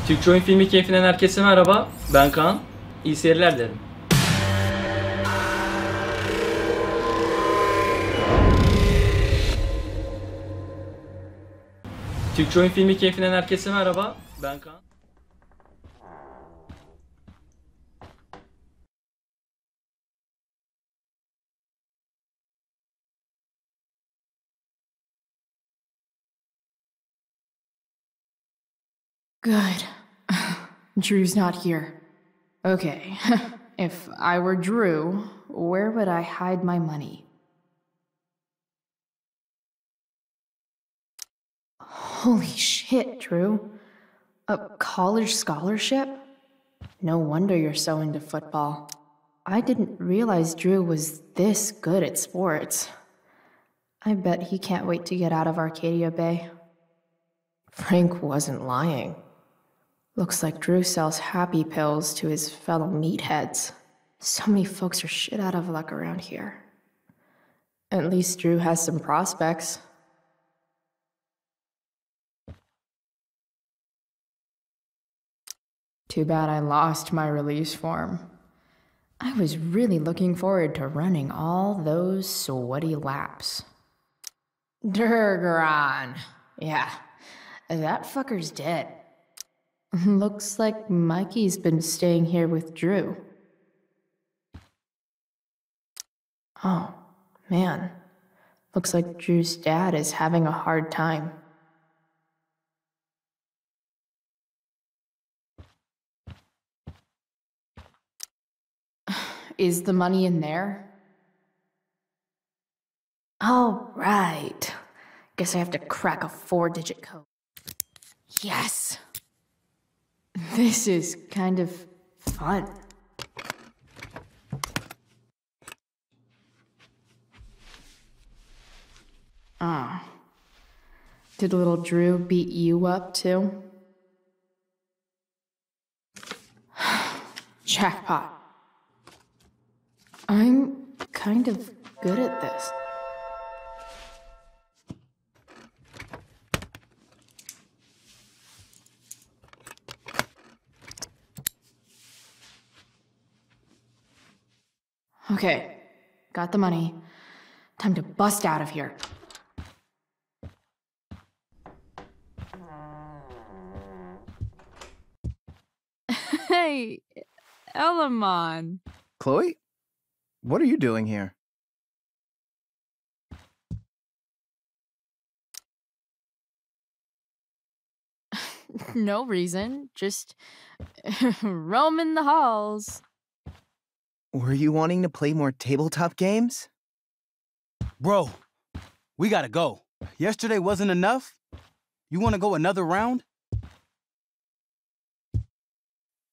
Türkçe oyun filmi keyfinden herkese merhaba. Ben Kaan. İyi seyirler dilerim. Türkçe oyun filmi keyfinden herkese merhaba. Ben Kaan. Good. Drew's not here. Okay, if I were Drew, where would I hide my money? Holy shit, Drew. A college scholarship? No wonder you're so into football. I didn't realize Drew was this good at sports. I bet he can't wait to get out of Arcadia Bay. Frank wasn't lying. Looks like Drew sells happy pills to his fellow meatheads. So many folks are shit out of luck around here. At least Drew has some prospects. Too bad I lost my release form. I was really looking forward to running all those sweaty laps. Durgaron. Yeah, that fucker's dead. Looks like Mikey's been staying here with Drew. Oh, man. Looks like Drew's dad is having a hard time. Is the money in there? All right. Guess I have to crack a 4-digit code. Yes! This is kind of fun. Ah. Did little Drew beat you up too? Jackpot. I'm kind of good at this. Okay, got the money. Time to bust out of here. Hey, Elamon. Chloe? What are you doing here? No reason, just roaming the halls. Were you wanting to play more tabletop games? Bro, we gotta go. Yesterday wasn't enough? You wanna go another round?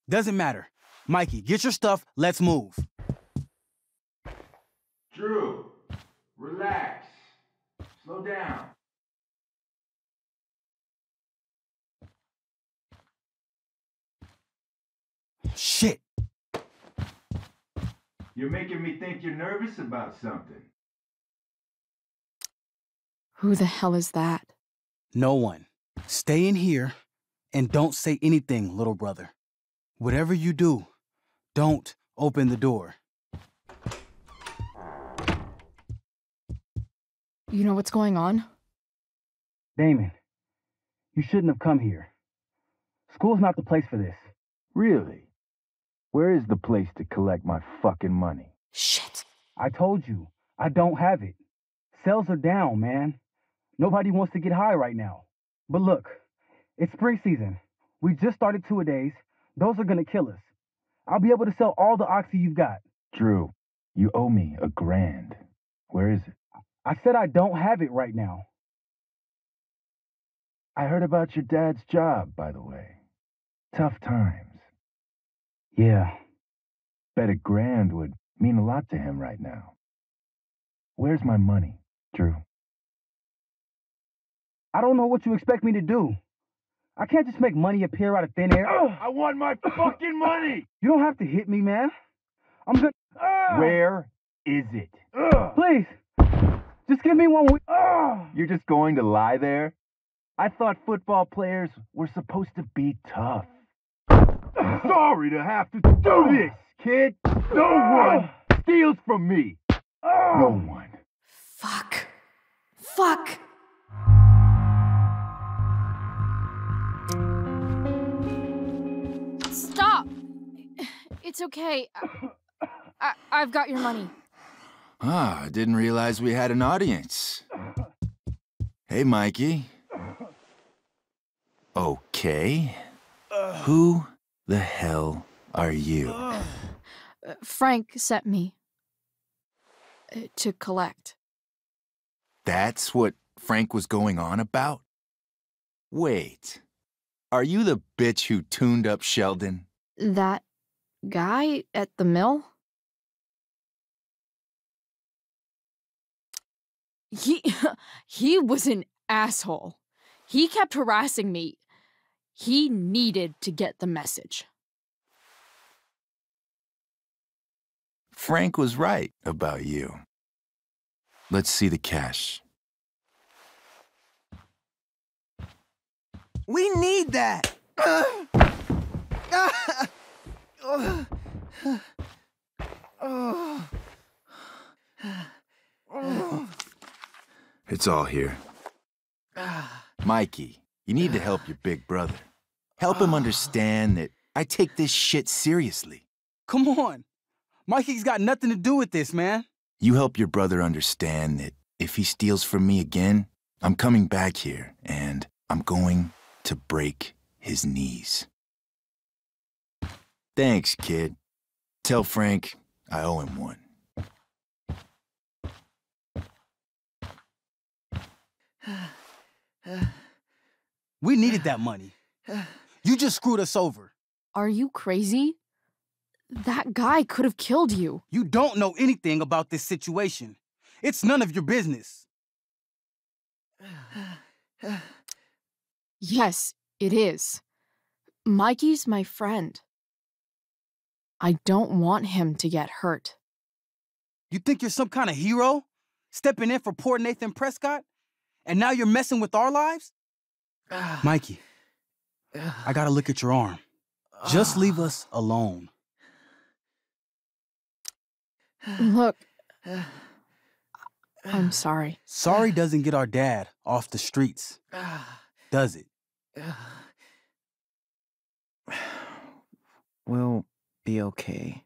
Doesn't matter. Mikey, get your stuff, let's move. Drew, relax. Slow down. Shit. You're making me think you're nervous about something. Who the hell is that? No one. Stay in here and don't say anything, little brother. Whatever you do, don't open the door. You know what's going on? Damon, you shouldn't have come here. School's not the place for this. Really? Where is the place to collect my fucking money? Shit. I told you, I don't have it. Sales are down, man. Nobody wants to get high right now. But look, it's spring season. We just started 2-a-days. Those are gonna kill us. I'll be able to sell all the oxy you've got. Drew, you owe me $1,000. Where is it? I said I don't have it right now. I heard about your dad's job, by the way. Tough times. Yeah. Bet $1,000 would mean a lot to him right now. Where's my money, Drew? I don't know what you expect me to do. I can't just make money appear out of thin air. I want my fucking money! You don't have to hit me, man. I'm good. Where is it? Please, just give me one week. You're just going to lie there? I thought football players were supposed to be tough. Sorry to have to do this, kid. No one steals from me. No one. Fuck. Fuck. Stop! It's okay. I've got your money. Ah, I didn't realize we had an audience. Hey, Mikey. Okay. Who the hell are you? Frank sent me to collect. That's what Frank was going on about? Wait. Are you the bitch who tuned up Sheldon? That guy at the mill? He was an asshole. He kept harassing me. He needed to get the message. Frank was right about you. Let's see the cash. We need that! It's all here. Mikey, you need to help your big brother. Help him understand that I take this shit seriously. Come on. Mikey's got nothing to do with this, man. You help your brother understand that if he steals from me again, I'm coming back here and I'm going to break his knees. Thanks, kid. Tell Frank I owe him one. We needed that money. You just screwed us over. Are you crazy? That guy could have killed you. You don't know anything about this situation. It's none of your business. Yes, it is. Mikey's my friend. I don't want him to get hurt. You think you're some kind of hero? Stepping in for poor Nathan Prescott? And now you're messing with our lives? Mikey, I gotta look at your arm. Just leave us alone. Look, I'm sorry. Sorry doesn't get our dad off the streets, does it? We'll be okay.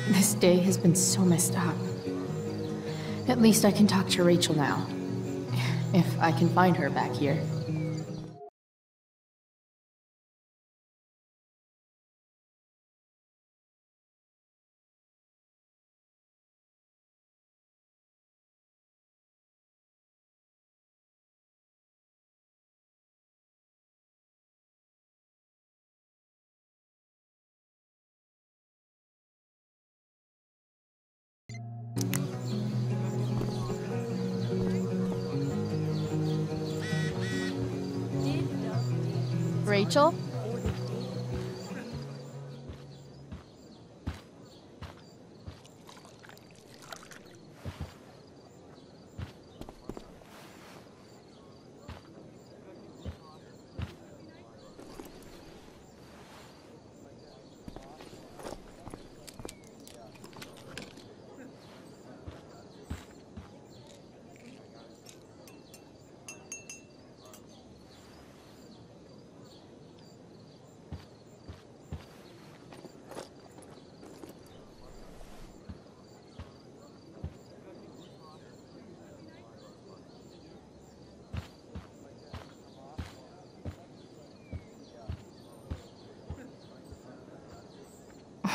This day has been so messed up. At least I can talk to Rachel now. If I can find her back here. Rachel?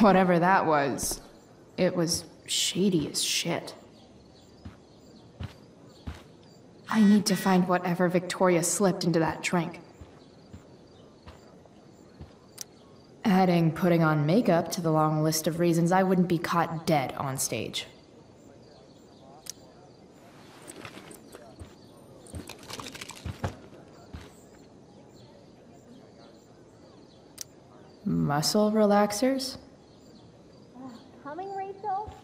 Whatever that was, it was shady as shit. I need to find whatever Victoria slipped into that drink. Adding putting on makeup to the long list of reasons I wouldn't be caught dead on stage. Muscle relaxers? Coming, Rachel?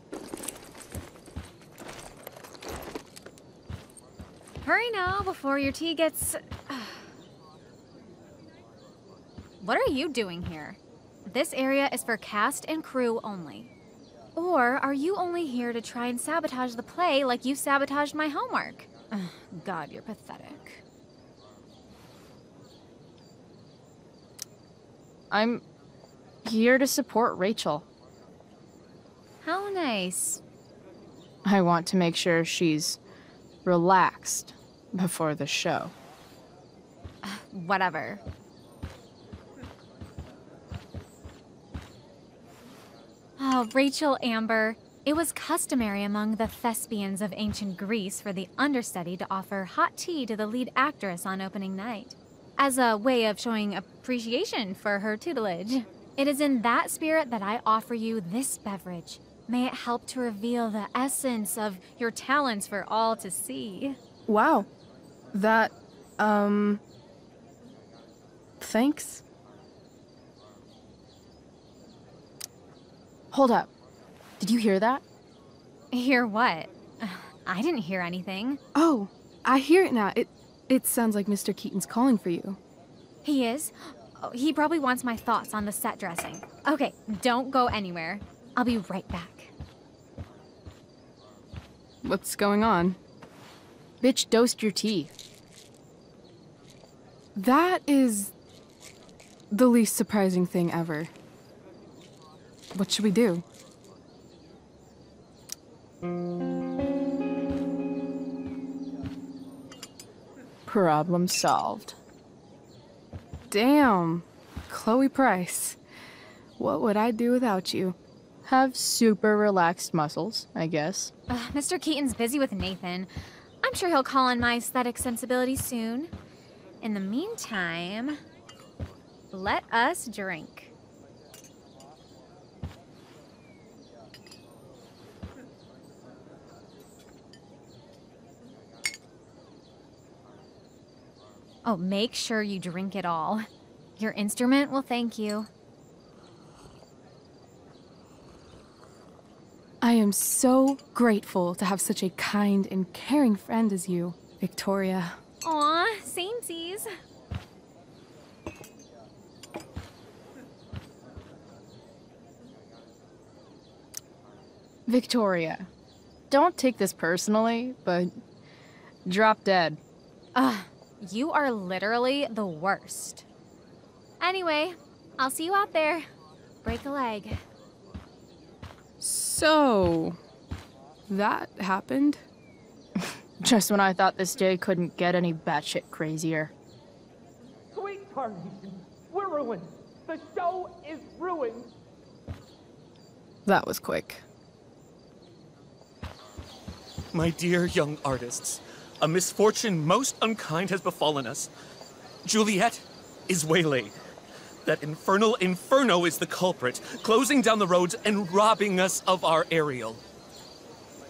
Hurry now before your tea gets... What are you doing here? This area is for cast and crew only. Or are you only here to try and sabotage the play like you sabotaged my homework? God, you're pathetic. I'm here to support Rachel. How nice. I want to make sure she's relaxed before the show. Whatever. Oh, Rachel Amber. It was customary among the thespians of ancient Greece for the understudy to offer hot tea to the lead actress on opening night, as a way of showing appreciation for her tutelage. It is in that spirit that I offer you this beverage. May it help to reveal the essence of your talents for all to see. Wow. That, thanks. Hold up. Did you hear that? Hear what? I didn't hear anything. Oh, I hear it now. It sounds like Mr. Keaton's calling for you. He is? Oh, he probably wants my thoughts on the set dressing. Okay, don't go anywhere. I'll be right back. What's going on? Bitch dosed your tea. That is the least surprising thing ever. What should we do? Problem solved. Damn. Chloe Price. What would I do without you? Have super relaxed muscles, I guess. Mr. Keaton's busy with Nathan. I'm sure he'll call on my aesthetic sensibilities soon. In the meantime, let us drink. Oh, make sure you drink it all. Your instrument will thank you. I am so grateful to have such a kind and caring friend as you, Victoria. Aw, samesies. Victoria, don't take this personally, but drop dead. You are literally the worst. Anyway, I'll see you out there. Break a leg. So, that happened? Just when I thought this day couldn't get any batshit crazier. Sweet tarnation, we're ruined. The show is ruined. That was quick. My dear young artists, a misfortune most unkind has befallen us. Juliet is waylaid. That infernal inferno is the culprit, closing down the roads and robbing us of our Ariel.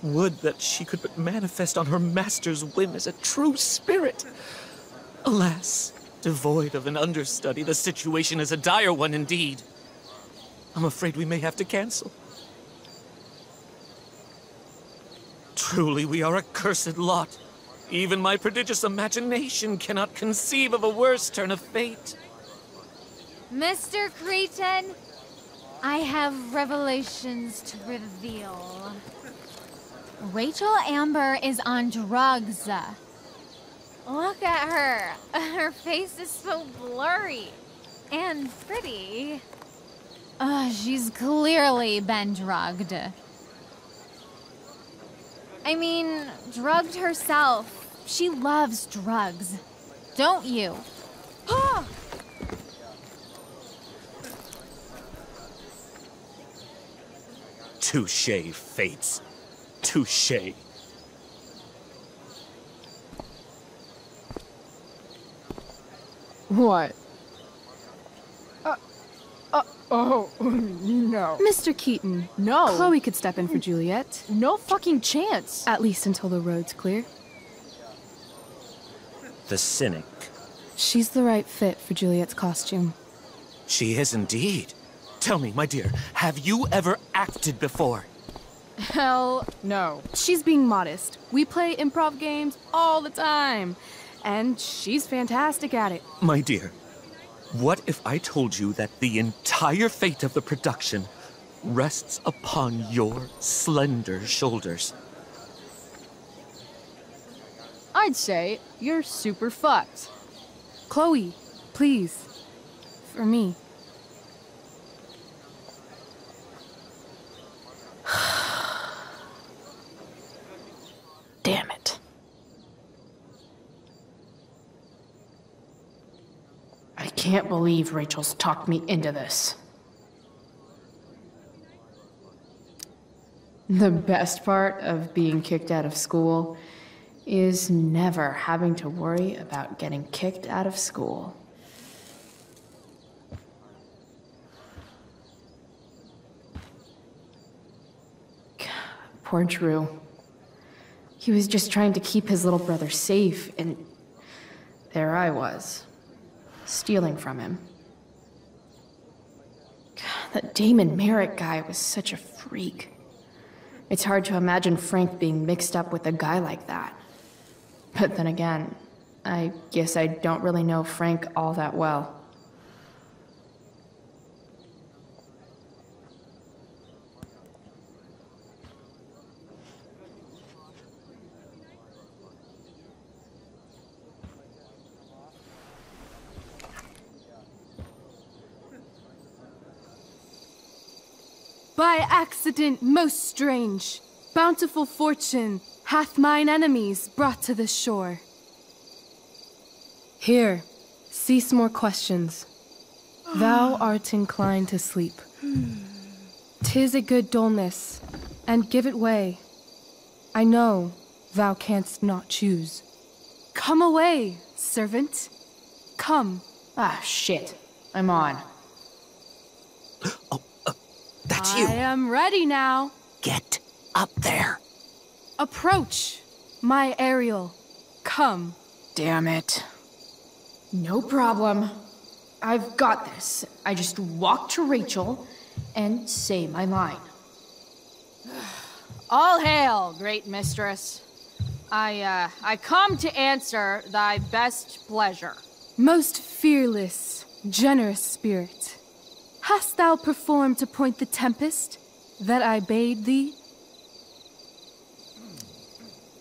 Would that she could but manifest on her master's whim as a true spirit. Alas, devoid of an understudy, the situation is a dire one indeed. I'm afraid we may have to cancel. Truly, we are a cursed lot. Even my prodigious imagination cannot conceive of a worse turn of fate. Mr. Cretan, I have revelations to reveal. Rachel Amber is on drugs. Look at her. Her face is so blurry and pretty. She's clearly been drugged. I mean, drugged herself. She loves drugs. Don't you? Touché, fates. Touché. What? Oh, no. Mr. Keaton. No. Chloe could step in for Juliet. No fucking chance. At least until the road's clear. The cynic. She's the right fit for Juliet's costume. She is indeed. Tell me, my dear, have you ever acted before? Hell no. She's being modest. We play improv games all the time. And she's fantastic at it. My dear, what if I told you that the entire fate of the production rests upon your slender shoulders? I'd say you're super fucked. Chloe, please. For me. Damn it. I can't believe Rachel's talked me into this. The best part of being kicked out of school is never having to worry about getting kicked out of school. Poor Drew. He was just trying to keep his little brother safe, and there I was, stealing from him. God, that Damon Merritt guy was such a freak. It's hard to imagine Frank being mixed up with a guy like that. But then again, I guess I don't really know Frank all that well. By accident most strange, bountiful fortune hath mine enemies brought to this shore. Here, cease more questions. Thou art inclined to sleep. 'Tis a good dullness, and give it way. I know thou canst not choose. Come away, servant. Come. Ah, shit. I'm on. That's you. I am ready now. Get up there. Approach, my Ariel. Come. Damn it. No problem. I've got this. I just walk to Rachel and say my line. All hail, great mistress. I come to answer thy best pleasure. Most fearless, generous spirit, hast thou performed to point the tempest that I bade thee?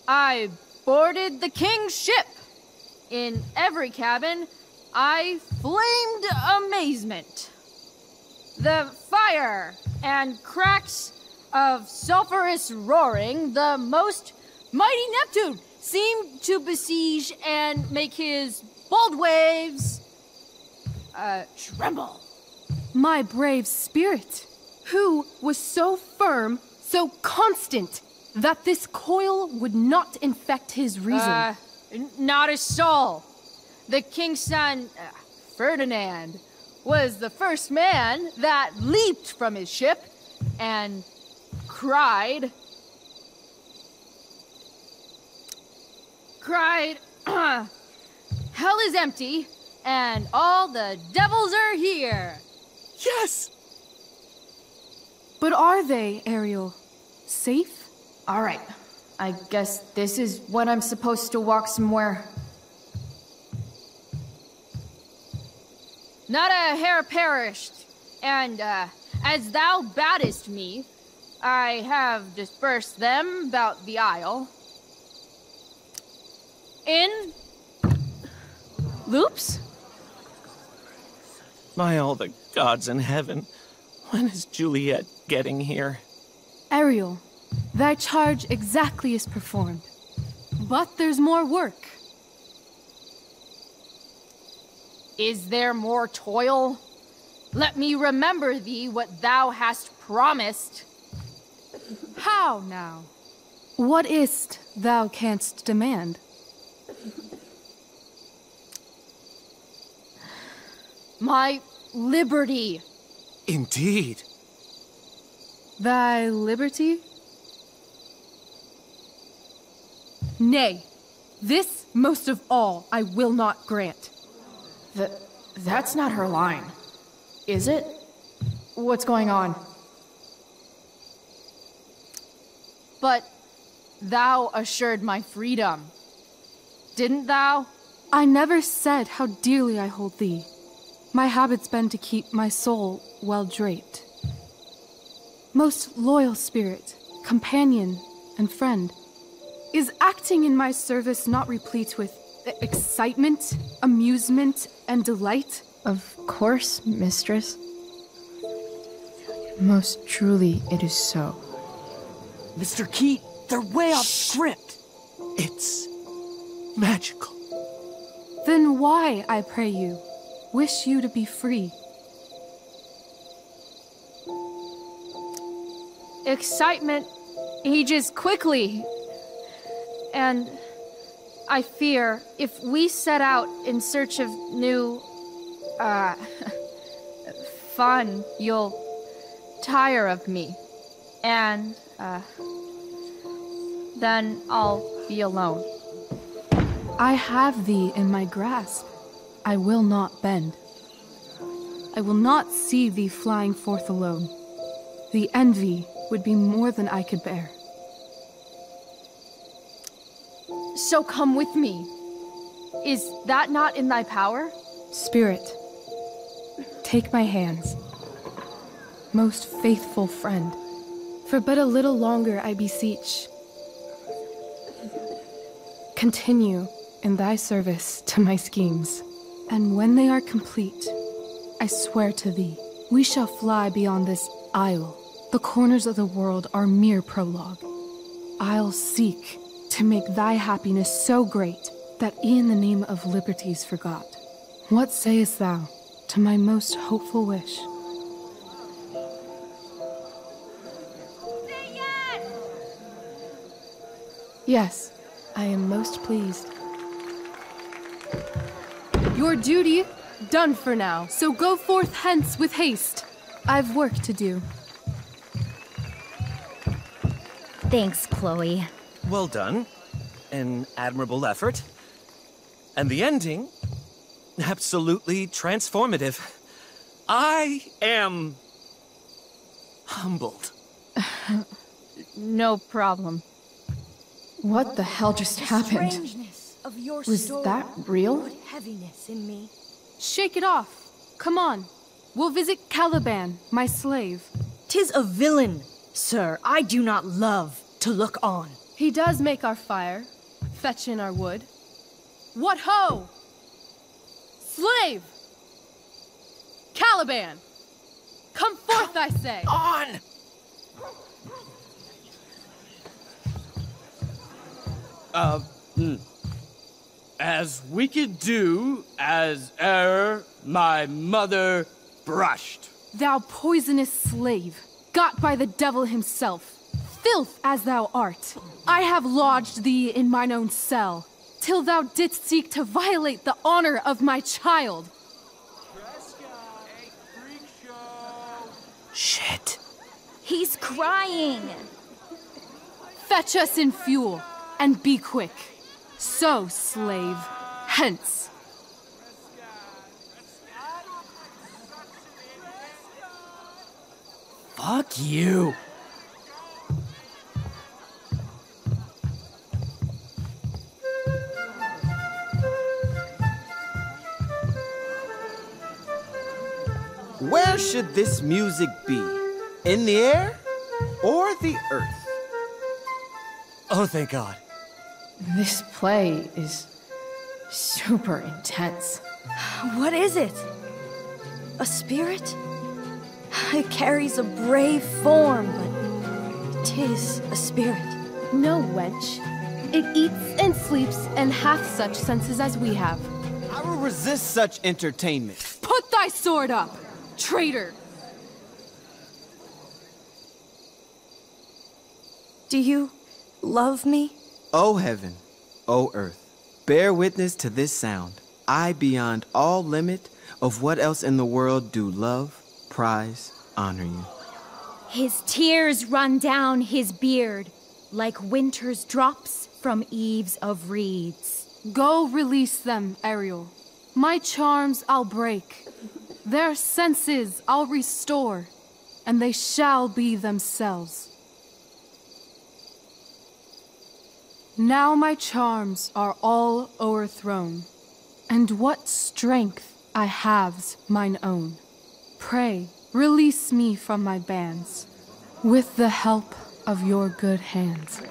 I boarded the king's ship. In every cabin, I flamed amazement. The fire and cracks of sulphurous roaring, the most mighty Neptune seemed to besiege and make his bold waves tremble. My brave spirit, who was so firm, so constant, that this coil would not infect his reason. Not a soul. The king's son, Ferdinand, was the first man that leaped from his ship and cried, hell is empty and all the devils are here. Yes! But are they, Ariel? Safe? All right. I guess this is when I'm supposed to walk somewhere. Not a hair perished, and as thou badest me, I have dispersed them about the isle. In loops? By all the gods in heaven, when is Juliet getting here? Ariel, thy charge exactly is performed. But there's more work. Is there more toil? Let me remember thee what thou hast promised. How now? What is't thou canst demand? My liberty. Indeed. Thy liberty? Nay, this most of all I will not grant. That's not her line, is it? What's going on? But thou assured my freedom, didn't thou? I never said how dearly I hold thee. My habit's been to keep my soul well draped. Most loyal spirit, companion, and friend, is acting in my service not replete with excitement, amusement, and delight? Of course, mistress. Most truly it is so. Mr. Keat, they're way off script. It's magical. Then why, I pray you, wish you to be free? Excitement ages quickly. And I fear if we set out in search of new, fun, you'll tire of me. And, then I'll be alone. I have thee in my grasp. I will not bend. I will not see thee flying forth alone. The envy would be more than I could bear. So come with me. Is that not in thy power? Spirit, take my hands. Most faithful friend, for but a little longer I beseech. Continue in thy service to my schemes, and when they are complete, I swear to thee, we shall fly beyond this isle. The corners of the world are mere prologue. I'll seek to make thy happiness so great that e'en the name of liberty's forgot. What sayest thou to my most hopeful wish? Yes, I am most pleased. Your duty done for now, so go forth hence with haste. I've work to do. Thanks, Chloe. Well done. An admirable effort. And the ending, absolutely transformative. I am humbled. No problem. What the hell just happened? Was that real? Heaviness in me. Shake it off. Come on. We'll visit Caliban, my slave. 'Tis a villain, sir. I do not love to look on. He does make our fire, fetch in our wood. What ho! Slave! Caliban! Come forth, I say! On! As we could do as e'er my mother brushed. Thou poisonous slave, got by the devil himself, filth as thou art, I have lodged thee in mine own cell, till thou didst seek to violate the honor of my child. Shit. He's crying. Fetch us in fuel, and be quick. So, slave, hence. Fuck you. Where should this music be? In the air or the earth? Oh, thank God. This play is super intense. What is it? A spirit? It carries a brave form, but 'tis a spirit. No, wench. It eats and sleeps and hath such senses as we have. I will resist such entertainment. Put thy sword up, traitor! Do you love me? O heaven, O earth, bear witness to this sound. I, beyond all limit of what else in the world do love, prize, honor you. His tears run down his beard like winter's drops from eaves of reeds. Go release them, Ariel. My charms I'll break. Their senses I'll restore, and they shall be themselves. Now my charms are all o'erthrown, and what strength I have's mine own. Pray, release me from my bands, with the help of your good hands.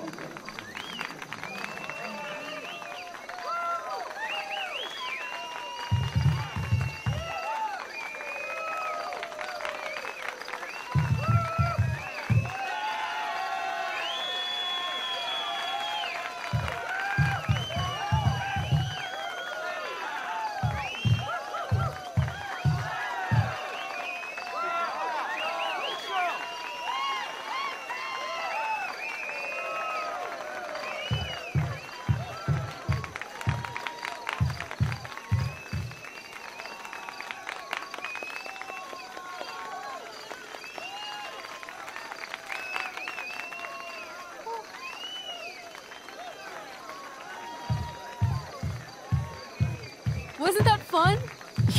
Wasn't that fun?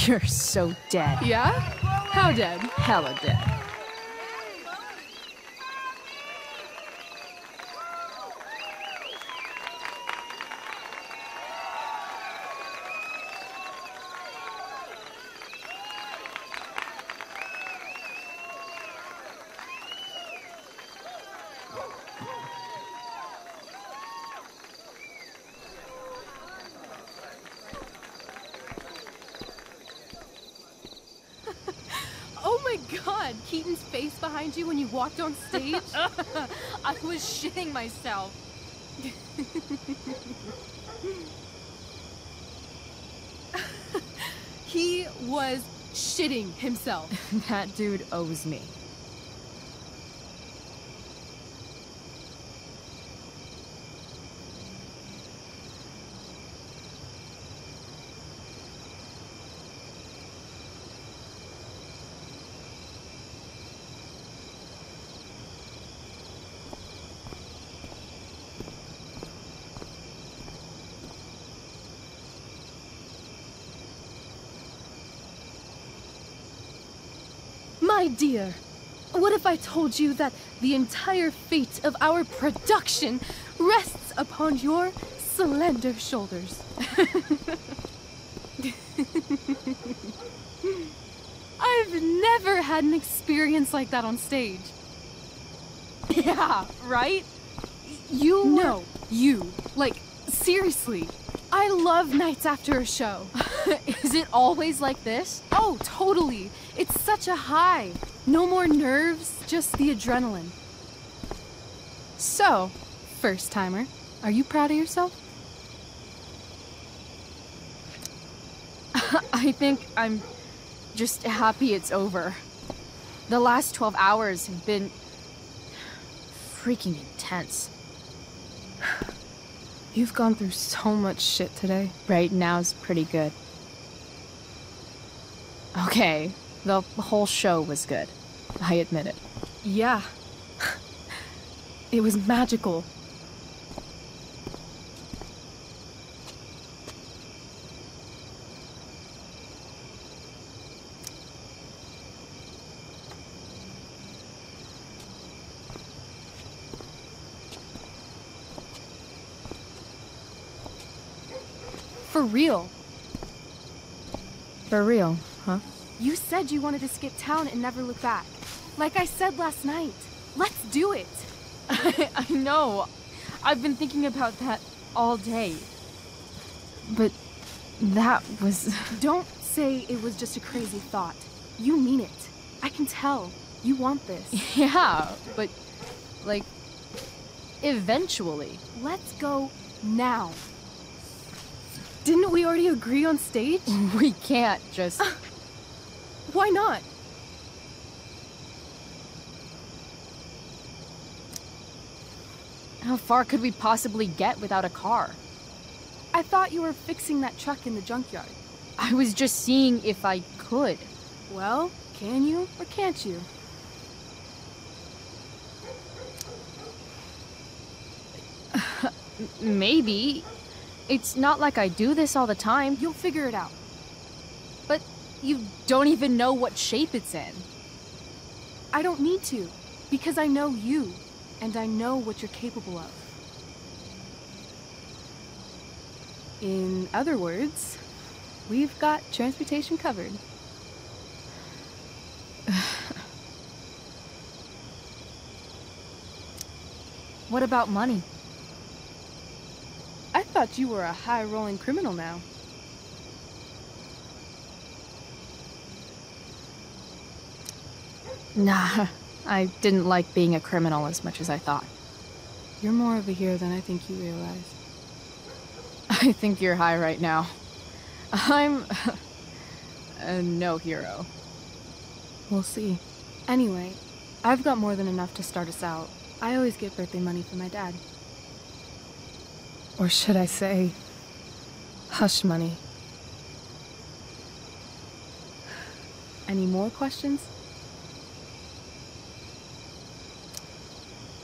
You're so dead. Yeah? How dead? Hella dead. Oh my god, Keaton's face behind you when you walked on stage? I was shitting myself. He was shitting himself. That dude owes me. My dear, what if I told you that the entire fate of our production rests upon your slender shoulders? I've never had an experience like that on stage. Yeah, right? You No, you. Like, seriously. I love nights after a show. Is it always like this? Oh, totally. It's such a high. No more nerves, just the adrenaline. So, first timer, are you proud of yourself? I think I'm just happy it's over. The last 12 hours have been freaking intense. You've gone through so much shit today. Right now's pretty good. Okay, the whole show was good. I admit it. Yeah. It was magical. For real. For real, huh? You said you wanted to skip town and never look back. Like I said last night. Let's do it. I know. I've been thinking about that all day. But that was... Don't say it was just a crazy thought. You mean it. I can tell. You want this. Yeah, but... like... eventually. Let's go now. Didn't we already agree on stage? We can't just... Why not? How far could we possibly get without a car? I thought you were fixing that truck in the junkyard. I was just seeing if I could. Well, can you or can't you? Maybe. It's not like I do this all the time. You'll figure it out. But you don't even know what shape it's in. I don't need to, because I know you, and I know what you're capable of. In other words, we've got transportation covered. What about money? I thought you were a high-rolling criminal now. Nah, I didn't like being a criminal as much as I thought. You're more of a hero than I think you realize. I think you're high right now. I'm no hero. We'll see. Anyway, I've got more than enough to start us out. I always get birthday money from my dad. Or should I say, hush money. Any more questions?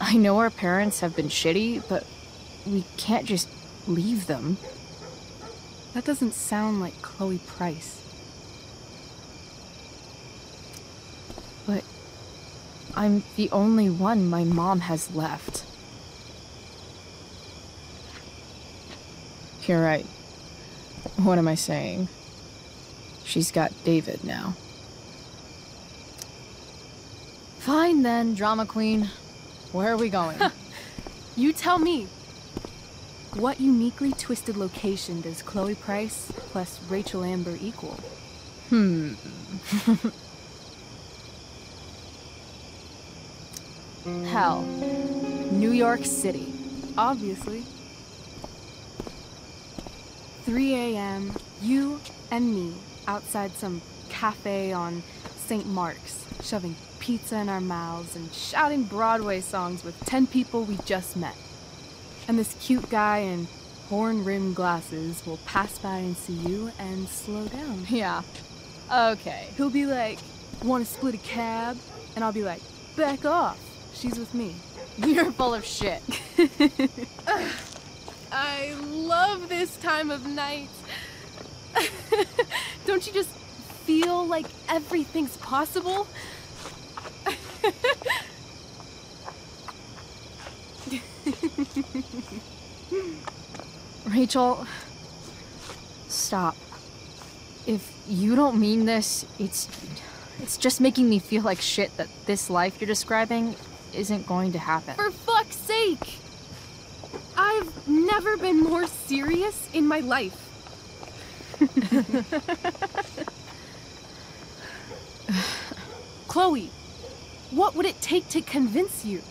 I know our parents have been shitty, but we can't just leave them. That doesn't sound like Chloe Price. But I'm the only one my mom has left. You're right. What am I saying? She's got David now. Fine then, drama queen. Where are we going? You tell me. What uniquely twisted location does Chloe Price plus Rachel Amber equal? Hell. New York City. Obviously. 3 a.m., you and me outside some cafe on St. Mark's, shoving pizza in our mouths and shouting Broadway songs with 10 people we just met. And this cute guy in horn-rimmed glasses will pass by and see you and slow down. Yeah. Okay. He'll be like, "Want to split a cab?" And I'll be like, "Back off. She's with me." You're full of shit. I love this time of night. Don't you just feel like everything's possible? Rachel, stop. If you don't mean this, it's just making me feel like shit that this life you're describing isn't going to happen. For fuck's sake! I've never been more serious in my life. Chloe, what would it take to convince you?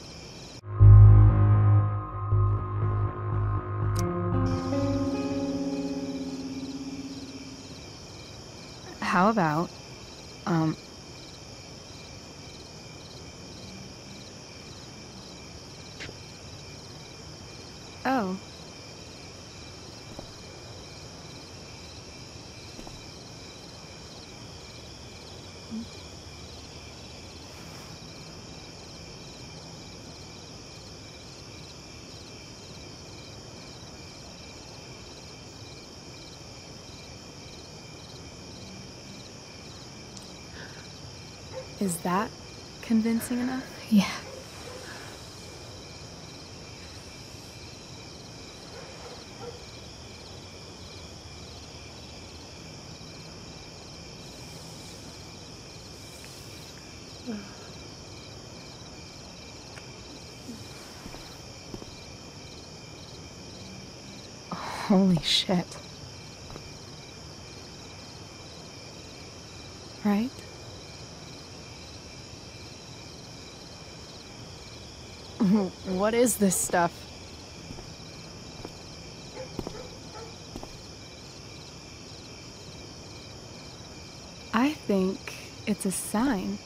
How about, Oh. Is that convincing enough? Yeah. Holy shit. Right? What is this stuff? I think it's a sign.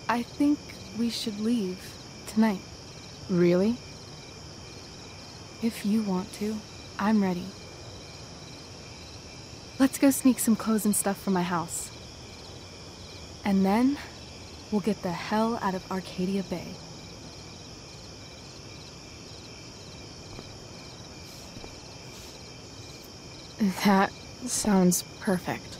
I think we should leave tonight. Really? If you want to, I'm ready. Let's go sneak some clothes and stuff from my house. And then, we'll get the hell out of Arcadia Bay. That sounds perfect.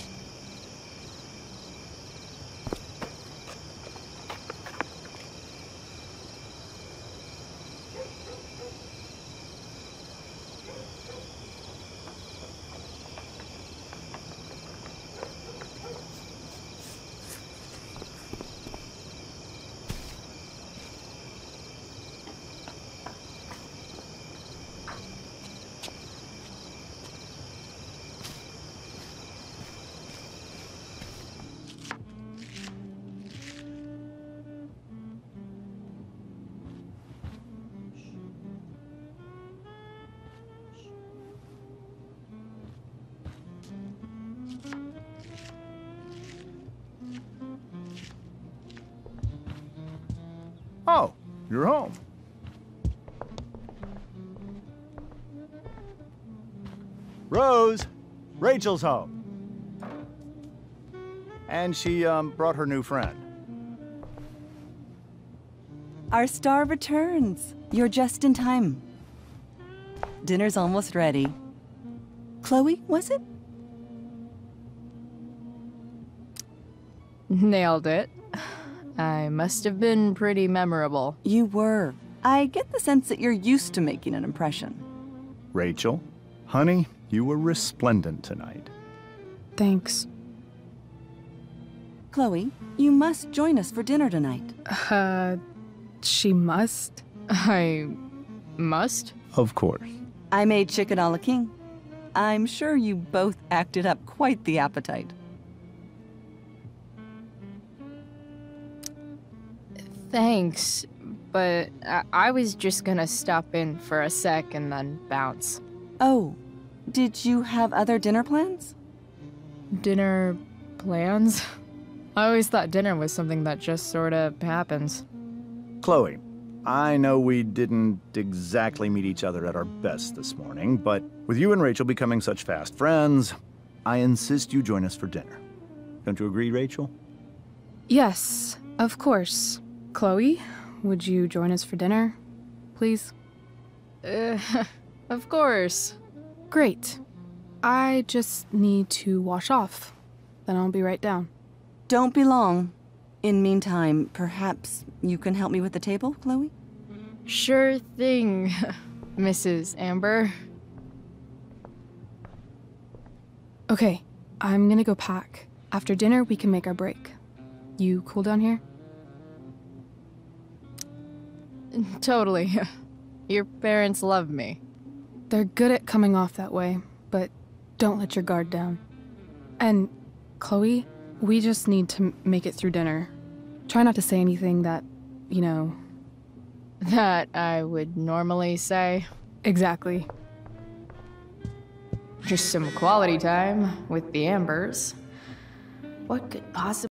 Oh, you're home. Rose, Rachel's home. And she, brought her new friend. Our star returns. You're just in time. Dinner's almost ready. Chloe, was it? Nailed it. I must have been pretty memorable. You were. I get the sense that you're used to making an impression. Rachel, honey, you were resplendent tonight. Thanks. Chloe, you must join us for dinner tonight. She must? I must? Of course. I made chicken a la king. I'm sure you both acted up quite the appetite. Thanks, but I was just gonna stop in for a sec and then bounce. Oh, did you have other dinner plans? Dinner plans? I always thought dinner was something that just sorta happens. Chloe, I know we didn't exactly meet each other at our best this morning, but with you and Rachel becoming such fast friends, I insist you join us for dinner. Don't you agree, Rachel? Yes, of course. Chloe, would you join us for dinner, please? Of course. Great. I just need to wash off. Then I'll be right down. Don't be long. In meantime, perhaps you can help me with the table, Chloe? Sure thing, Mrs. Amber. Okay, I'm gonna go pack. After dinner, we can make our break. You cool down here? Totally. Your parents love me. They're good at coming off that way, but don't let your guard down. And, Chloe, we just need to make it through dinner. Try not to say anything that, you know... That I would normally say. Exactly. Just some quality time with the Ambers. What could possibly...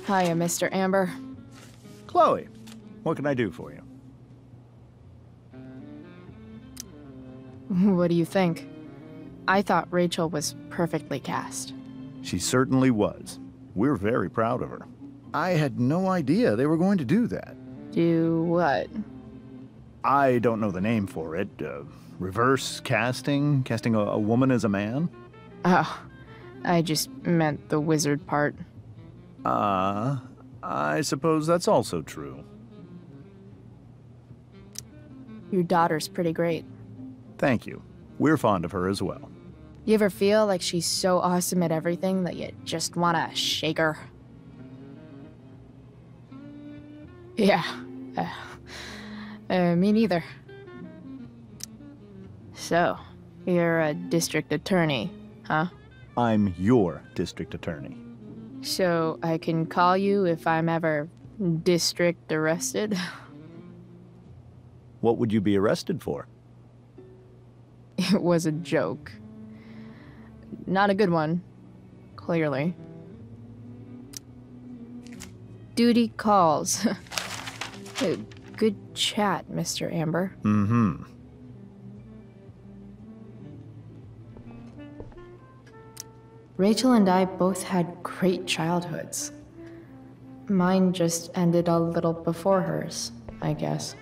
Hiya, Mr. Amber. Chloe, what can I do for you? What do you think? I thought Rachel was perfectly cast. She certainly was. We're very proud of her. I had no idea they were going to do that. Do what? I don't know the name for it. Reverse casting? Casting a woman as a man? Oh, I just meant the wizard part. I suppose that's also true. Your daughter's pretty great. Thank you. We're fond of her as well. You ever feel like she's so awesome at everything that you just wanna shake her? Yeah. Me neither. So, you're a district attorney, huh? I'm your district attorney. So, I can call you if I'm ever district arrested? What would you be arrested for? It was a joke. Not a good one, clearly. Duty calls. Good chat, Mr. Amber. Mm-hmm. Rachel and I both had great childhoods. Mine just ended a little before hers, I guess.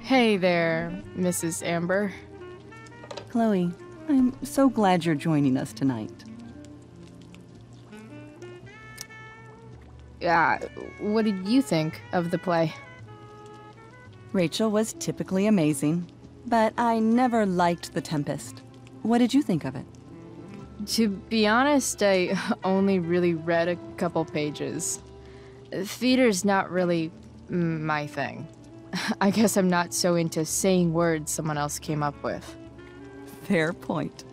Hey there, Mrs. Amber. Chloe, I'm so glad you're joining us tonight. What did you think of the play? Rachel was typically amazing, but I never liked The Tempest. What did you think of it? To be honest, I only really read a couple pages. Theater's not really my thing. I guess I'm not so into saying words someone else came up with. Fair point.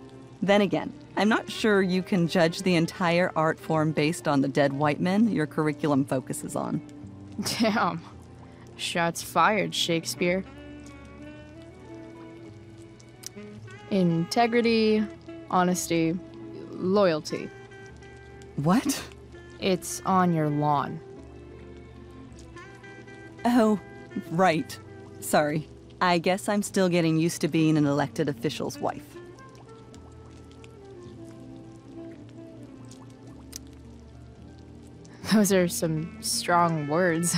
Then again, I'm not sure you can judge the entire art form based on the dead white men your curriculum focuses on. Damn. Shots fired, Shakespeare. Integrity, honesty, loyalty. What? It's on your lawn. Oh, right. Sorry. I guess I'm still getting used to being an elected official's wife. Those are some strong words.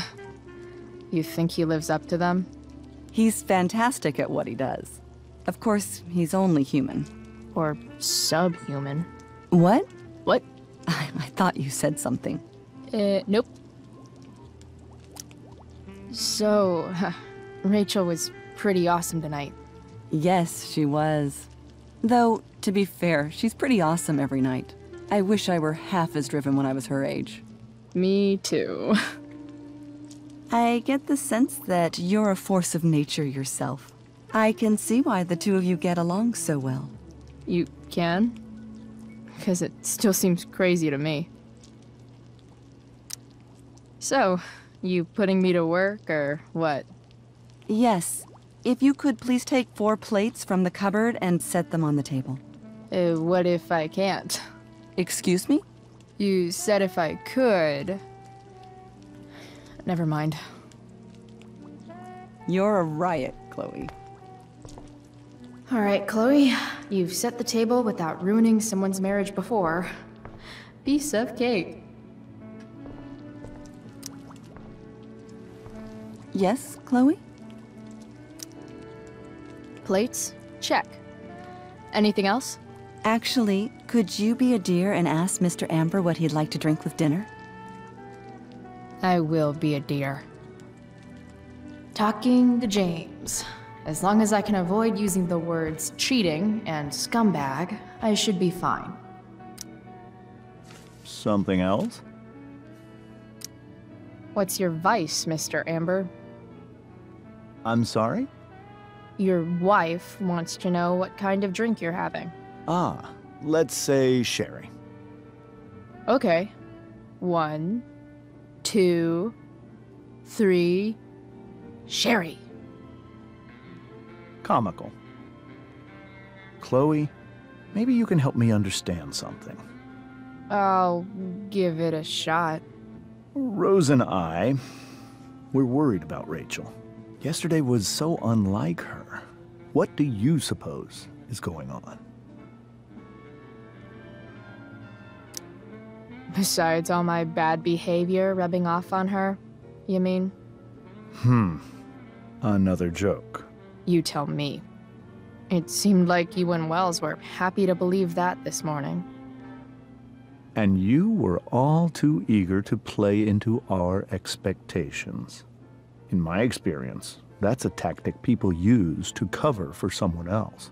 You think he lives up to them? He's fantastic at what he does. Of course, he's only human. Or subhuman. What? What? I thought you said something. Nope. So, Rachel was pretty awesome tonight. Yes, she was. Though, to be fair, she's pretty awesome every night. I wish I were half as driven when I was her age. Me too. I get the sense that you're a force of nature yourself. I can see why the two of you get along so well. You can? Because it still seems crazy to me. So, you putting me to work, or what? Yes. If you could please take 4 plates from the cupboard and set them on the table. What if I can't? Excuse me? You said if I could. Never mind. You're a riot, Chloe. All right, Chloe. You've set the table without ruining someone's marriage before. Piece of cake. Yes, Chloe? Plates? Check. Anything else? Actually, could you be a dear and ask Mr. Amber what he'd like to drink with dinner? I will be a dear. Talking to James. As long as I can avoid using the words cheating and scumbag, I should be fine. Something else? What's your vice, Mr. Amber? I'm sorry? Your wife wants to know what kind of drink you're having. Ah, let's say sherry. Okay. 1, 2, 3... Sherry. Comical. Chloe, maybe you can help me understand something. I'll give it a shot. Rose and I, we're worried about Rachel. Yesterday was so unlike her. What do you suppose is going on? Besides all my bad behavior rubbing off on her, you mean? Another joke. You tell me. It seemed like you and Wells were happy to believe that this morning. And you were all too eager to play into our expectations. In my experience, that's a tactic people use to cover for someone else.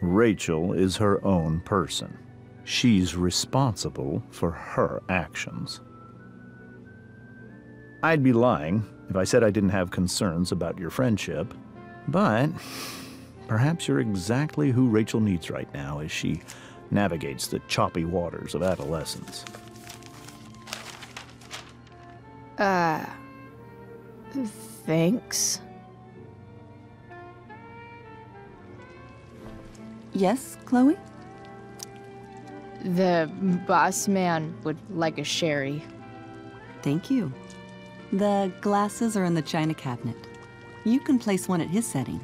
Rachel is her own person. She's responsible for her actions. I'd be lying if I said I didn't have concerns about your friendship, but perhaps you're exactly who Rachel needs right now as she navigates the choppy waters of adolescence. Thanks. Yes, Chloe? The boss man would like a sherry. Thank you. The glasses are in the china cabinet. You can place one at his setting.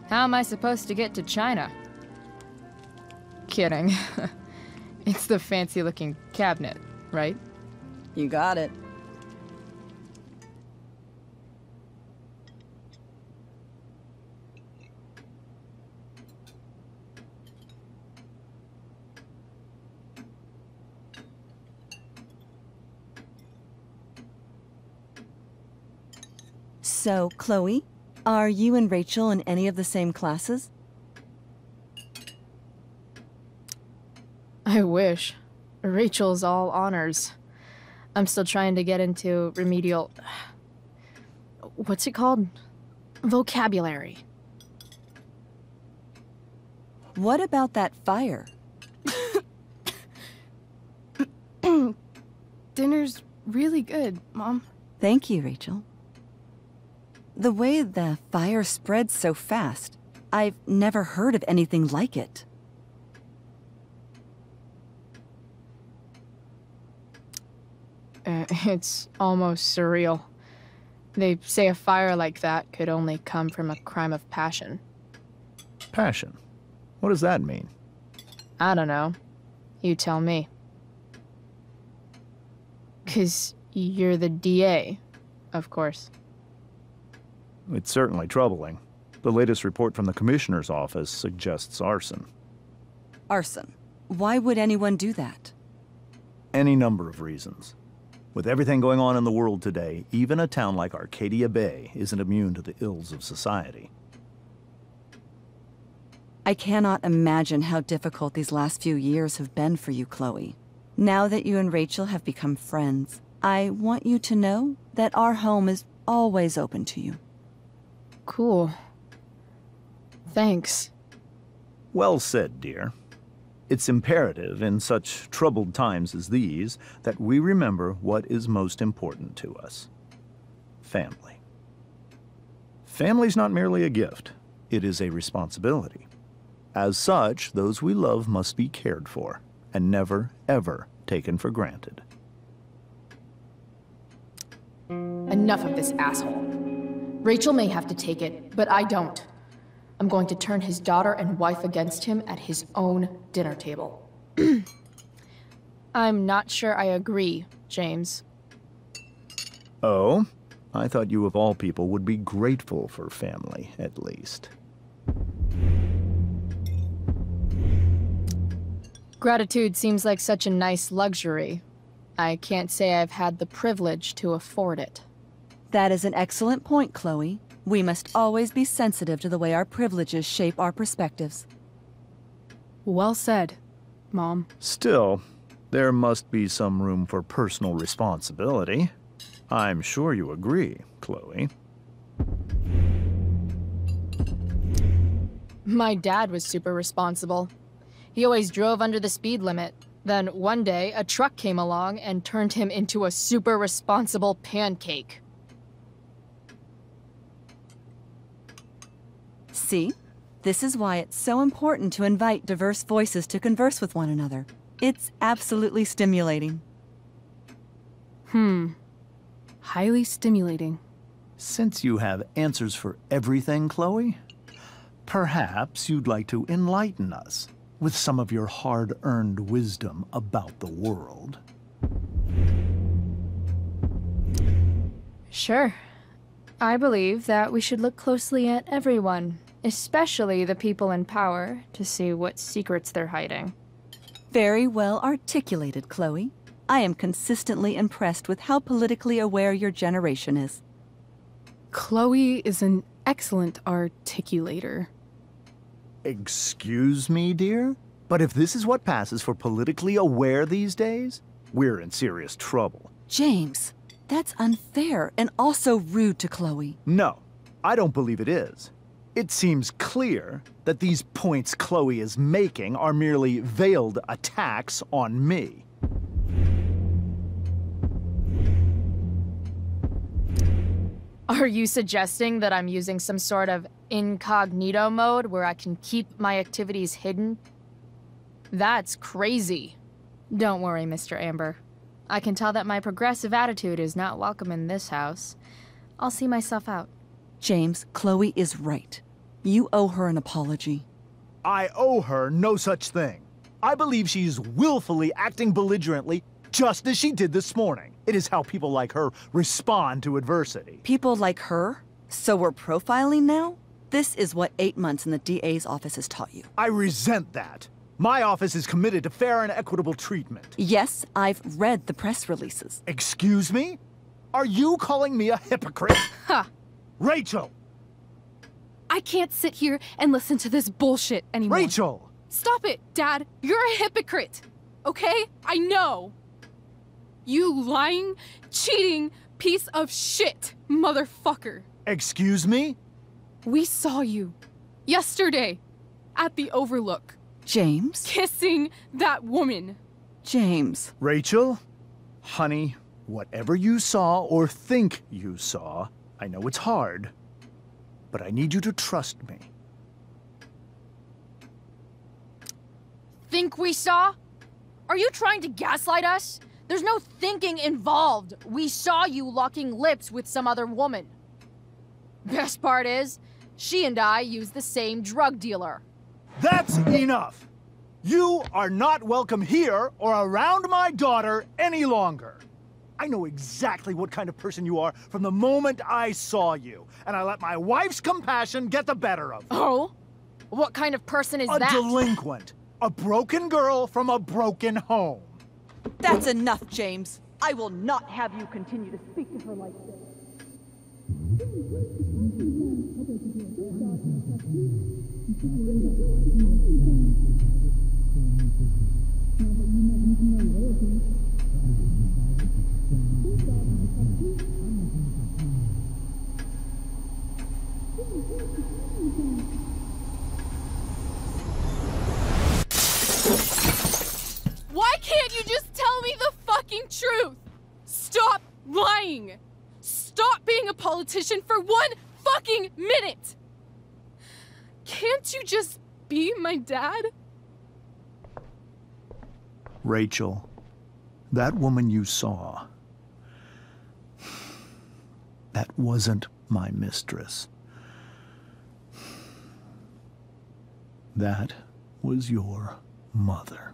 How am I supposed to get to China? Kidding. It's the fancy-looking cabinet, right? You got it. So, Chloe, are you and Rachel in any of the same classes? I wish. Rachel's all honors. I'm still trying to get into remedial... What's it called? Vocabulary. What about that fire? Dinner's really good, Mom. Thank you, Rachel. The way the fire spreads so fast, I've never heard of anything like it. It's almost surreal. They say a fire like that could only come from a crime of passion. Passion? What does that mean? I don't know. You tell me. 'Cause you're the DA, of course. It's certainly troubling. The latest report from the Commissioner's office suggests arson. Arson? Why would anyone do that? Any number of reasons. With everything going on in the world today, even a town like Arcadia Bay isn't immune to the ills of society. I cannot imagine how difficult these last few years have been for you, Chloe. Now that you and Rachel have become friends, I want you to know that our home is always open to you. Cool. Thanks. Well said, dear. It's imperative in such troubled times as these that we remember what is most important to us. Family. Family's not merely a gift, it is a responsibility. As such, those we love must be cared for and never, ever taken for granted. Enough of this asshole. Rachel may have to take it, but I don't. I'm going to turn his daughter and wife against him at his own dinner table. I'm not sure I agree, James. Oh? I thought you of all people would be grateful for family, at least. Gratitude seems like such a nice luxury. I can't say I've had the privilege to afford it. That is an excellent point, Chloe. We must always be sensitive to the way our privileges shape our perspectives. Well said, Mom. Still, there must be some room for personal responsibility. I'm sure you agree, Chloe. My dad was super responsible. He always drove under the speed limit. Then one day, a truck came along and turned him into a super responsible pancake. See? This is why it's so important to invite diverse voices to converse with one another. It's absolutely stimulating. Highly stimulating. Since you have answers for everything, Chloe, Perhaps you'd like to enlighten us with some of your hard-earned wisdom about the world. Sure. I believe that we should look closely at everyone, especially the people in power, to see what secrets they're hiding. Very well articulated, Chloe. I am consistently impressed with how politically aware your generation is. Chloe is an excellent articulator. Excuse me, dear? But if this is what passes for politically aware these days, we're in serious trouble. James, that's unfair and also rude to Chloe. No, I don't believe it is. It seems clear that these points Chloe is making are merely veiled attacks on me. Are you suggesting that I'm using some sort of incognito mode where I can keep my activities hidden? That's crazy. Don't worry, Mr. Amber. I can tell that my progressive attitude is not welcome in this house. I'll see myself out. James, Chloe is right. You owe her an apology. I owe her no such thing. I believe she's willfully acting belligerently just as she did this morning. It is how people like her respond to adversity. People like her? So we're profiling now? This is what 8 months in the DA's office has taught you. I resent that. My office is committed to fair and equitable treatment. Yes, I've read the press releases. Excuse me? Are you calling me a hypocrite? Ha! Rachel! I can't sit here and listen to this bullshit anymore. Rachel! Stop it, Dad! You're a hypocrite! Okay? I know! You lying, cheating piece of shit, motherfucker! Excuse me? We saw you yesterday at the Overlook. James? Kissing that woman. James. Rachel? Honey, whatever you saw or think you saw, I know it's hard, but I need you to trust me. Think we saw? Are you trying to gaslight us? There's no thinking involved. We saw you locking lips with some other woman. Best part is, she and I use the same drug dealer. That's enough! You are not welcome here or around my daughter any longer. I know exactly what kind of person you are from the moment I saw you, and I let my wife's compassion get the better of me. Oh? What kind of person is that? A delinquent. A broken girl from a broken home. That's enough, James. I will not have you continue to speak to her like this. Why can't you just tell me the fucking truth? Stop lying! Stop being a politician for 1 fucking minute! Can't you just be my dad? Rachel, that woman you saw, that wasn't my mistress. That was your mother.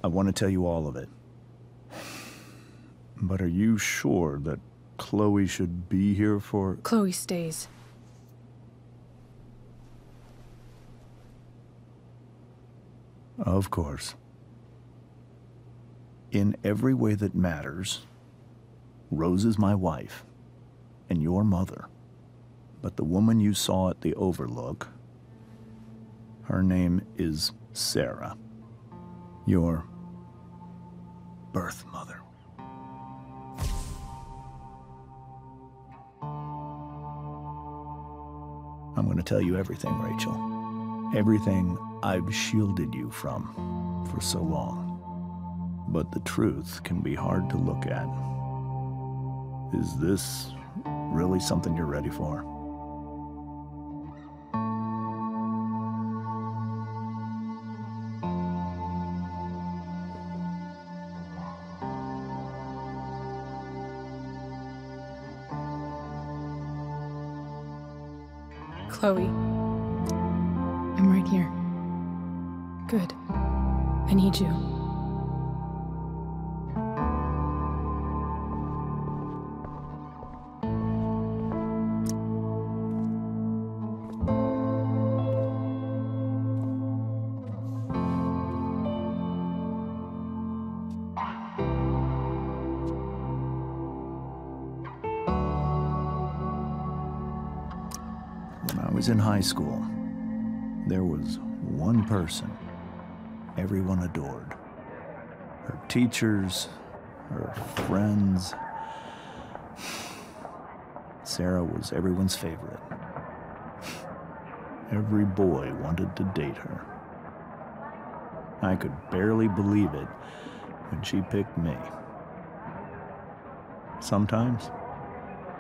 I want to tell you all of it. But are you sure that Chloe should be here for... Chloe stays. Of course. In every way that matters, Rose is my wife and your mother. But the woman you saw at the Overlook, her name is Sarah, your birth mother. I'm going to tell you everything, Rachel. Everything I've shielded you from for so long. But the truth can be hard to look at. Is this really something you're ready for? Chloe. I'm right here. Good. I need you. When I was in high school, there was one person everyone adored. Her teachers, her friends. Sarah was everyone's favorite. Every boy wanted to date her. I could barely believe it when she picked me. Sometimes,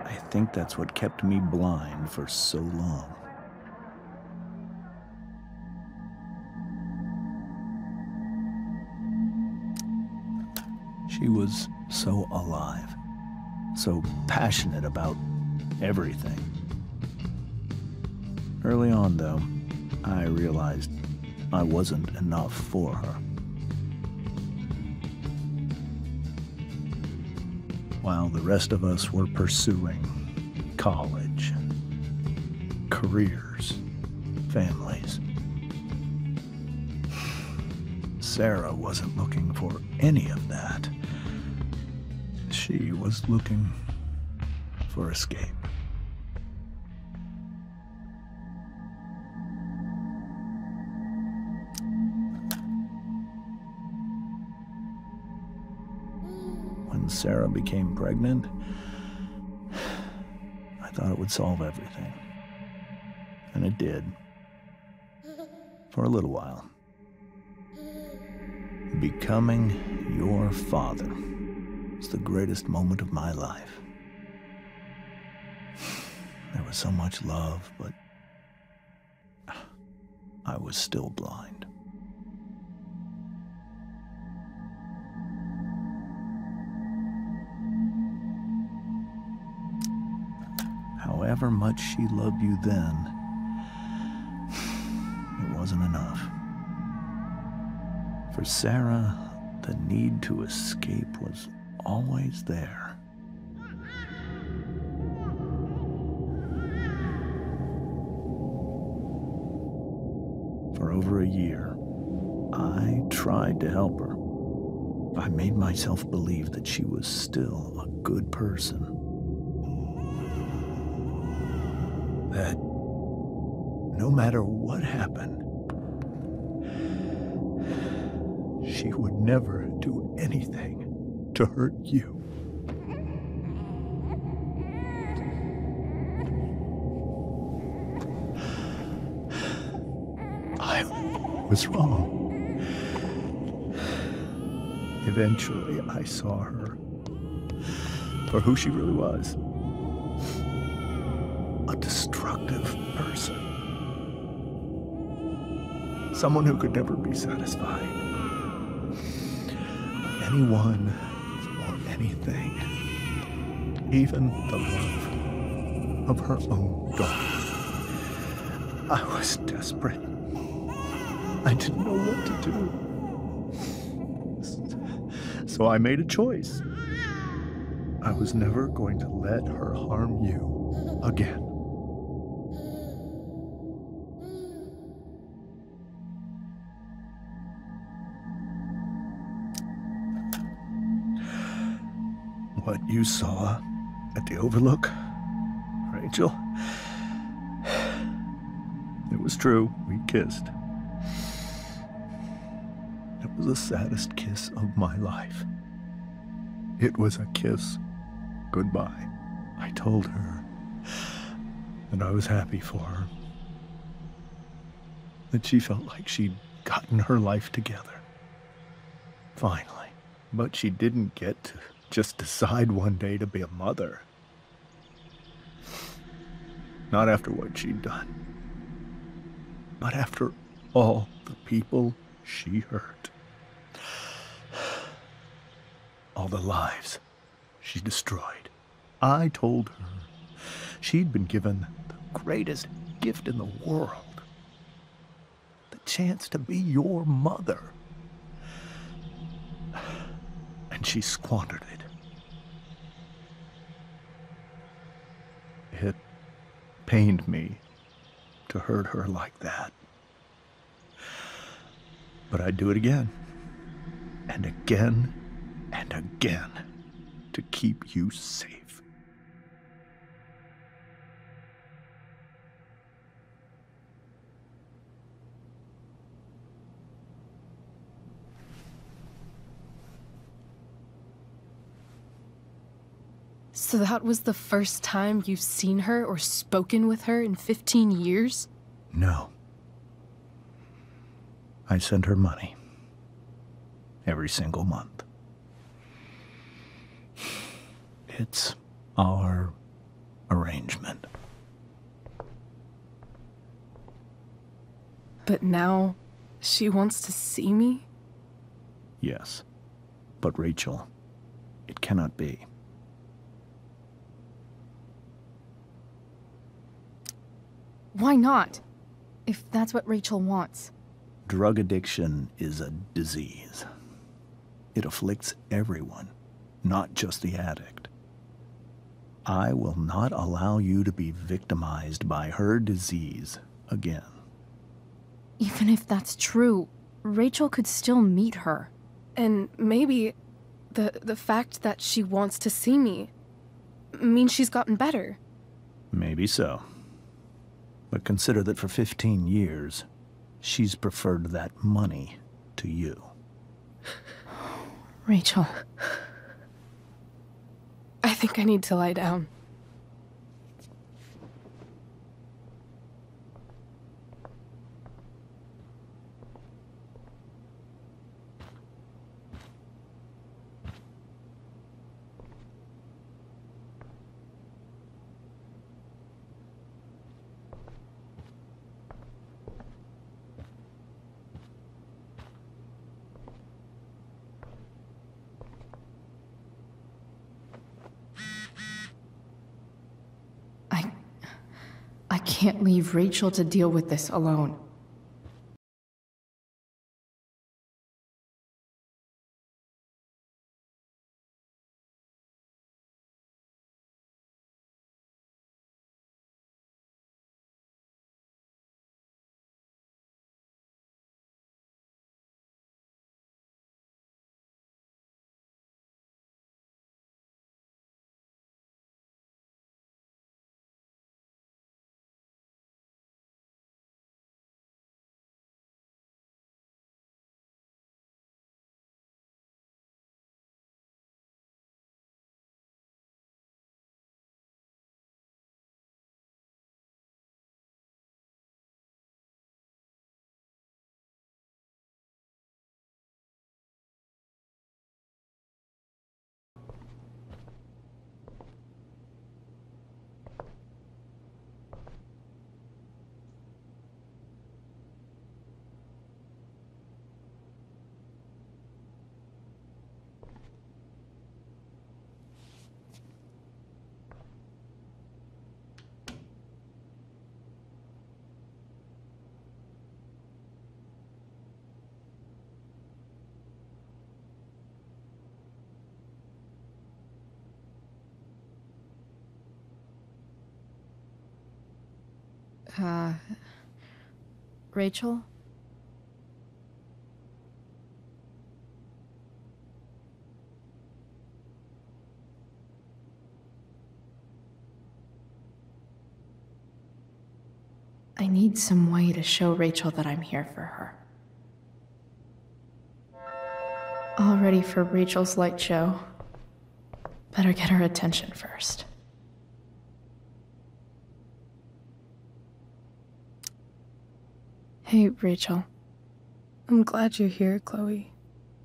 I think that's what kept me blind for so long. She was so alive, so passionate about everything. Early on, though, I realized I wasn't enough for her. While the rest of us were pursuing college, careers, families, Sarah wasn't looking for any of that. She was looking for escape. When Sarah became pregnant, I thought it would solve everything. And it did. For a little while. Becoming your father was the greatest moment of my life. There was so much love, but I was still blind. However much she loved you then, it wasn't enough. For Sarah, the need to escape was always there. For over a year, I tried to help her. I made myself believe that she was still a good person. That no matter what happened, she would never do anything to hurt you. I was wrong. Eventually, I saw her for who she really was. A destructive person. Someone who could never be satisfied. Anyone or anything, even the love of her own daughter. I was desperate. I didn't know what to do. So I made a choice. I was never going to let her harm you again. What you saw at the Overlook, Rachel, it was true. We kissed. It was the saddest kiss of my life. It was a kiss goodbye. I told her that I was happy for her, that she felt like she'd gotten her life together. Finally. But she didn't get to just decide one day to be a mother. Not after what she'd done. Not after all the people she hurt. All the lives she destroyed. I told her she'd been given the greatest gift in the world. The chance to be your mother. And she squandered it. It pained me to hurt her like that. But I'd do it again. And again and again to keep you safe. So that was the first time you've seen her or spoken with her in 15 years? No. I sent her money. Every single month. It's our arrangement. But now, she wants to see me? Yes. But Rachel, it cannot be. Why not? If that's what Rachel wants. Drug addiction is a disease. It afflicts everyone, not just the addict. I will not allow you to be victimized by her disease again. Even if that's true, Rachel could still meet her. And maybe the fact that she wants to see me means she's gotten better. Maybe so. But consider that for 15 years, she's preferred that money to you. Rachel. I think I need to lie down. I can't leave Rachel to deal with this alone. Rachel? I need some way to show Rachel that I'm here for her. All ready for Rachel's light show. Better get her attention first. Hey, Rachel. I'm glad you're here, Chloe.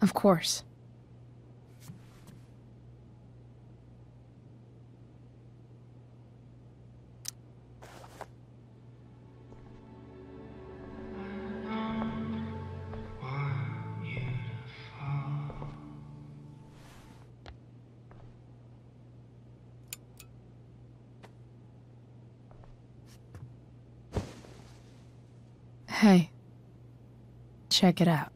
Of course. Hey, check it out.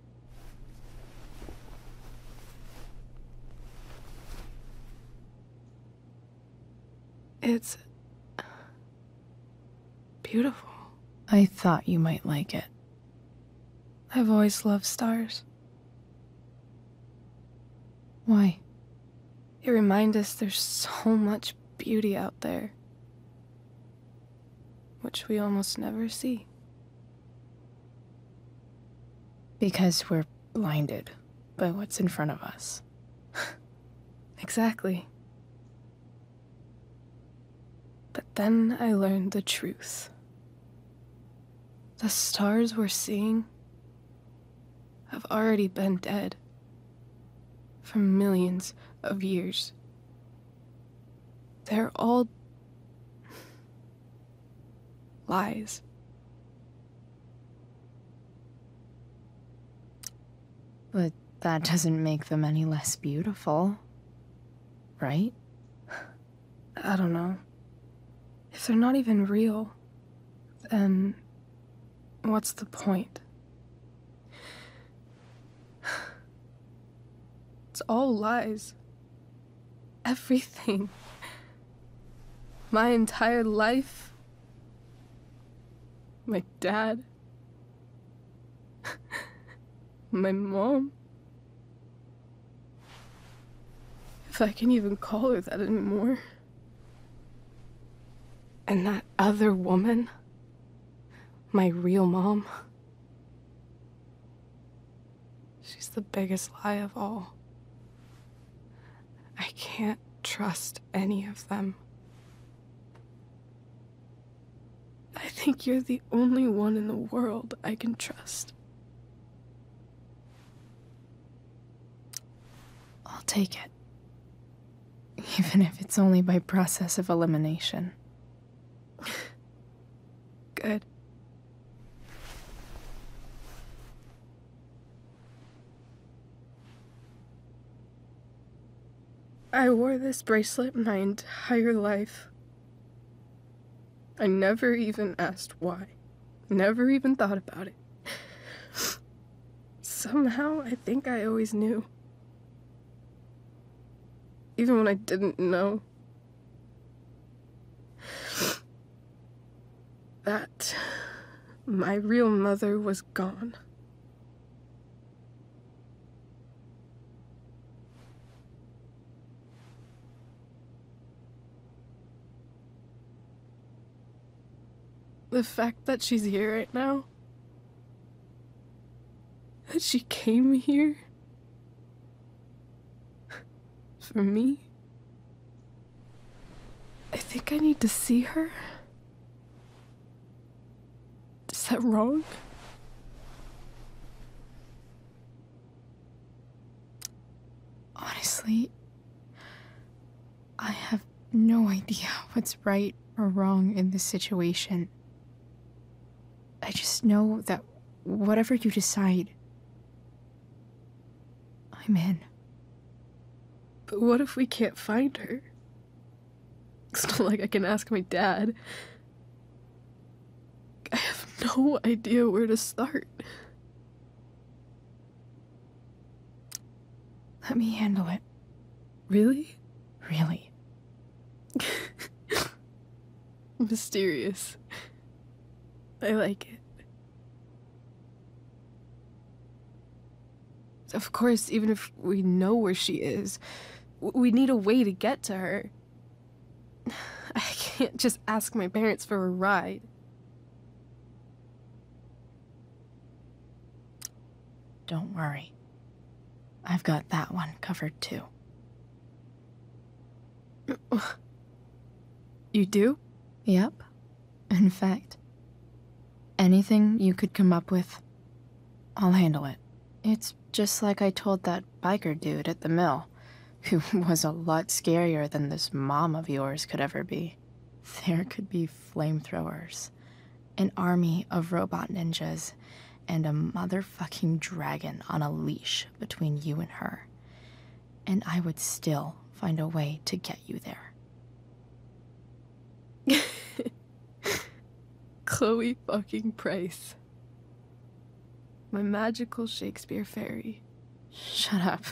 It's beautiful. I thought you might like it. I've always loved stars. Why? They remind us there's so much beauty out there, which we almost never see. Because we're blinded by what's in front of us. Exactly. But then I learned the truth. The stars we're seeing have already been dead for millions of years. They're all lies. But that doesn't make them any less beautiful, right? I don't know. If they're not even real, then what's the point? It's all lies. Everything. My entire life. My dad. My mom. If I can even call her that anymore. And that other woman. My real mom. She's the biggest lie of all. I can't trust any of them. I think you're the only one in the world I can trust. I'll take it. Even if it's only by process of elimination. Good. I wore this bracelet my entire life. I never even asked why. Never even thought about it. Somehow, I think I always knew. Even when I didn't know. That my real mother was gone. The fact that she's here right now, that she came here for me, I think I need to see her. Is that wrong? Honestly, I have no idea what's right or wrong in this situation. I just know that whatever you decide, I'm in. But what if we can't find her? It's not like I can ask my dad. I have no idea where to start. Let me handle it. Really? Really. Mysterious. I like it. Of course, even if we know where she is, we need a way to get to her. I can't just ask my parents for a ride. Don't worry. I've got that one covered too. You do? Yep. In fact, anything you could come up with, I'll handle it. It's just like I told that biker dude at the mill, who was a lot scarier than this mom of yours could ever be. There could be flamethrowers, an army of robot ninjas, and a motherfucking dragon on a leash between you and her. And I would still find a way to get you there. Chloe fucking Price. My magical Shakespeare fairy. Shut up.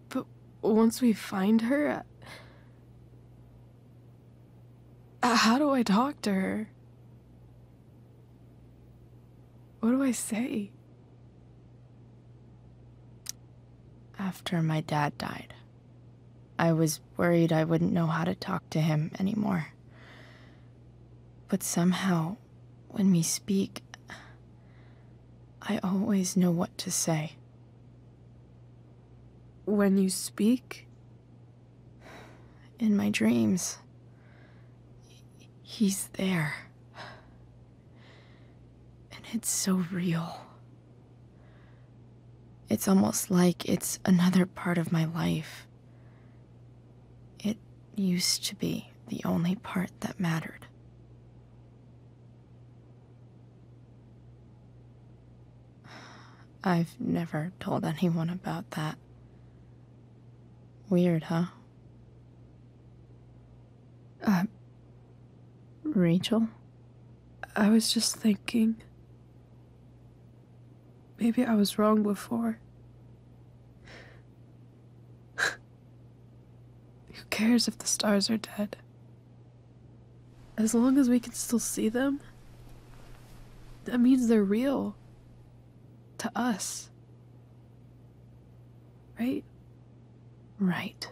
But once we find her, how do I talk to her? What do I say? After my dad died, I was worried I wouldn't know how to talk to him anymore. But somehow, when we speak, I always know what to say. When you speak? In my dreams. He's there. And it's so real. It's almost like it's another part of my life. It used to be the only part that mattered. I've never told anyone about that. Weird, huh? Rachel? I was just thinking. Maybe I was wrong before. Who cares if the stars are dead? As long as we can still see them, that means they're real. To us. Right? Right.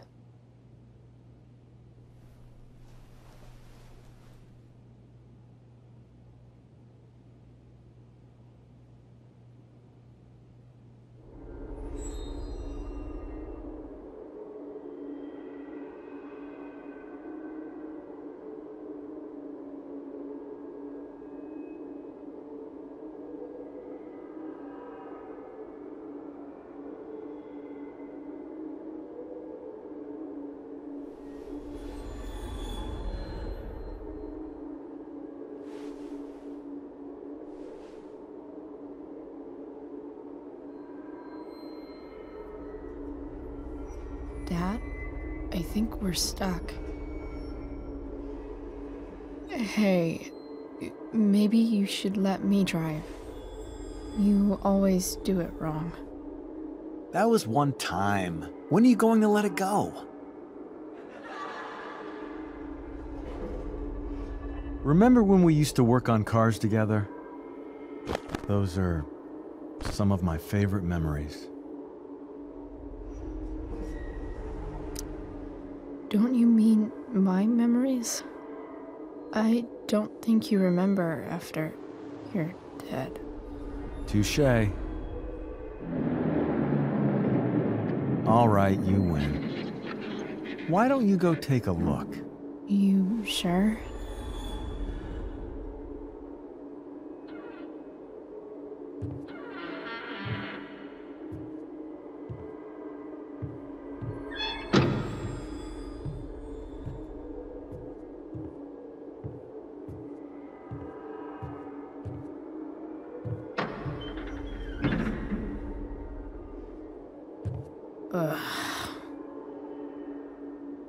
Dad, I think we're stuck. Hey, maybe you should let me drive. You always do it wrong. That was one time. When are you going to let it go? Remember when we used to work on cars together? Those are some of my favorite memories. Don't you mean my memories? I don't think you remember after you're dead. Touché. All right, you win. Why don't you go take a look? You sure?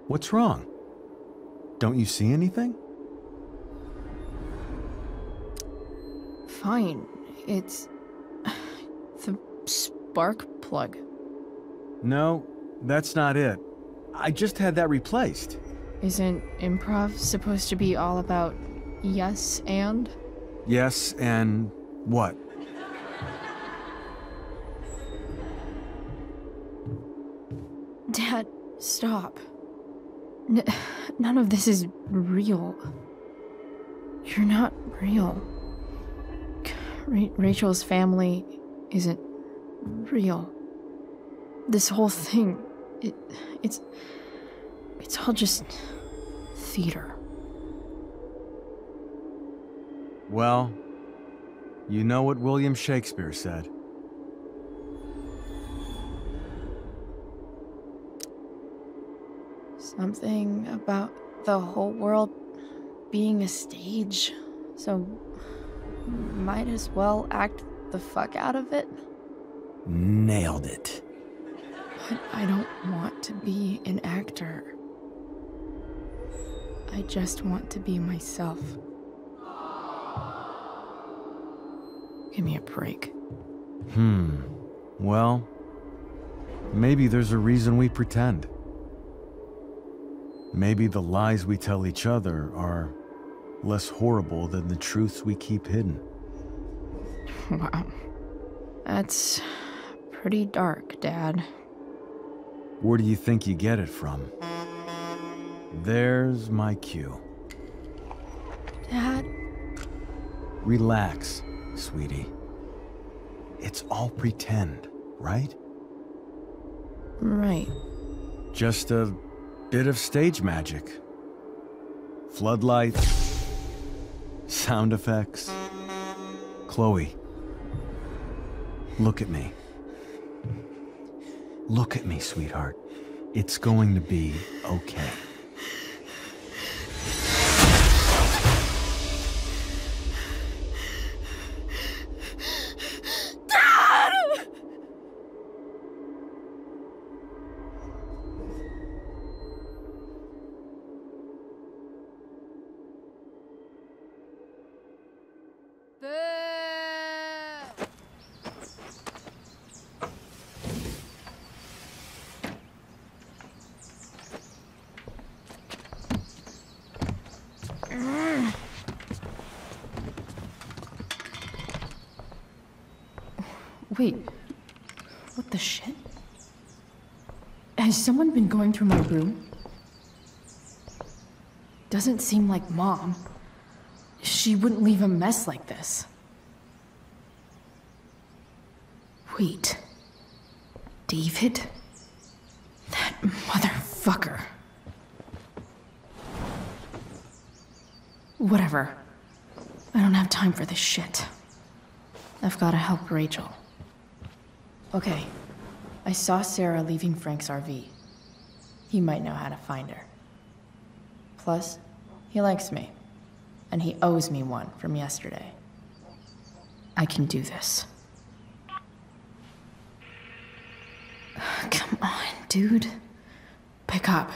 What's wrong? Don't you see anything? Fine. It's the spark plug. No, that's not it. I just had that replaced. Isn't improv supposed to be all about Yes, and? Yes, and what? Dad, stop. None of this is real. You're not real. Rachel's family isn't real. This whole thing, it's all just theater. Well, you know what William Shakespeare said. Something about the whole world being a stage, so might as well act the fuck out of it. Nailed it. But I don't want to be an actor. I just want to be myself. Give me a break. Well, maybe there's a reason we pretend. Maybe the lies we tell each other are less horrible than the truths we keep hidden. Wow. That's pretty dark, Dad. Where do you think you get it from? There's my cue. Dad? Relax, sweetie. It's all pretend, right? Right. Just a bit of stage magic. Floodlights, sound effects. Chloe, look at me. Look at me, sweetheart. It's going to be okay. Wait, what the shit? Has someone been going through my room? Doesn't seem like Mom. She wouldn't leave a mess like this. Wait. David? That motherfucker. Whatever. I don't have time for this shit. I've gotta help Rachel. Okay. I saw Sarah leaving Frank's RV. He might know how to find her. Plus, he likes me. And he owes me one from yesterday. I can do this. Come on, dude. Pick up.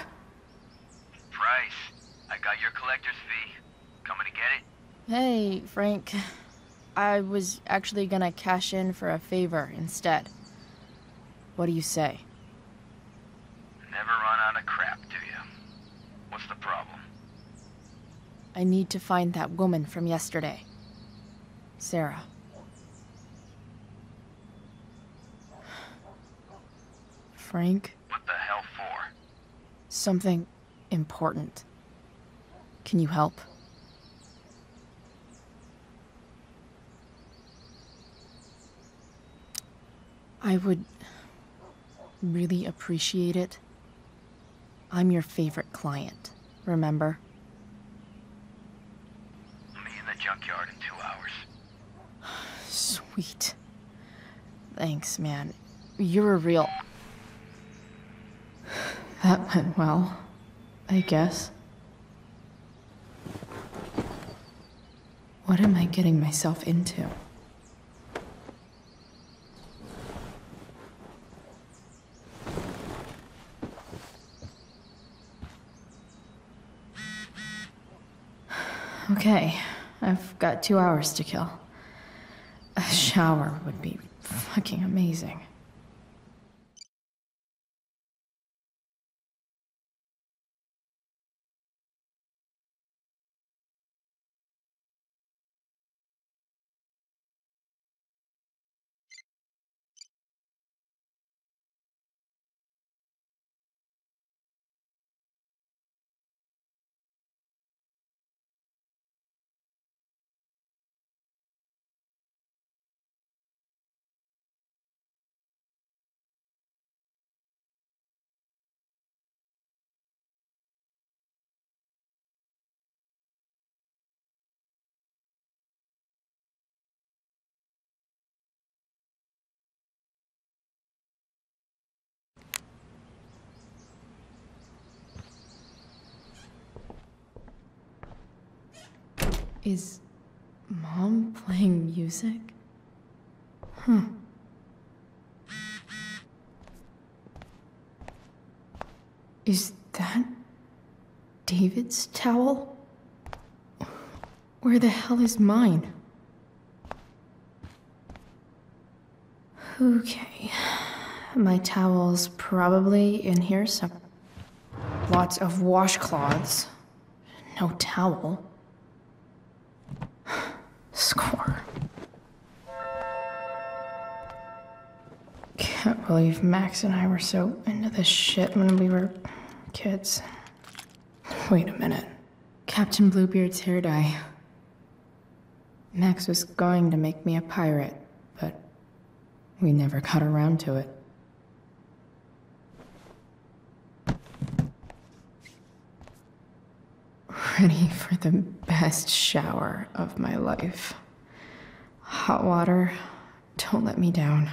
Price, I got your collector's fee. Coming to get it? Hey, Frank. I was actually gonna cash in for a favor instead. What do you say? Never run out of crap, do you? What's the problem? I need to find that woman from yesterday. Sarah. Frank? What the hell for? Something important. Can you help? I would really appreciate it. I'm your favorite client, remember? I'll meet you in the junkyard in 2 hours. Sweet. Thanks, man. You're a real... That went well, I guess. What am I getting myself into? Okay, I've got 2 hours to kill. A shower would be fucking amazing. Is Mom playing music? Huh. Is that David's towel? Where the hell is mine? Okay. My towel's probably in here somewhere. Lots of washcloths. No towel. Score. Can't believe Max and I were so into this shit when we were kids. Wait a minute. Captain Bluebeard's hair dye. Max was going to make me a pirate, but we never got around to it. Ready for the best shower of my life. Hot water, don't let me down.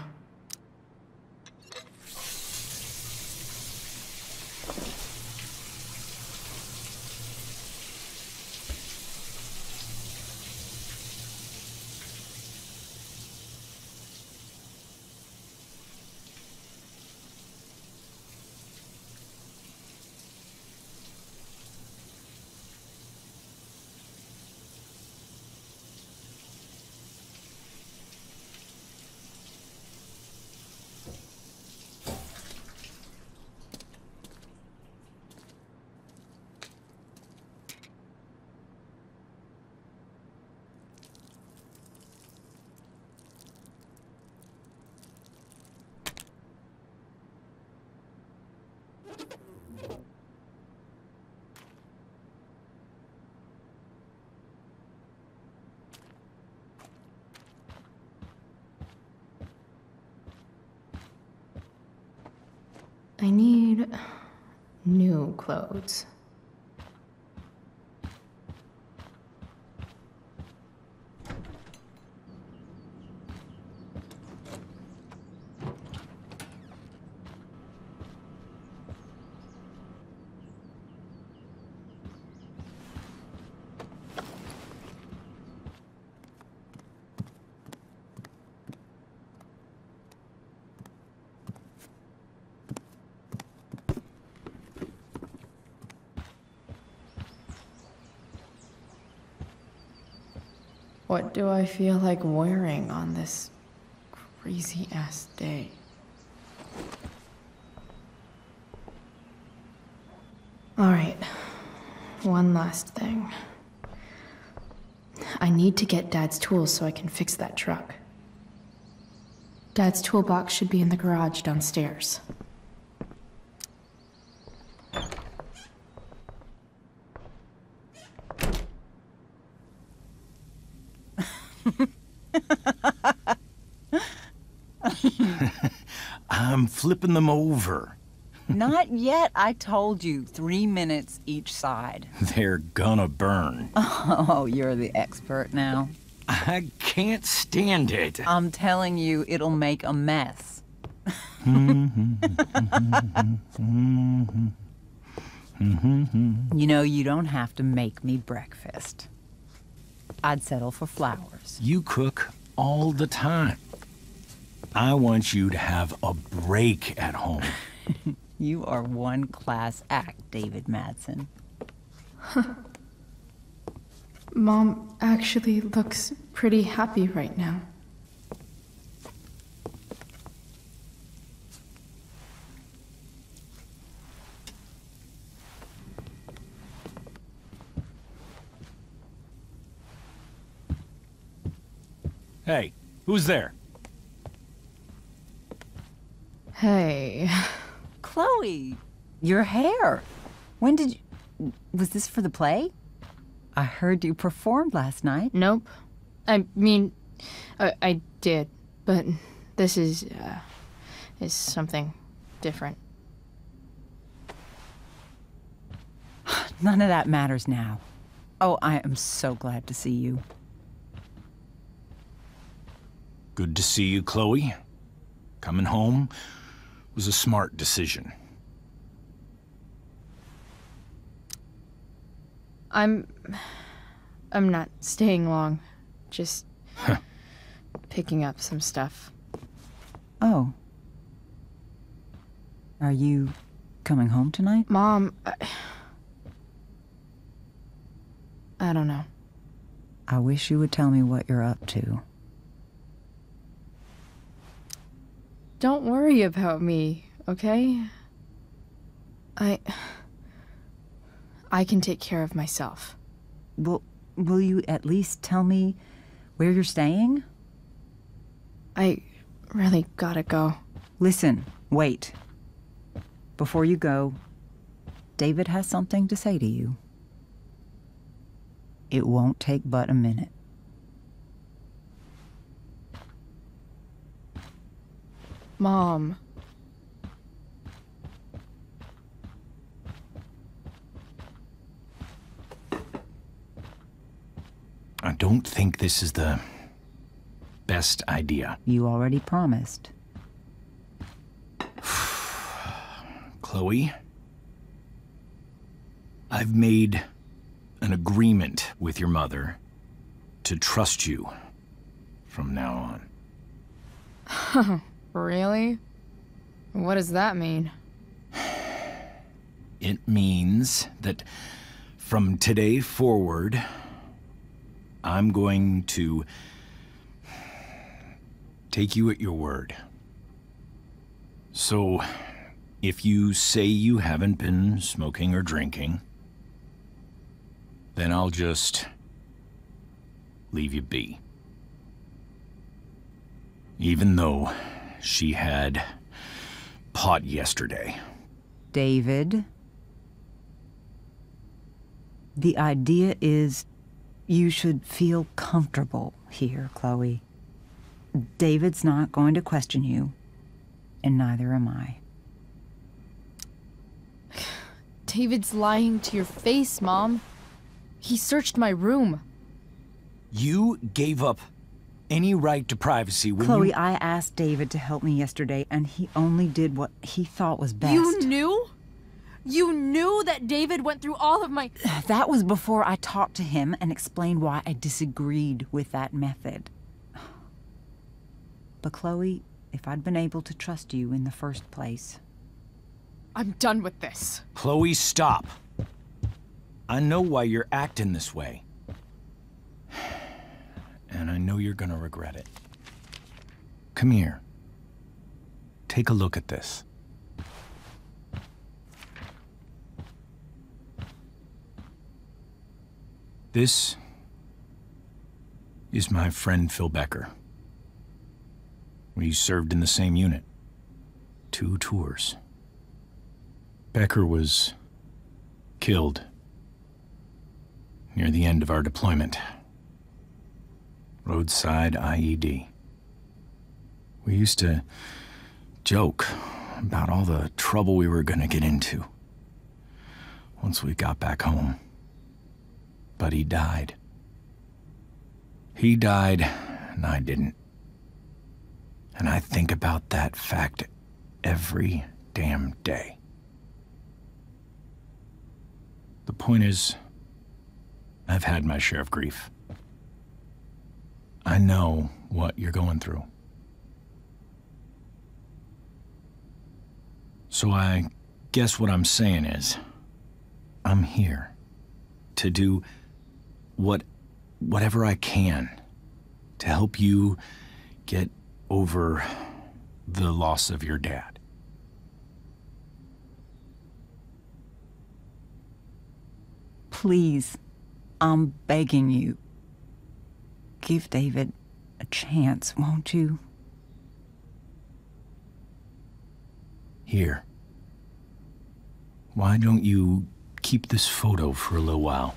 I need new clothes. What do I feel like wearing on this crazy-ass day? All right, one last thing. I need to get Dad's tools so I can fix that truck. Dad's toolbox should be in the garage downstairs. I'm flipping them over. Not yet. I told you, 3 minutes each side. They're gonna burn. Oh, you're the expert now. I can't stand it. I'm telling you, it'll make a mess. You know, you don't have to make me breakfast. I'd settle for flowers. You cook all the time. I want you to have a break at home. You are one class act, David Madsen. Mom actually looks pretty happy right now. Hey, who's there? Hey. Chloe, your hair. When did you... Was this for the play? I heard you performed last night. Nope. I mean, I did, but this is something different. None of that matters now. Oh, I am so glad to see you. Good to see you, Chloe. Coming home was a smart decision. I'm not staying long. Just picking up some stuff. Oh. Are you coming home tonight? Mom, I don't know. I wish you would tell me what you're up to. Don't worry about me, okay? I can take care of myself. Will you at least tell me where you're staying? I really gotta go. Listen, wait. Before you go, David has something to say to you. It won't take but a minute. Mom. I don't think this is the best idea. You already promised. Chloe, I've made an agreement with your mother to trust you from now on. Really? What does that mean? It means that from today forward, I'm going to take you at your word. So, if you say you haven't been smoking or drinking, then I'll just leave you be. Even though she had pot yesterday. David, the idea is you should feel comfortable here, Chloe. David's not going to question you, and neither am I. David's lying to your face, Mom. He searched my room. You gave up any right to privacy when Chloe, I asked David to help me yesterday, and he only did what he thought was best. You knew? You knew that David went through all of my... That was before I talked to him and explained why I disagreed with that method. But Chloe, if I'd been able to trust you in the first place... I'm done with this. Chloe, stop. I know why you're acting this way. And I know you're gonna regret it. Come here. Take a look at this. This is my friend Phil Becker. We served in the same unit. 2 tours. Becker was killed near the end of our deployment. Roadside IED. We used to joke about all the trouble we were gonna get into once we got back home. But he died. He died, and I didn't. And I think about that fact every damn day. The point is, I've had my share of grief. I know what you're going through. So I guess what I'm saying is, I'm here to do whatever I can to help you get over the loss of your dad. Please, I'm begging you. Give David a chance, won't you? Here. Why don't you keep this photo for a little while?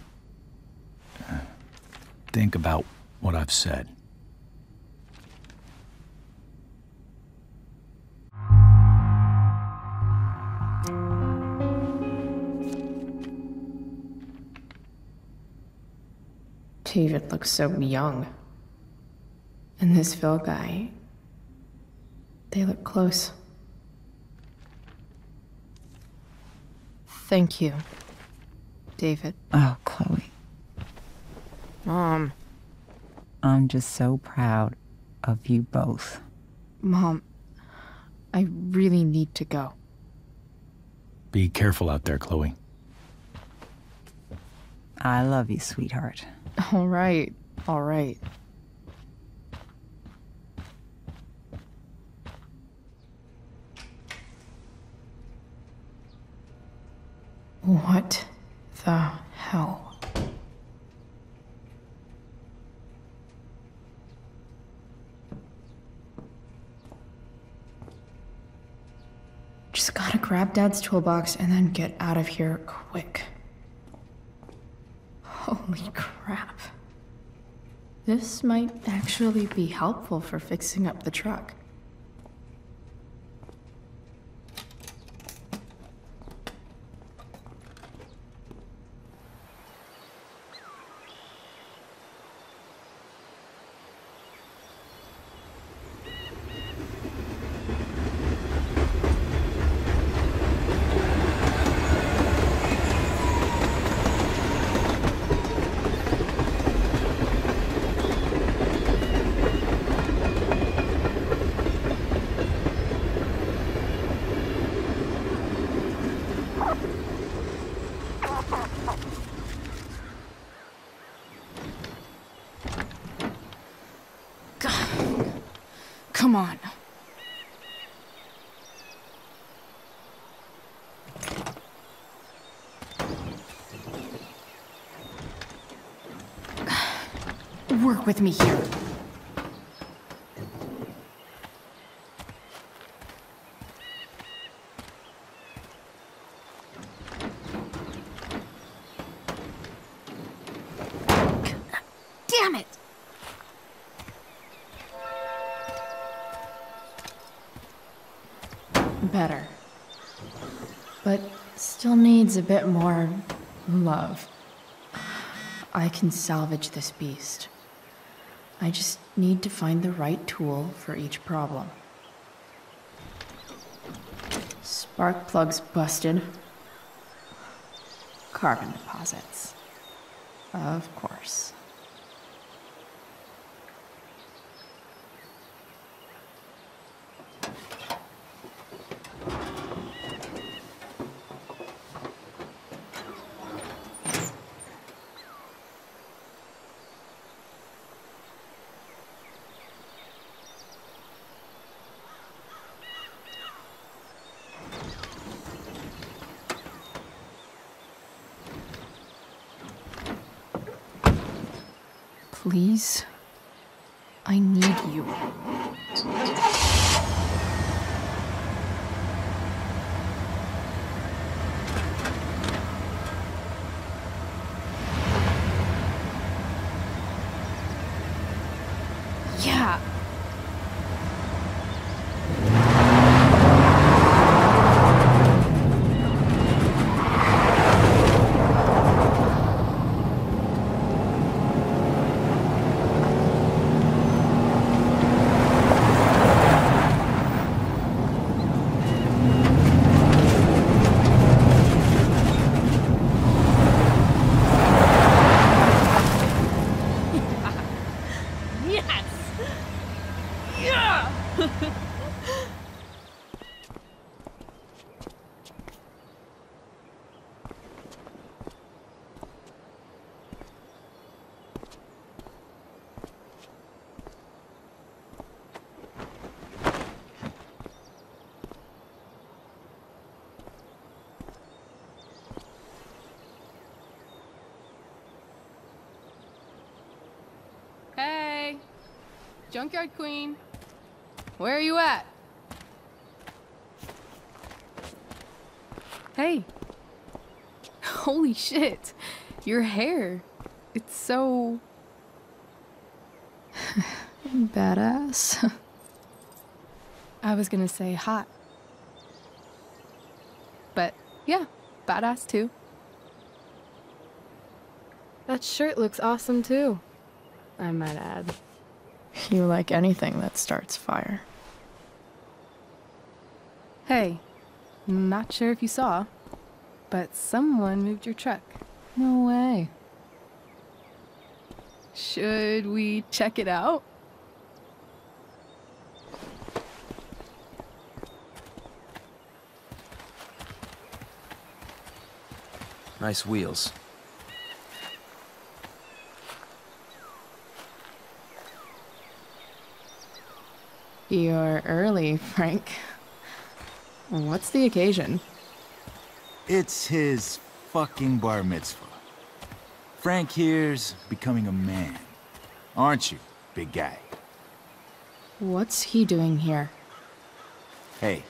Think about what I've said. David looks so young. And this Phil guy, they look close. Thank you, David. Oh, Chloe. Mom. I'm just so proud of you both. Mom, I really need to go. Be careful out there, Chloe. I love you, sweetheart. All right, all right. What the hell? Just gotta grab Dad's toolbox and then get out of here quick. Holy crap. This might actually be helpful for fixing up the truck. Come on. Work with me here. Damn it! Better. But still needs a bit more love. I can salvage this beast. I just need to find the right tool for each problem. Spark plugs busted. Carbon deposits. Of course. Please, I need you. Yeah. Hey, Junkyard Queen, where are you at? Hey. Holy shit, your hair. It's so... Badass. I was gonna say hot. But yeah, badass too. That shirt looks awesome too, I might add. You like anything that starts fire. Hey, not sure if you saw, but someone moved your truck. No way. Should we check it out? Nice wheels. You're early, Frank. What's the occasion? It's his fucking bar mitzvah. Frank here's becoming a man. Aren't you, big guy? What's he doing here? Hey,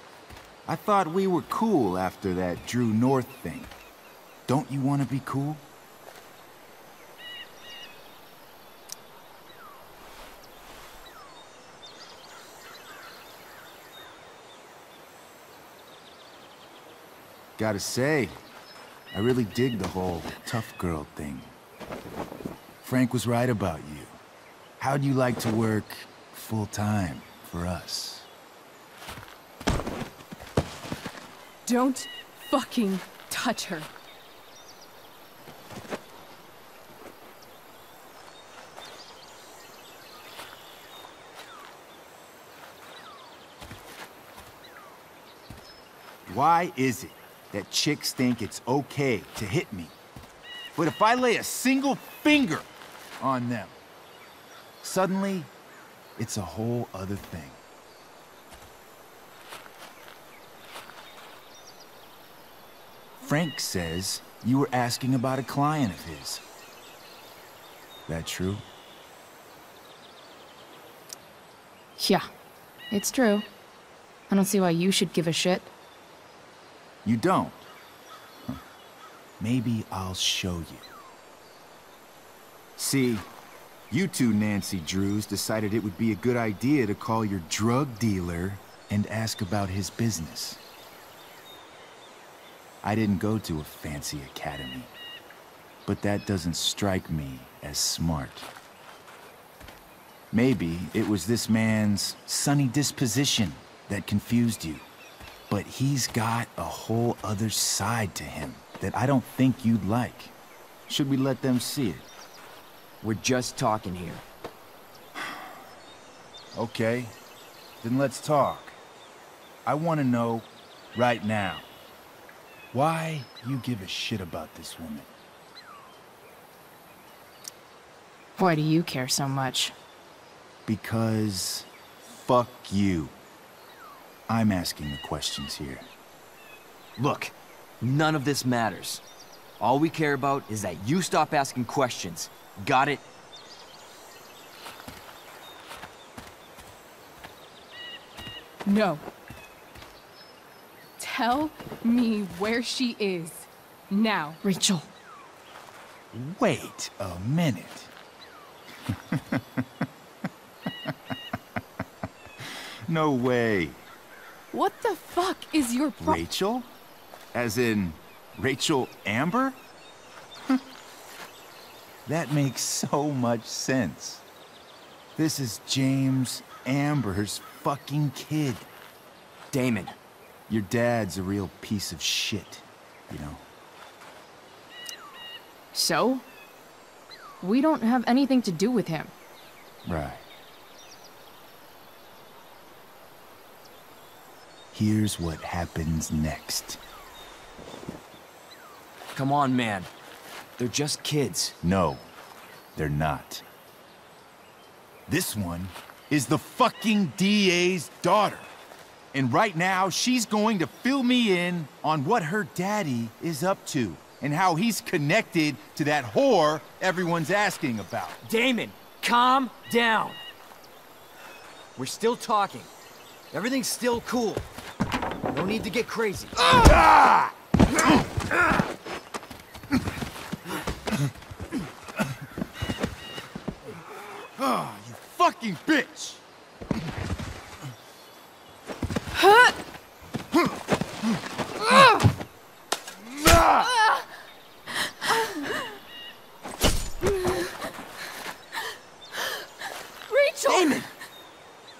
I thought we were cool after that Drew North thing. Don't you want to be cool? Gotta say, I really dig the whole tough girl thing. Frank was right about you. How'd you like to work full-time for us? Don't fucking touch her. Why is it that chicks think it's okay to hit me, but if I lay a single finger on them, suddenly it's a whole other thing? Frank says you were asking about a client of his. That true? Yeah, it's true. I don't see why you should give a shit. You don't? Huh. Maybe I'll show you. See, you two Nancy Drews decided it would be a good idea to call your drug dealer and ask about his business. I didn't go to a fancy academy, but that doesn't strike me as smart. Maybe it was this man's sunny disposition that confused you. But he's got a whole other side to him that I don't think you'd like. Should we let them see it? We're just talking here. Okay, then let's talk. I want to know, right now, why you give a shit about this woman. Why do you care so much? Because fuck you. I'm asking the questions here. Look, none of this matters. All we care about is that you stop asking questions. Got it? No. Tell me where she is. Now. Rachel. Wait a minute. No way. What the fuck is your Rachel? As in, Rachel Amber? That makes so much sense. This is James Amber's fucking kid. Damon. Your dad's a real piece of shit, you know? So? We don't have anything to do with him. Right. Here's what happens next. Come on, man. They're just kids. No, they're not. This one is the fucking DA's daughter. And right now, she's going to fill me in on what her daddy is up to and how he's connected to that whore everyone's asking about. Damon, calm down. We're still talking. Everything's still cool. No need to get crazy. Ah! Oh, you fucking bitch! Rachel! Damon!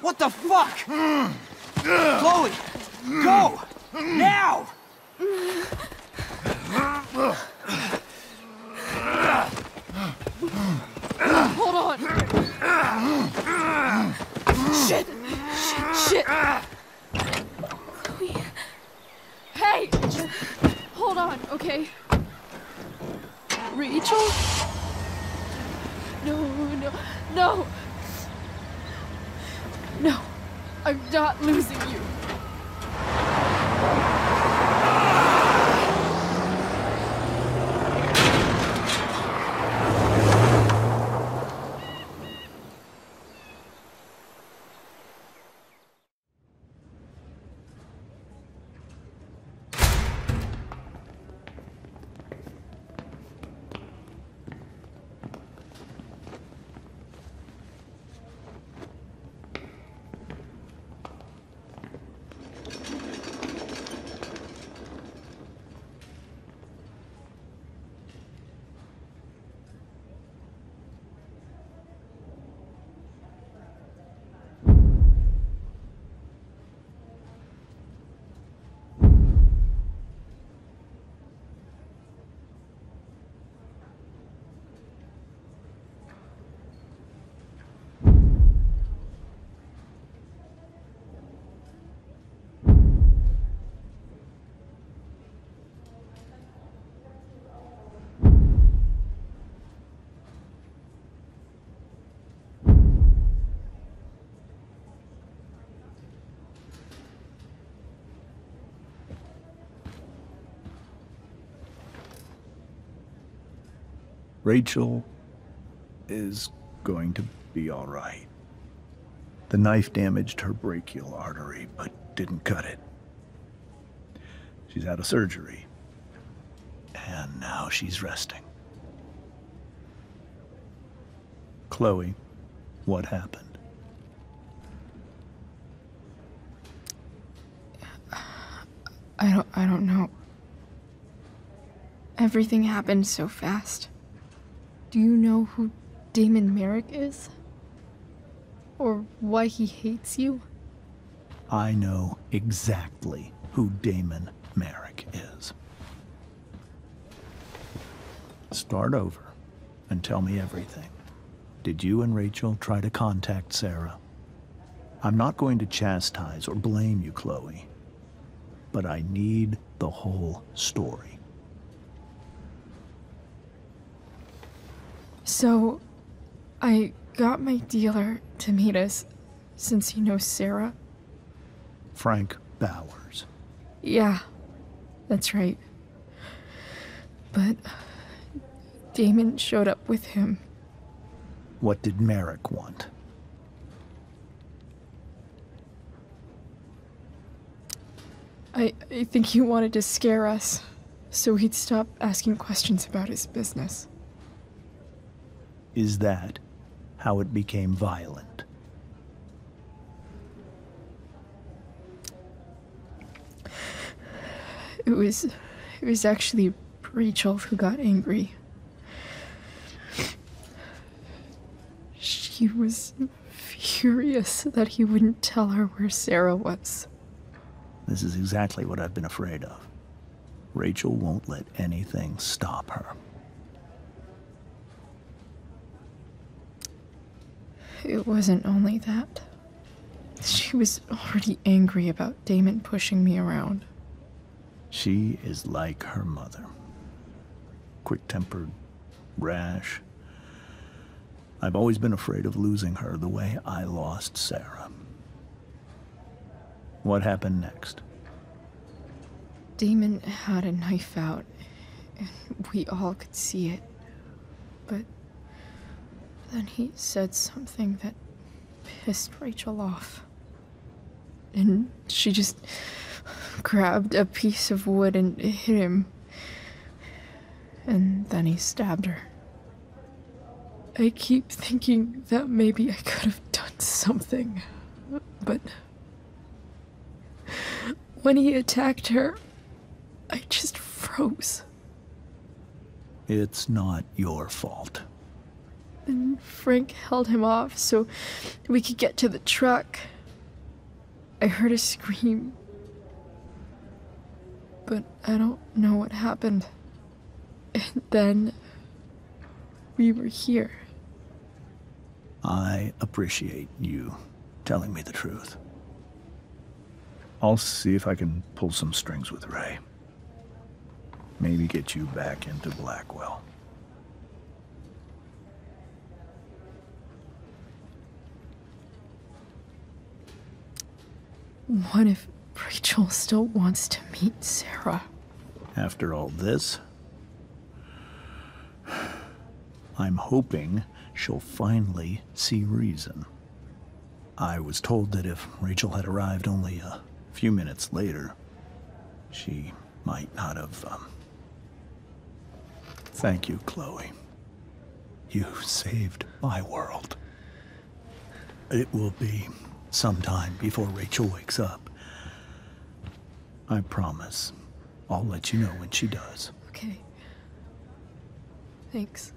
What the fuck? Chloe! Go! Now! Hold on! Shit! Shit! Chloe. Hey! Just hold on, okay? Rachel? No! No! I'm not losing you. Rachel is going to be all right. The knife damaged her brachial artery, but didn't cut it. She's out of surgery, and now she's resting. Chloe, what happened? I don't know. Everything happened so fast. Do you know who Damon Merrick is? Or why he hates you? I know exactly who Damon Merrick is. Start over and tell me everything. Did you and Rachel try to contact Sarah? I'm not going to chastise or blame you, Chloe, but I need the whole story. So, I got my dealer to meet us, since he knows Sarah. Frank Bowers. Yeah, that's right. But Damon showed up with him. What did Merrick want? I think he wanted to scare us, so he'd stop asking questions about his business. Is that how it became violent? It was actually Rachel who got angry. She was furious that he wouldn't tell her where Sarah was. This is exactly what I've been afraid of. Rachel won't let anything stop her. It wasn't only that. She was already angry about Damon pushing me around. She is like her mother. Quick-tempered, rash. I've always been afraid of losing her the way I lost Sarah. What happened next? Damon had a knife out, and we all could see it. But then he said something that pissed Rachel off. And she just grabbed a piece of wood and hit him. And then he stabbed her. I keep thinking that maybe I could have done something, but when he attacked her, I just froze. It's not your fault. And Frank held him off so we could get to the truck. I heard a scream, but I don't know what happened. And then we were here. I appreciate you telling me the truth. I'll see if I can pull some strings with Ray. Maybe get you back into Blackwell. What if Rachel still wants to meet Sarah? After all this, I'm hoping she'll finally see reason. I was told that if Rachel had arrived only a few minutes later, she might not have, Thank you, Chloe. You saved my world. It will be some time before Rachel wakes up. I promise. I'll let you know when she does. Okay. Thanks.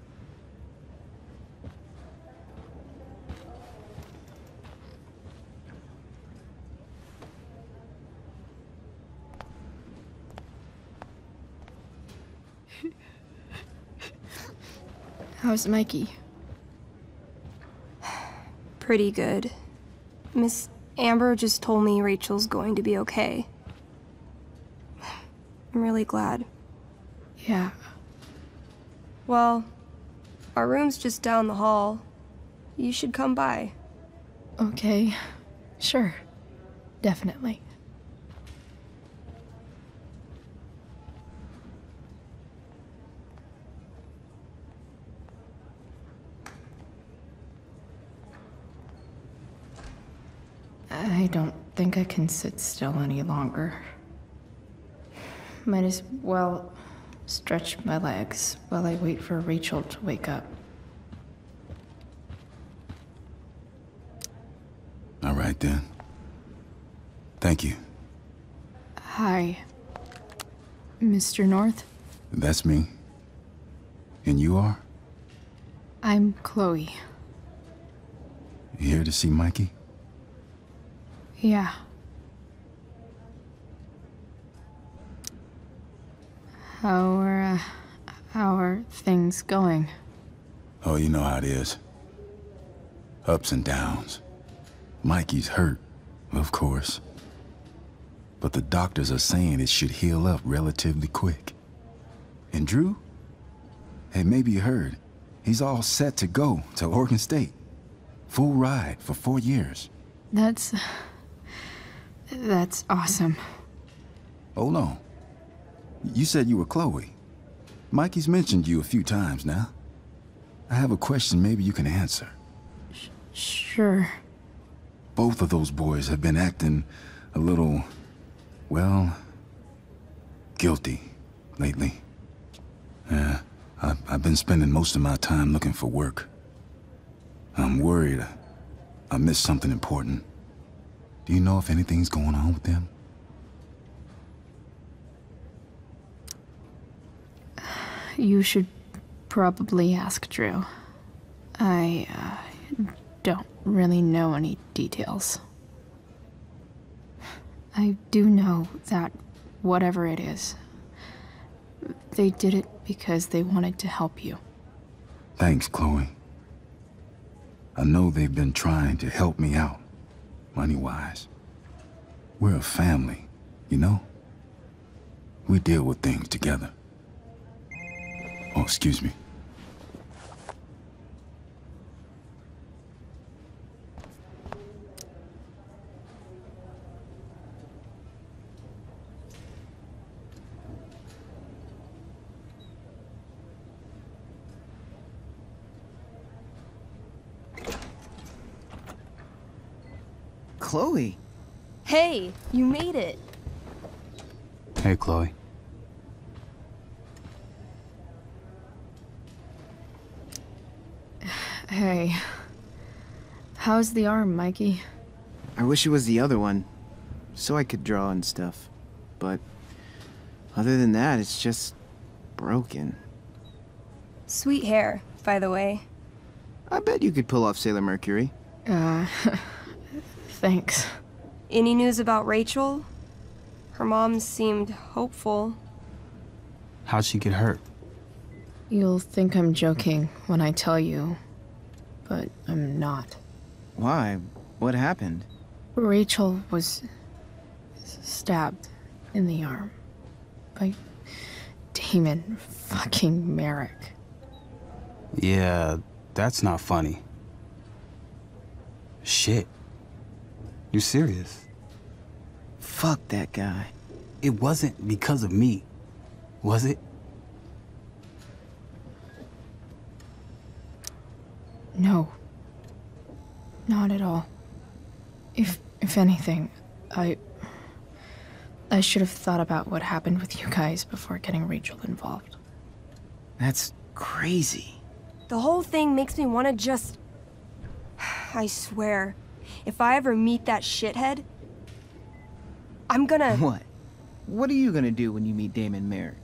How's Mikey? Pretty good. Miss Amber just told me Rachel's going to be okay. I'm really glad. Yeah. Well, our room's just down the hall. You should come by. Okay. Sure. Definitely. I don't think I can sit still any longer. Might as well stretch my legs while I wait for Rachel to wake up. All right, then. Thank you. Hi, Mr. North. That's me. And you are? I'm Chloe. You here to see Mikey? Yeah. How are things going? Oh, you know how it is. Ups and downs. Mikey's hurt, of course. But the doctors are saying it should heal up relatively quick. And Drew? Hey, maybe you heard. He's all set to go to Oregon State. Full ride for 4 years. That's awesome. Hold on. You said you were Chloe. Mikey's mentioned you a few times now. I have a question maybe you can answer. Sure. Both of those boys have been acting a little, well, guilty lately. Yeah, I've been spending most of my time looking for work. I'm worried I missed something important. Do you know if anything's going on with them? You should probably ask Drew. I don't really know any details. I do know that whatever it is, they did it because they wanted to help you. Thanks, Chloe. I know they've been trying to help me out, money-wise. We're a family, you know? We deal with things together. Oh, excuse me. Chloe. Hey, you made it. Hey, Chloe. Hey. How's the arm, Mikey? I wish it was the other one, so I could draw and stuff. But other than that, it's just broken. Sweet hair, by the way. I bet you could pull off Sailor Mercury. Thanks. Any news about Rachel? Her mom seemed hopeful. How'd she get hurt? You'll think I'm joking when I tell you, but I'm not. Why? What happened? Rachel was stabbed in the arm by Damon fucking Merrick. Yeah, that's not funny. Shit. You serious? Fuck that guy. It wasn't because of me, was it? No. Not at all. If anything, I should have thought about what happened with you guys before getting Rachel involved. That's crazy. The whole thing makes me want to just... I swear, if I ever meet that shithead, I'm gonna... What? What are you gonna do when you meet Damon Merrick?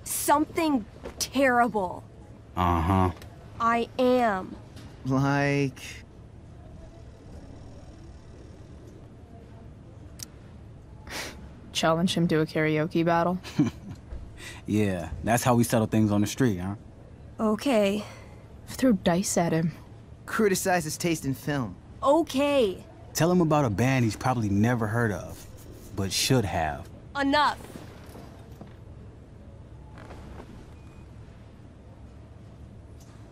Something terrible. Uh-huh. I am. Like... Challenge him to a karaoke battle? Yeah, that's how we settle things on the street, huh? Okay. Throw dice at him. Criticize his taste in film. Okay. Tell him about a band he's probably never heard of, but should have. Enough.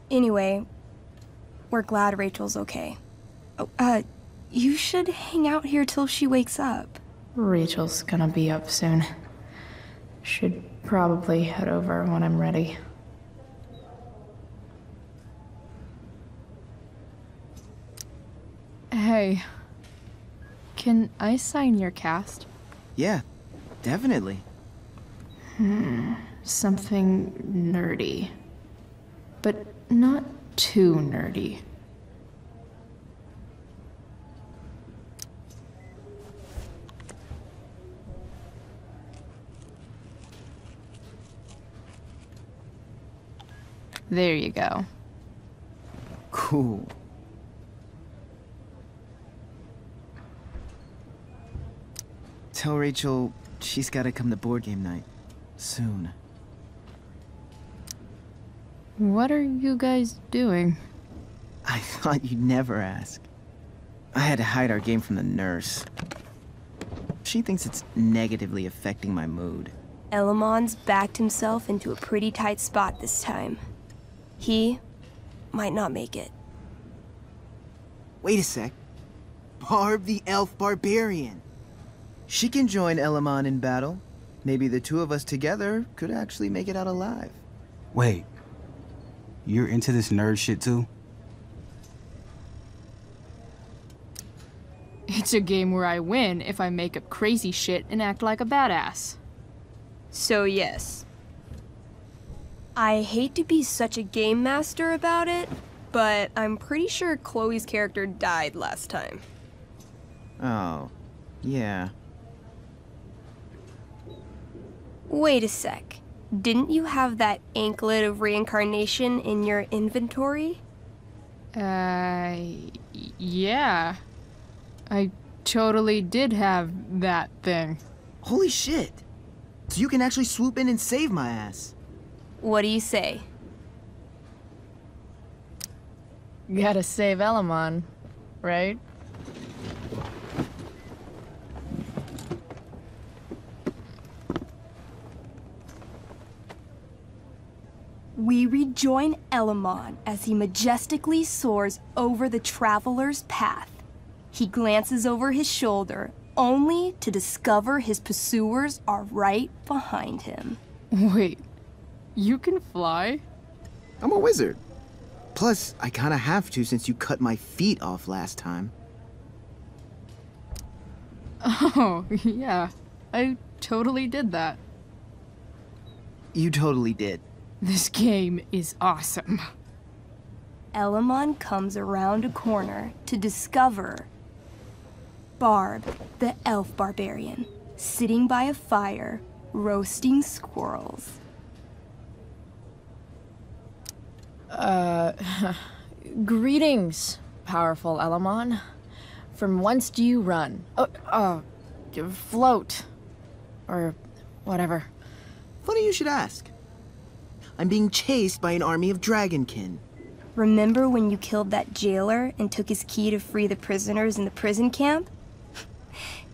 Anyway, we're glad Rachel's okay. Oh, you should hang out here till she wakes up. Rachel's gonna be up soon. Should probably head over when I'm ready. Hey, can I sign your cast? Yeah, definitely. Something nerdy. But not too nerdy. There you go. Cool. Tell Rachel she's gotta come to board game night. Soon. What are you guys doing? I thought you'd never ask. I had to hide our game from the nurse. She thinks it's negatively affecting my mood. Elamon's backed himself into a pretty tight spot this time. He might not make it. Wait a sec. Barb the Elf Barbarian. She can join Elamon in battle. Maybe the two of us together could actually make it out alive. Wait. You're into this nerd shit too? It's a game where I win if I make up crazy shit and act like a badass. So yes. I hate to be such a game master about it, but I'm pretty sure Chloe's character died last time. Oh, yeah. Wait a sec. Didn't you have that anklet of reincarnation in your inventory? Yeah. I totally did have that thing. Holy shit! So you can actually swoop in and save my ass. What do you say? Gotta save Elamon, right? We rejoin Elamon as he majestically soars over the traveler's path. He glances over his shoulder, only to discover his pursuers are right behind him. Wait, you can fly? I'm a wizard. Plus, I kinda have to since you cut my feet off last time. Oh, yeah. I totally did that. You totally did. This game is awesome. Elamon comes around a corner to discover Barb, the elf barbarian, sitting by a fire, roasting squirrels. Greetings, powerful Elamon. From whence do you run? Float. Or whatever. Funny you should ask. I'm being chased by an army of dragonkin. Remember when you killed that jailer and took his key to free the prisoners in the prison camp?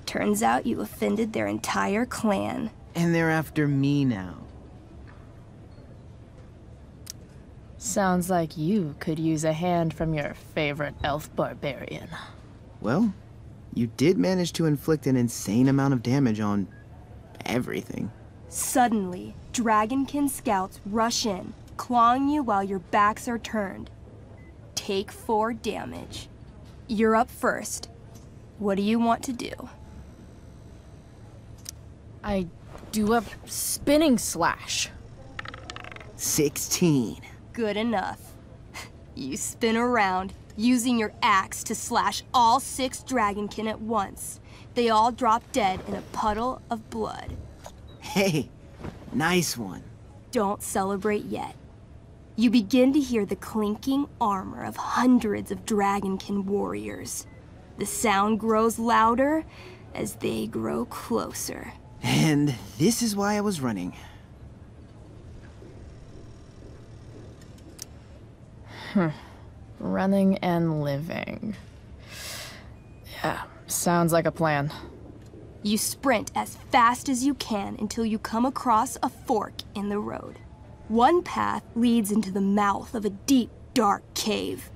Turns out you offended their entire clan. And they're after me now. Sounds like you could use a hand from your favorite elf barbarian. Well, you did manage to inflict an insane amount of damage on everything. Suddenly, Dragonkin scouts rush in, clawing you while your backs are turned. Take 4 damage. You're up first. What do you want to do? I do a spinning slash. 16. Good enough. You spin around, using your axe to slash all 6 Dragonkin at once. They all drop dead in a puddle of blood. Hey, nice one. Don't celebrate yet. You begin to hear the clinking armor of hundreds of Dragonkin warriors. The sound grows louder as they grow closer. And this is why I was running. Running and living. Yeah, sounds like a plan. You sprint as fast as you can until you come across a fork in the road. One path leads into the mouth of a deep, dark cave.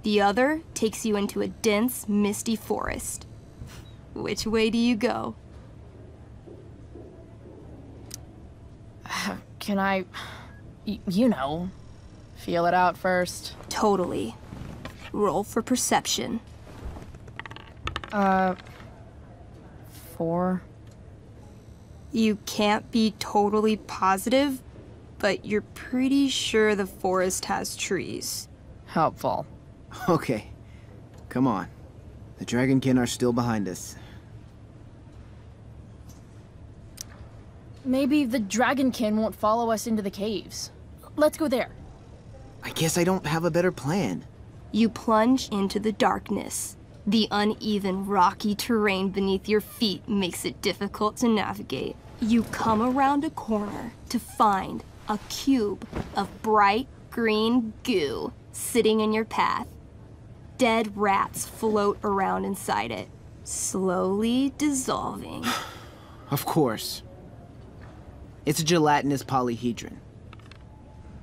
The other takes you into a dense, misty forest. Which way do you go? Can I, you know, feel it out first? Totally. Roll for perception. 4. You can't be totally positive, but you're pretty sure the forest has trees. Helpful. Okay, come on. The Dragonkin are still behind us. Maybe the Dragonkin won't follow us into the caves. Let's go there. I guess I don't have a better plan. You plunge into the darkness. The uneven, rocky terrain beneath your feet makes it difficult to navigate. You come around a corner to find a cube of bright green goo sitting in your path. Dead rats float around inside it, slowly dissolving. Of course. It's a gelatinous polyhedron.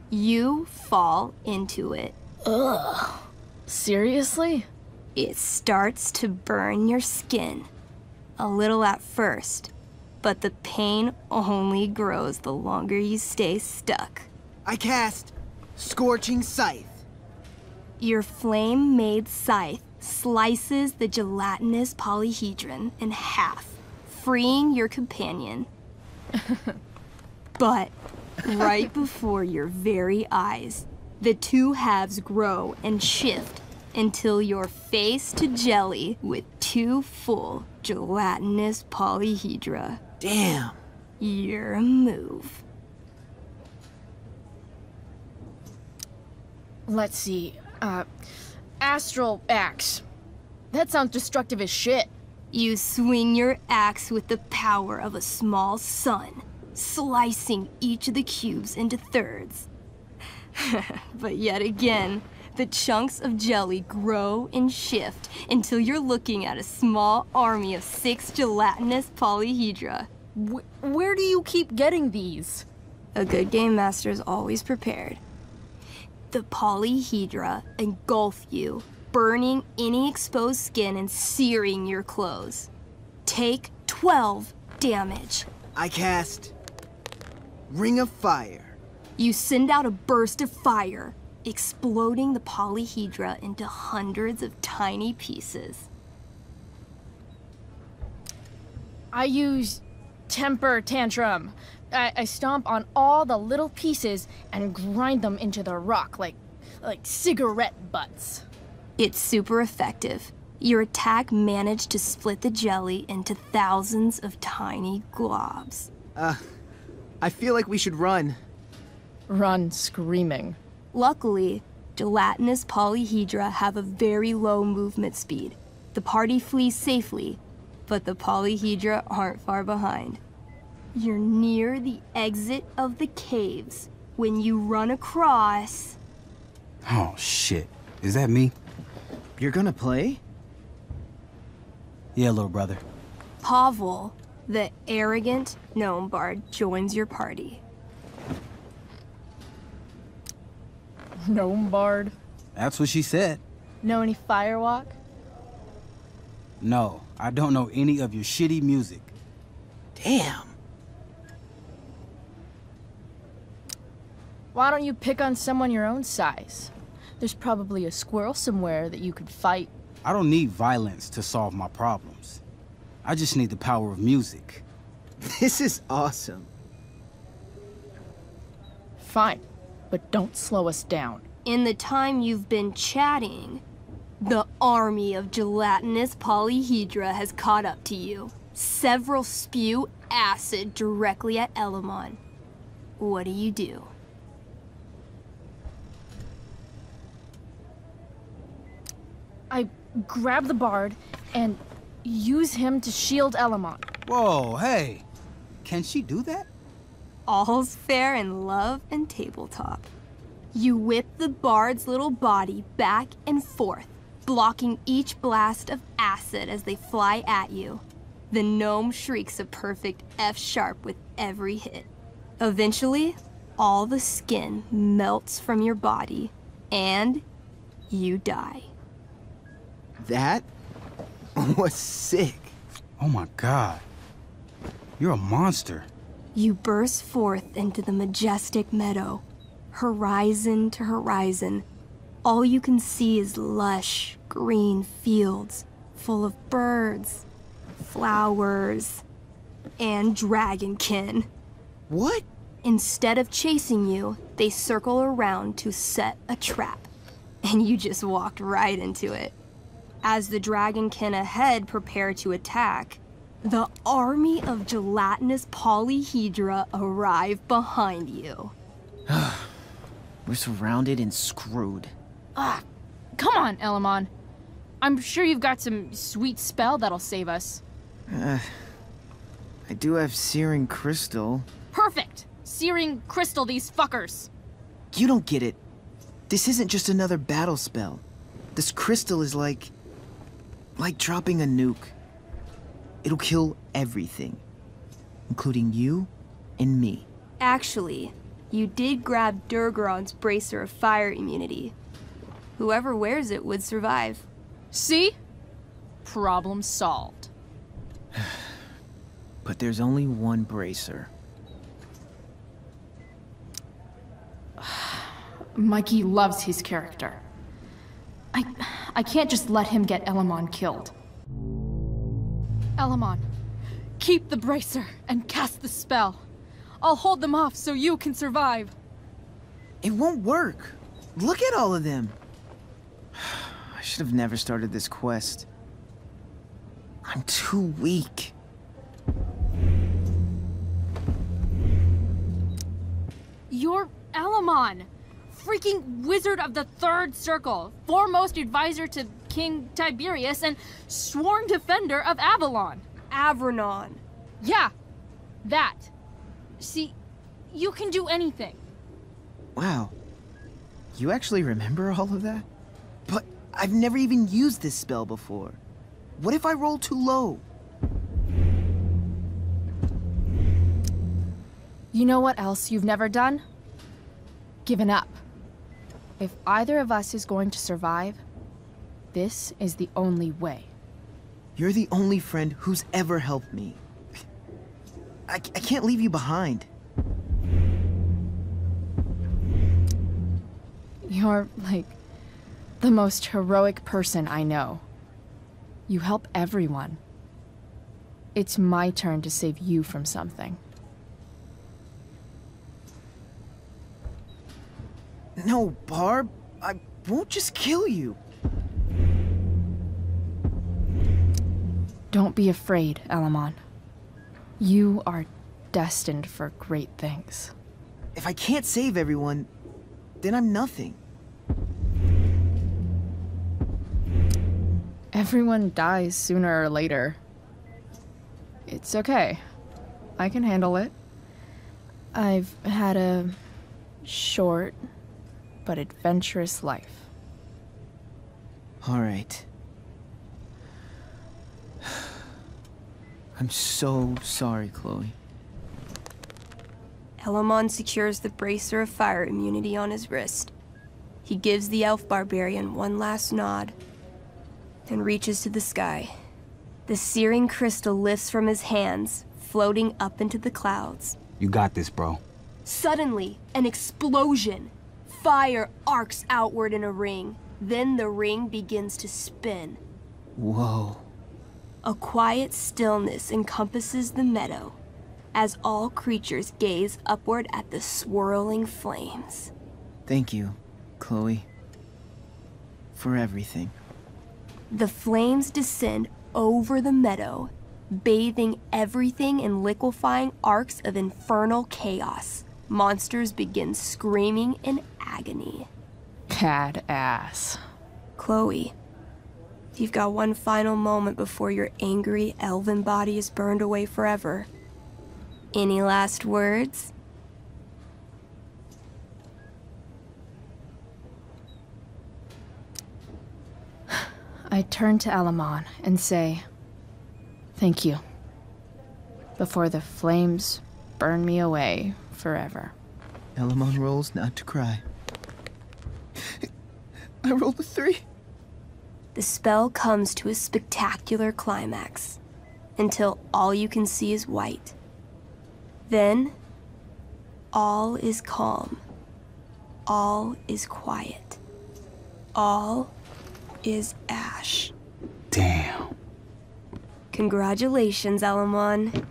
You fall into it. Ugh. Seriously? It starts to burn your skin. A little at first, but the pain only grows the longer you stay stuck. I cast Scorching Scythe. Your flame-made scythe slices the gelatinous polyhedron in half, freeing your companion. But right before your very eyes, the two halves grow and shift until you're face to jelly with 2 full gelatinous polyhedra. Damn. Your move. Let's see. Astral axe. That sounds destructive as shit. You swing your axe with the power of a small sun, slicing each of the cubes into thirds. But yet again, the chunks of jelly grow and shift until you're looking at a small army of 6 gelatinous polyhedra. Where do you keep getting these? A good game master is always prepared. The polyhedra engulf you, burning any exposed skin and searing your clothes. Take 12 damage. I cast Ring of Fire. You send out a burst of fire, exploding the polyhedra into hundreds of tiny pieces. I use temper tantrum. I stomp on all the little pieces and grind them into the rock like cigarette butts. It's super effective. Your attack managed to split the jelly into thousands of tiny globs. I feel like we should run. Run screaming. Luckily, gelatinous polyhedra have a very low movement speed. The party flees safely, but the polyhedra aren't far behind. You're near the exit of the caves when you run across Oh, shit. Is that me? You're gonna play? Yeah, little brother. Pavel, the arrogant gnome bard, joins your party. Gnome bard? That's what she said. Know any firewalk? No, I don't know any of your shitty music. Damn. Why don't you pick on someone your own size? There's probably a squirrel somewhere that you could fight. I don't need violence to solve my problems. I just need the power of music. This is awesome. Fine, but don't slow us down. In the time you've been chatting, the army of gelatinous polyhedra has caught up to you. Several spew acid directly at Elamon. What do? I grab the bard and use him to shield Elamon. Whoa, hey. Can she do that? All's fair in love and tabletop. You whip the bard's little body back and forth, blocking each blast of acid as they fly at you. The gnome shrieks a perfect F-sharp with every hit. Eventually, all the skin melts from your body, and you die. That was sick. Oh my god. You're a monster. You burst forth into the majestic meadow, horizon to horizon. All you can see is lush, green fields full of birds, flowers, and dragonkin. What? Instead of chasing you, they circle around to set a trap, and you just walked right into it. As the dragonkin ahead prepare to attack, the army of gelatinous polyhedra arrive behind you. We're surrounded and screwed. Ah, come on, Elamon. I'm sure you've got some sweet spell that'll save us. I do have searing crystal. Perfect! Searing crystal these fuckers. You don't get it. This isn't just another battle spell. This crystal is like dropping a nuke. It'll kill everything, including you and me. Actually, you did grab Durgaron's bracer of fire immunity. Whoever wears it would survive. See? Problem solved. But there's only one bracer. Mikey loves his character. I can't just let him get Elamon killed. Elamon, keep the bracer and cast the spell. I'll hold them off so you can survive. It won't work. Look at all of them. I should have never started this quest. I'm too weak. You're Elamon, freaking wizard of the Third Circle, foremost advisor to King Tiberius, and sworn defender of Avalon. Avranon. Yeah, that. See, you can do anything. Wow. You actually remember all of that? But I've never even used this spell before. What if I roll too low? You know what else you've never done? Given up. If either of us is going to survive, this is the only way. You're the only friend who's ever helped me. I can't leave you behind. You're, like, the most heroic person I know. You help everyone. It's my turn to save you from something. No, Barb. I won't just kill you. Don't be afraid, Elamon. You are destined for great things. If I can't save everyone, then I'm nothing. Everyone dies sooner or later. It's okay. I can handle it. I've had a short but adventurous life. All right. I'm so sorry, Chloe. Elamon secures the bracer of fire immunity on his wrist. He gives the elf barbarian one last nod, then reaches to the sky. The searing crystal lifts from his hands, floating up into the clouds. You got this, bro. Suddenly, an explosion. Fire arcs outward in a ring. Then the ring begins to spin. Whoa. A quiet stillness encompasses the meadow as all creatures gaze upward at the swirling flames. Thank you, Chloe, for everything. The flames descend over the meadow, bathing everything in liquefying arcs of infernal chaos. Monsters begin screaming in agony. Cad ass. Chloe, you've got one final moment before your angry elven body is burned away forever. Any last words? I turn to Elamon and say, thank you, before the flames burn me away forever. Elamon rolls not to cry. I rolled a 3. The spell comes to a spectacular climax, until all you can see is white. Then, all is calm. All is quiet. All is ash. Damn. Congratulations, Elamon.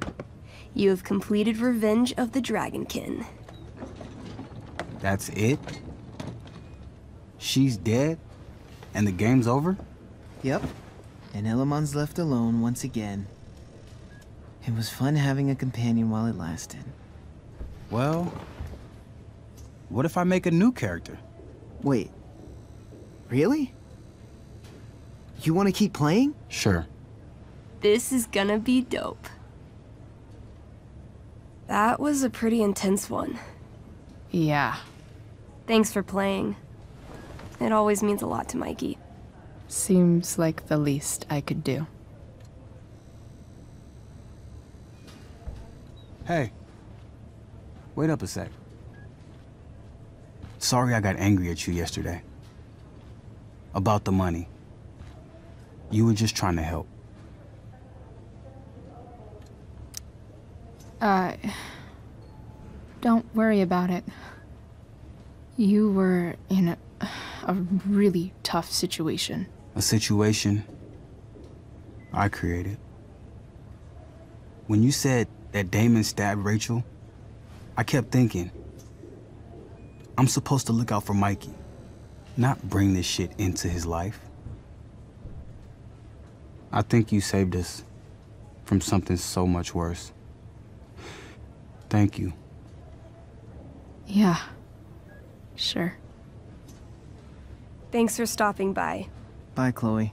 You have completed Revenge of the Dragonkin. That's it? She's dead? And the game's over? Yep. And Elamon's left alone once again. It was fun having a companion while it lasted. Well, what if I make a new character? Wait. Really? You want to keep playing? Sure. This is gonna be dope. That was a pretty intense one. Yeah. Thanks for playing. It always means a lot to Mikey. Seems like the least I could do. Hey. Wait up a sec. Sorry I got angry at you yesterday. About the money. You were just trying to help. Don't worry about it. You were in a really tough situation. A situation I created. When you said that Damon stabbed Rachel, I kept thinking, I'm supposed to look out for Mikey, not bring this shit into his life. I think you saved us from something so much worse. Thank you. Yeah, sure. Thanks for stopping by. Bye, Chloe.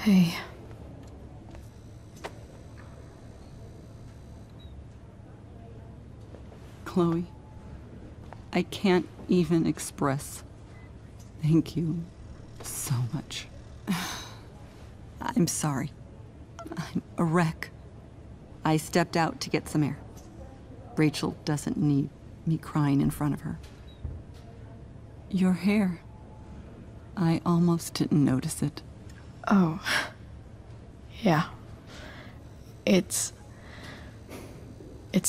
Hey. Chloe, I can't even express thank you so much. I'm sorry. I'm a wreck. I stepped out to get some air. Rachel doesn't need me crying in front of her. Your hair. I almost didn't notice it. Oh. Yeah. It's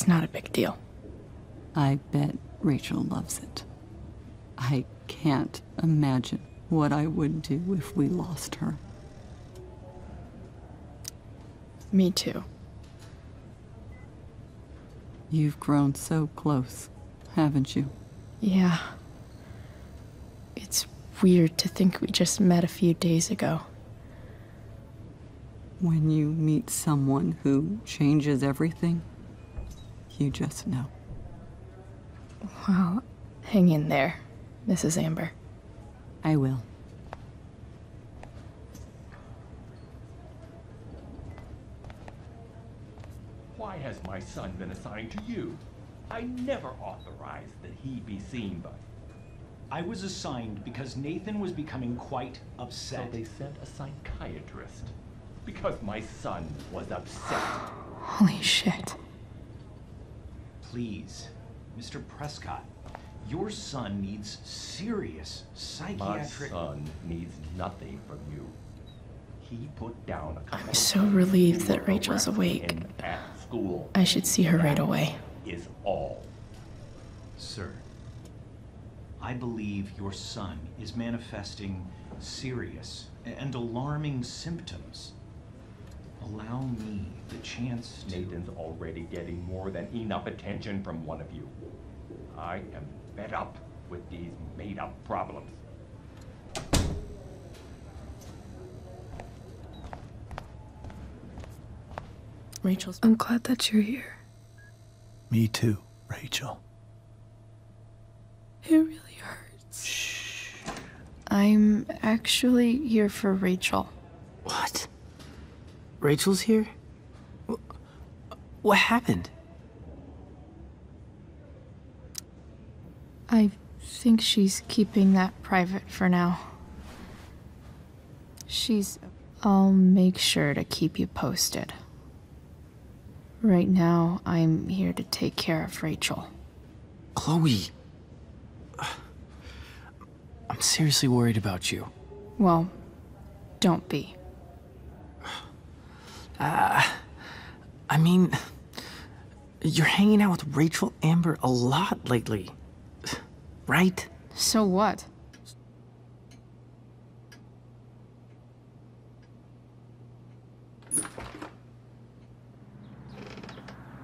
not a big deal. I bet Rachel loves it. I can't imagine what I would do if we lost her. Me too. You've grown so close, haven't you? Yeah. It's weird to think we just met a few days ago. When you meet someone who changes everything, you just know. Well, hang in there, Mrs. Amber. I will. Why has my son been assigned to you? I never authorized that he be seen by. I was assigned because Nathan was becoming quite upset. So they sent a psychiatrist. Because my son was upset. Holy shit. Please, Mr. Prescott, your son needs serious psychiatric... My son needs nothing from you. He put down a couple I'm so relieved that Rachel's awake. at school. I should see her right away. Is all. Sir, I believe your son is manifesting serious and alarming symptoms. Allow me the chance to... Nathan's already getting more than enough attention from one of you. I am fed up with these made-up problems. Rachel's... I'm glad that you're here. Me too, Rachel. It really hurts. Shh. I'm actually here for Rachel. What? Rachel's here? What happened? I think she's keeping that private for now. I'll make sure to keep you posted. Right now, I'm here to take care of Rachel. Chloe. I'm seriously worried about you. Well, don't be. I mean, you're hanging out with Rachel Amber a lot lately, right? So what?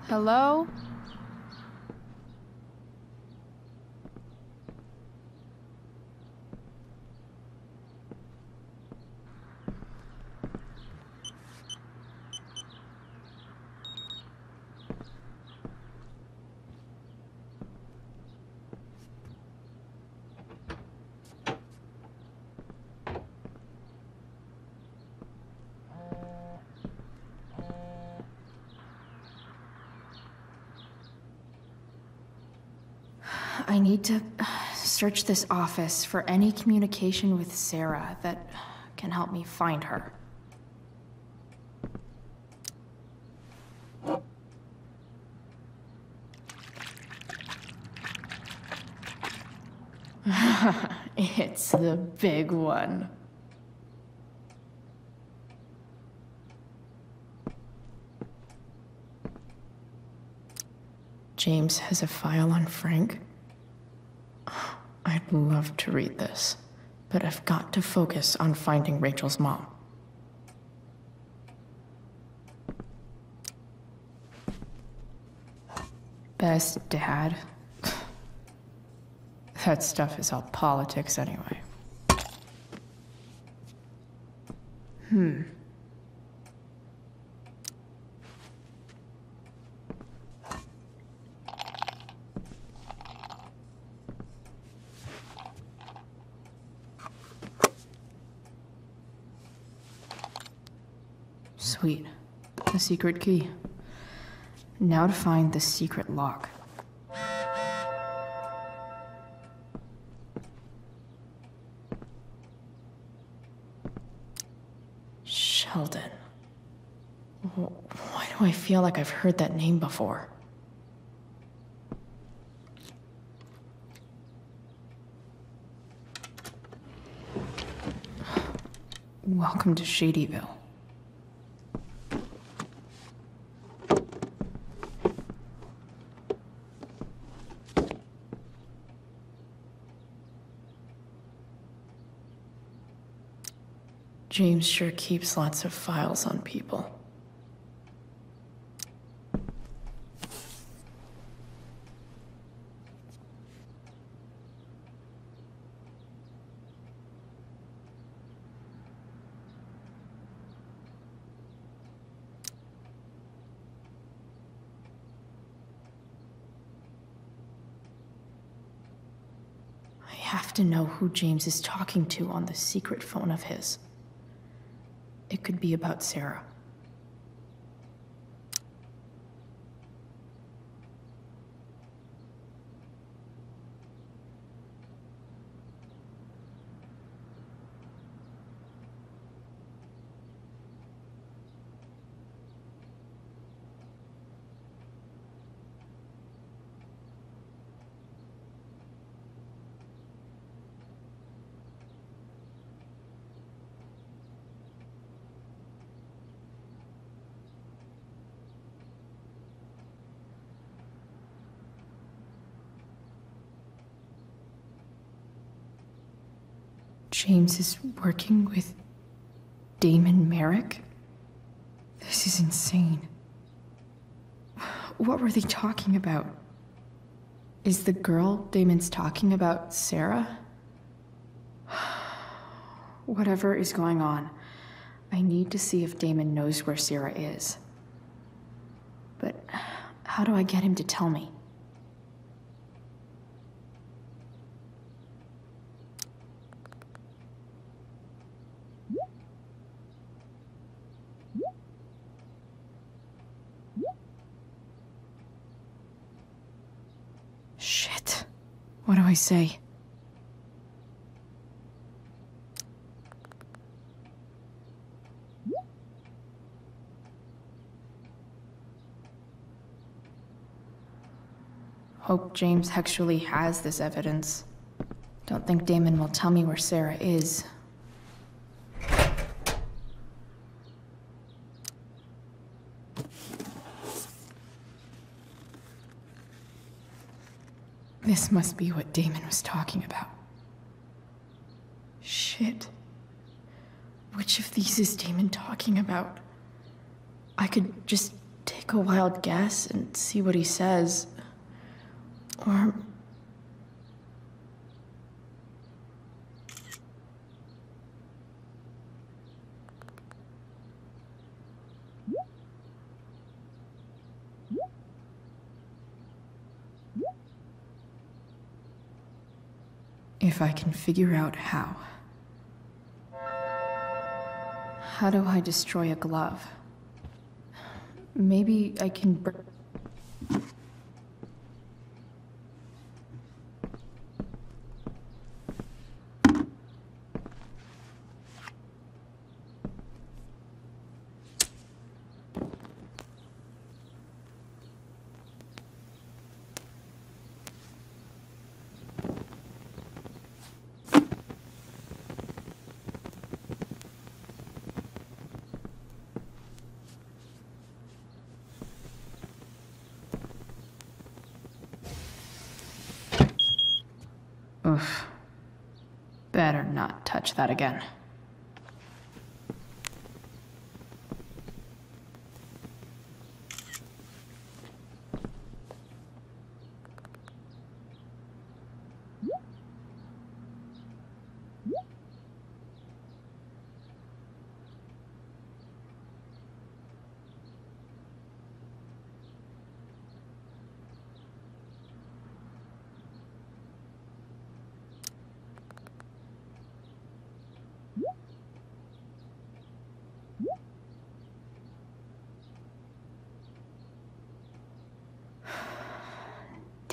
Hello? I need to search this office for any communication with Sarah that can help me find her. It's the big one. James has a file on Frank. I'd love to read this, but I've got to focus on finding Rachel's mom. Best dad? That stuff is all politics anyway. Sweet. The secret key. Now to find the secret lock. Sheldon. Why do I feel like I've heard that name before? Welcome to Shadyville. James sure keeps lots of files on people. I have to know who James is talking to on the secret phone of his. It could be about Sarah. James is working with Damon Merrick? This is insane. What were they talking about? Is the girl Damon's talking about Sarah? Whatever is going on, I need to see if Damon knows where Sarah is. But how do I get him to tell me? Shit. What do I say? Hope James actually has this evidence. Don't think Damon will tell me where Sarah is. This must be what Damon was talking about. Shit. Which of these is Damon talking about? I could just take a wild guess and see what he says. Or... if I can figure out how. How do I destroy a glove? Maybe I can Oof. Better not touch that again.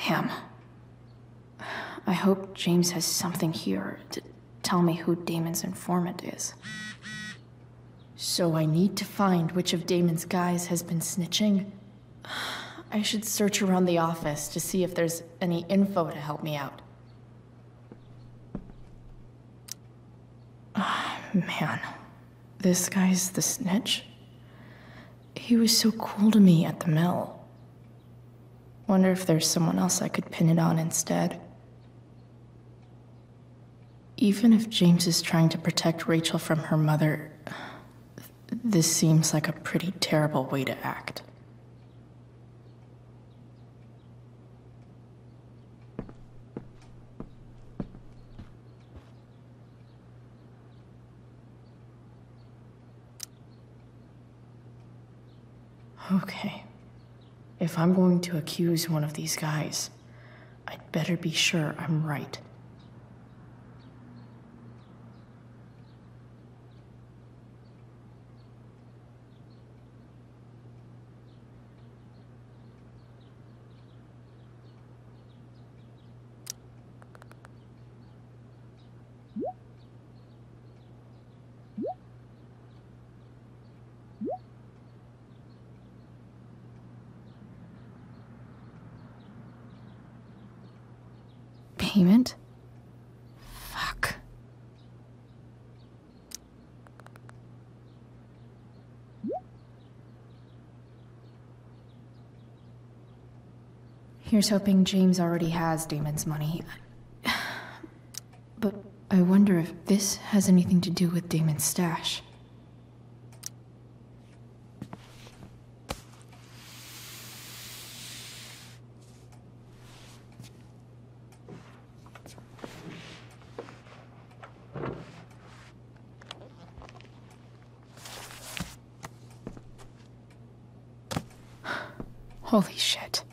Damn. I hope James has something here to tell me who Damon's informant is. So I need to find which of Damon's guys has been snitching. I should search around the office to see if there's any info to help me out. Man, this guy's the snitch? He was so cool to me at the mill. Wonder if there's someone else I could pin it on instead. Even if James is trying to protect Rachel from her mother, this seems like a pretty terrible way to act. Okay. If I'm going to accuse one of these guys, I'd better be sure I'm right. Payment? Fuck. Here's hoping James already has Damon's money. But I wonder if this has anything to do with Damon's stash. Holy shit.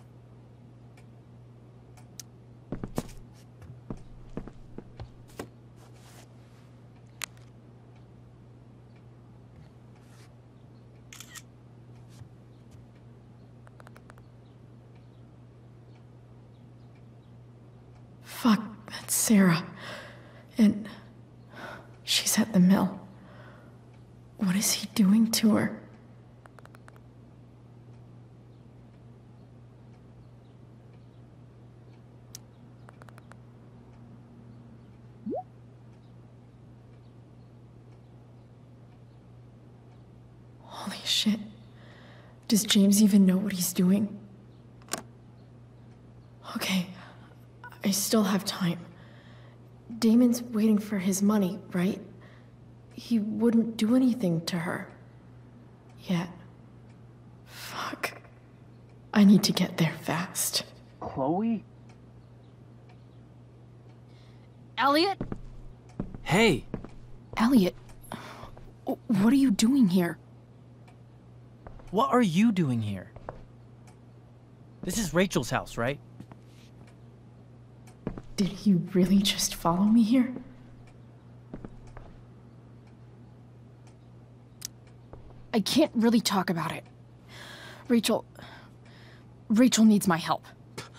Fuck, that's Sarah. And she's at the mill. What is he doing to her? Holy shit. Does James even know what he's doing? Okay, I still have time. Damon's waiting for his money, right? He wouldn't do anything to her. Yet. Fuck. I need to get there fast. Chloe? Elliot? Hey! Elliot, what are you doing here? What are you doing here? This is Rachel's house, right? Did he really just follow me here? I can't really talk about it. Rachel needs my help.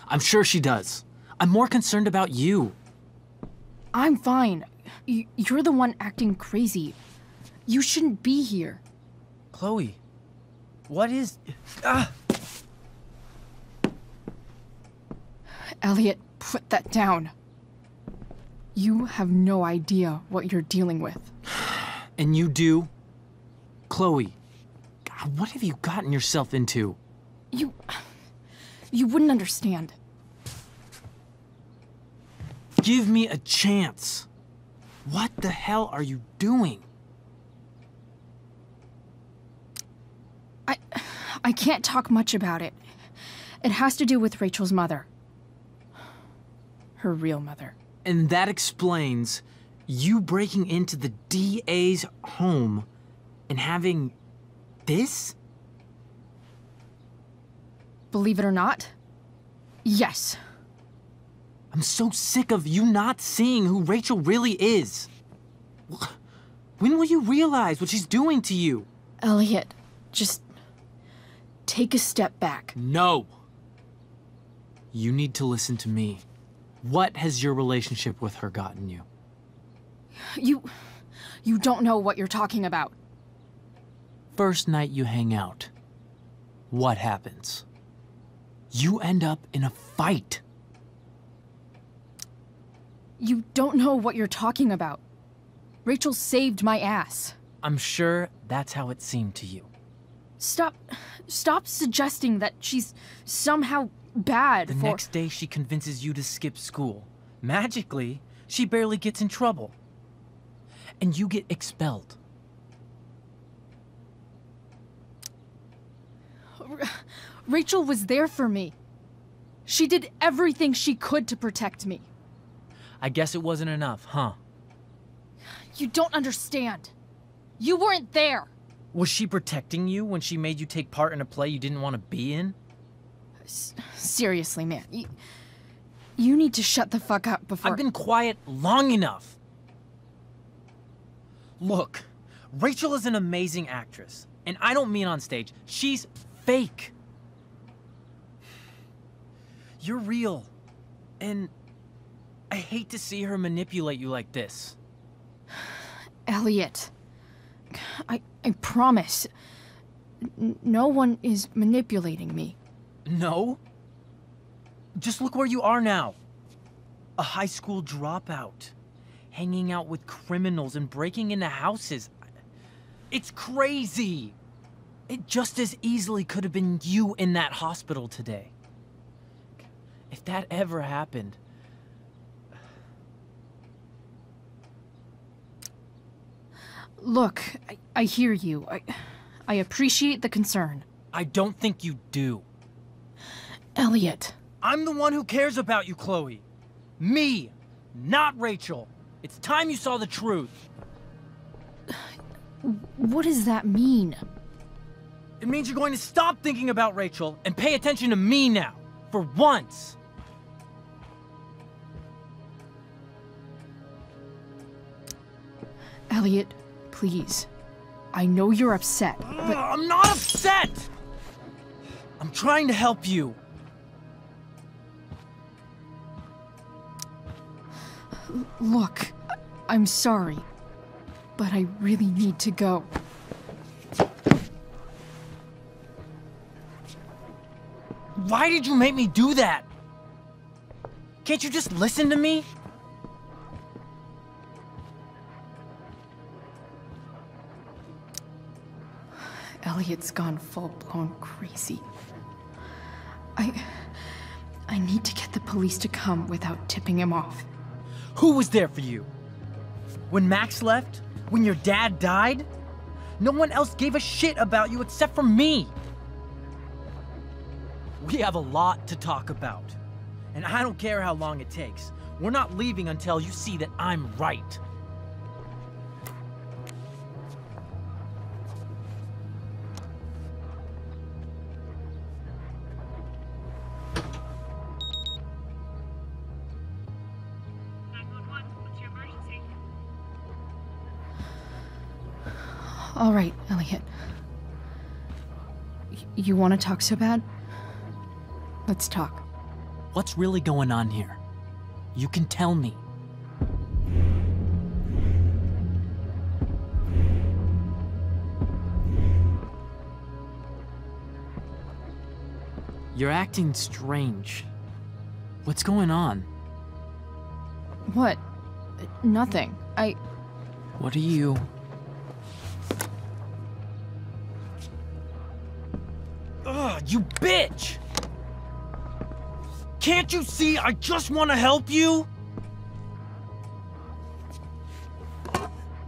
I'm sure she does. I'm more concerned about you. I'm fine. You're the one acting crazy. You shouldn't be here. Chloe, what is... Elliot, put that down. You have no idea what you're dealing with. And you do? Chloe, God, what have you gotten yourself into? You wouldn't understand. Give me a chance. What the hell are you doing? I can't talk much about it. It has to do with Rachel's mother. Her real mother. And that explains you breaking into the DA's home and having this? Believe it or not, yes. I'm so sick of you not seeing who Rachel really is. When will you realize what she's doing to you? Elliot, just take a step back. No. You need to listen to me. What has your relationship with her gotten you? You don't know what you're talking about. First night you hang out, what happens? You end up in a fight. You don't know what you're talking about. Rachel saved my ass. I'm sure that's how it seemed to you. Stop suggesting that she's somehow bad. The next day she convinces you to skip school. Magically, she barely gets in trouble. And you get expelled. Rachel was there for me. She did everything she could to protect me. I guess it wasn't enough, huh? You don't understand. You weren't there. Was she protecting you when she made you take part in a play you didn't want to be in? Seriously, man. You need to shut the fuck up before— I've been quiet long enough. Look, Rachel is an amazing actress. And I don't mean on stage. She's fake. You're real. And I hate to see her manipulate you like this. Elliot, I promise, no one is manipulating me. No? Just look where you are now. A high school dropout. Hanging out with criminals and breaking into houses. It's crazy. It just as easily could have been you in that hospital today. If that ever happened... Look, I hear you. I appreciate the concern. I don't think you do. Elliot. I'm the one who cares about you, Chloe. Me, not Rachel. It's time you saw the truth. What does that mean? It means you're going to stop thinking about Rachel and pay attention to me now. For once. Elliot, please. I know you're upset, but— I'm not upset! I'm trying to help you. Look, I'm sorry, but I really need to go. Why did you make me do that? Can't you just listen to me? Elliot's gone full-blown crazy. I need to get the police to come without tipping him off. Who was there for you? When Max left? When your dad died? No one else gave a shit about you except for me. We have a lot to talk about. And I don't care how long it takes. We're not leaving until you see that I'm right. All right, Elliot. You want to talk so bad? Let's talk. What's really going on here? You can tell me. You're acting strange. What's going on? What? Nothing. What are you... Ugh, you bitch! Can't you see I just want to help you?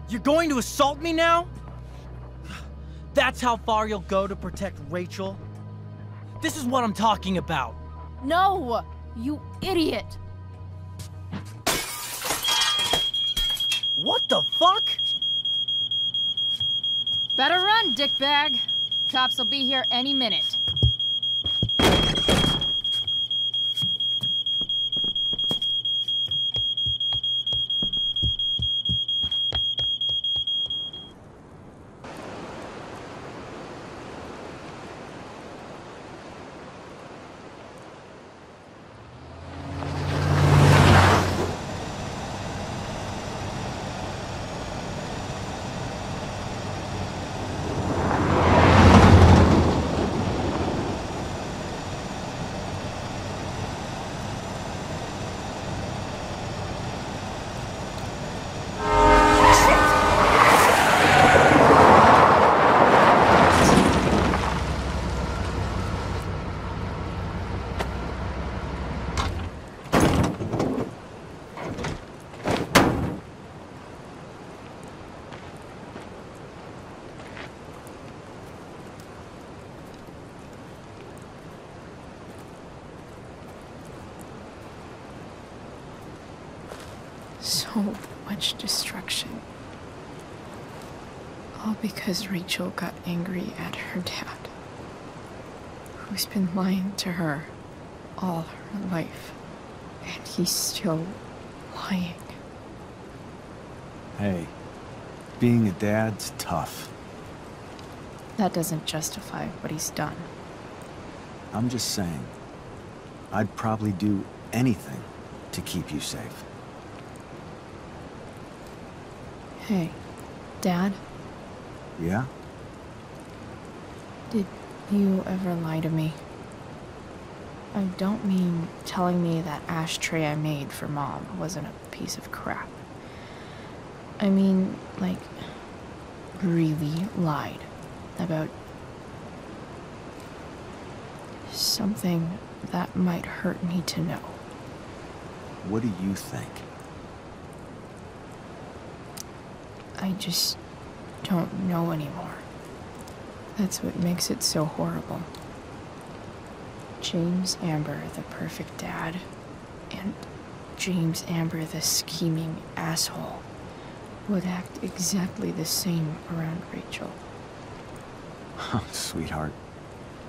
You're going to assault me now? That's how far you'll go to protect Rachel? This is what I'm talking about. No! You idiot! What the fuck? Better run, dickbag. Cops will be here any minute. so much destruction. All because Rachel got angry at her dad, who's been lying to her all her life, and he's still lying. Hey, being a dad's tough. That doesn't justify what he's done. I'm just saying, I'd probably do anything to keep you safe. Hey, Dad? Yeah? Did you ever lie to me? I don't mean telling me that ashtray I made for Mom wasn't a piece of crap. I mean, like, really lied about something that might hurt me to know. What do you think? I just don't know anymore. That's what makes it so horrible. James Amber, the perfect dad, and James Amber, the scheming asshole, would act exactly the same around Rachel. Oh, sweetheart,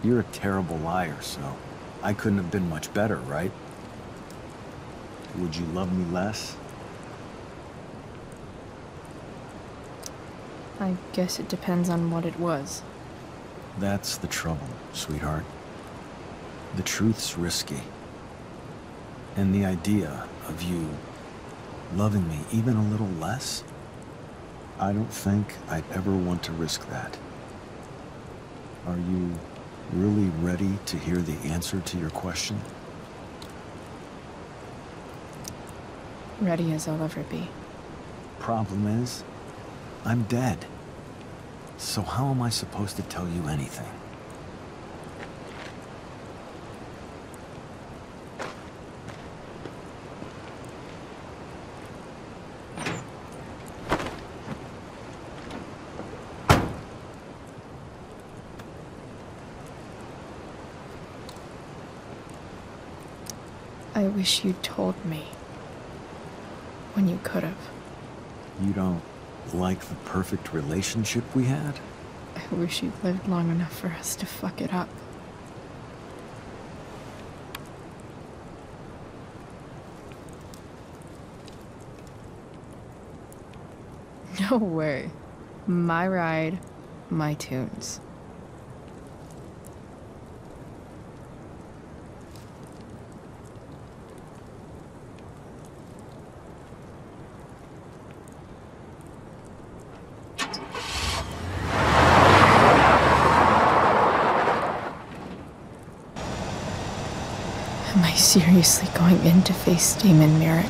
you're a terrible liar, so I couldn't have been much better, right? Would you love me less? I guess it depends on what it was. That's the trouble, sweetheart. The truth's risky. And the idea of you loving me even a little less, I don't think I'd ever want to risk that. Are you really ready to hear the answer to your question? Ready as I'll ever be. Problem is, I'm dead. So how am I supposed to tell you anything? I wish you'd told me when you could have. You don't like the perfect relationship we had? I wish you'd lived long enough for us to fuck it up. No way. My ride, my tunes. Am I seriously going in to face Damon Merrick?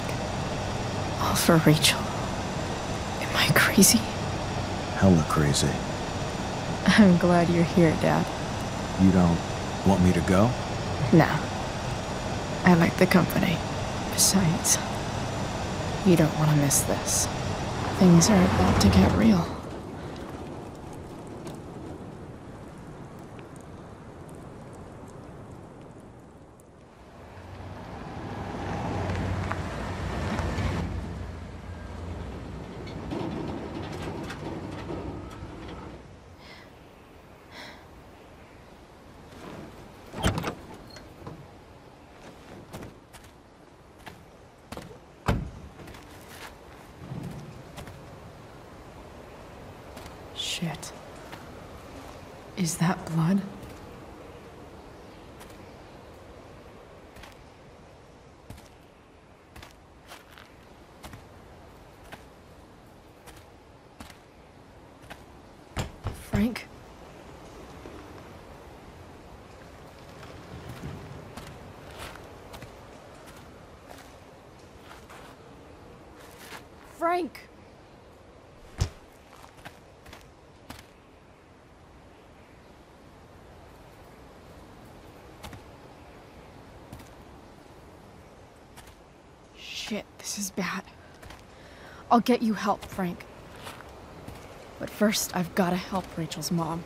All for Rachel? Am I crazy? Hella crazy. I'm glad you're here, Dad. You don't want me to go? Nah. I like the company. Besides, you don't want to miss this. Things are about to get real. Shit. Is that blood? Frank? Frank! Shit, this is bad. I'll get you help, Frank. But first, I've gotta help Rachel's mom.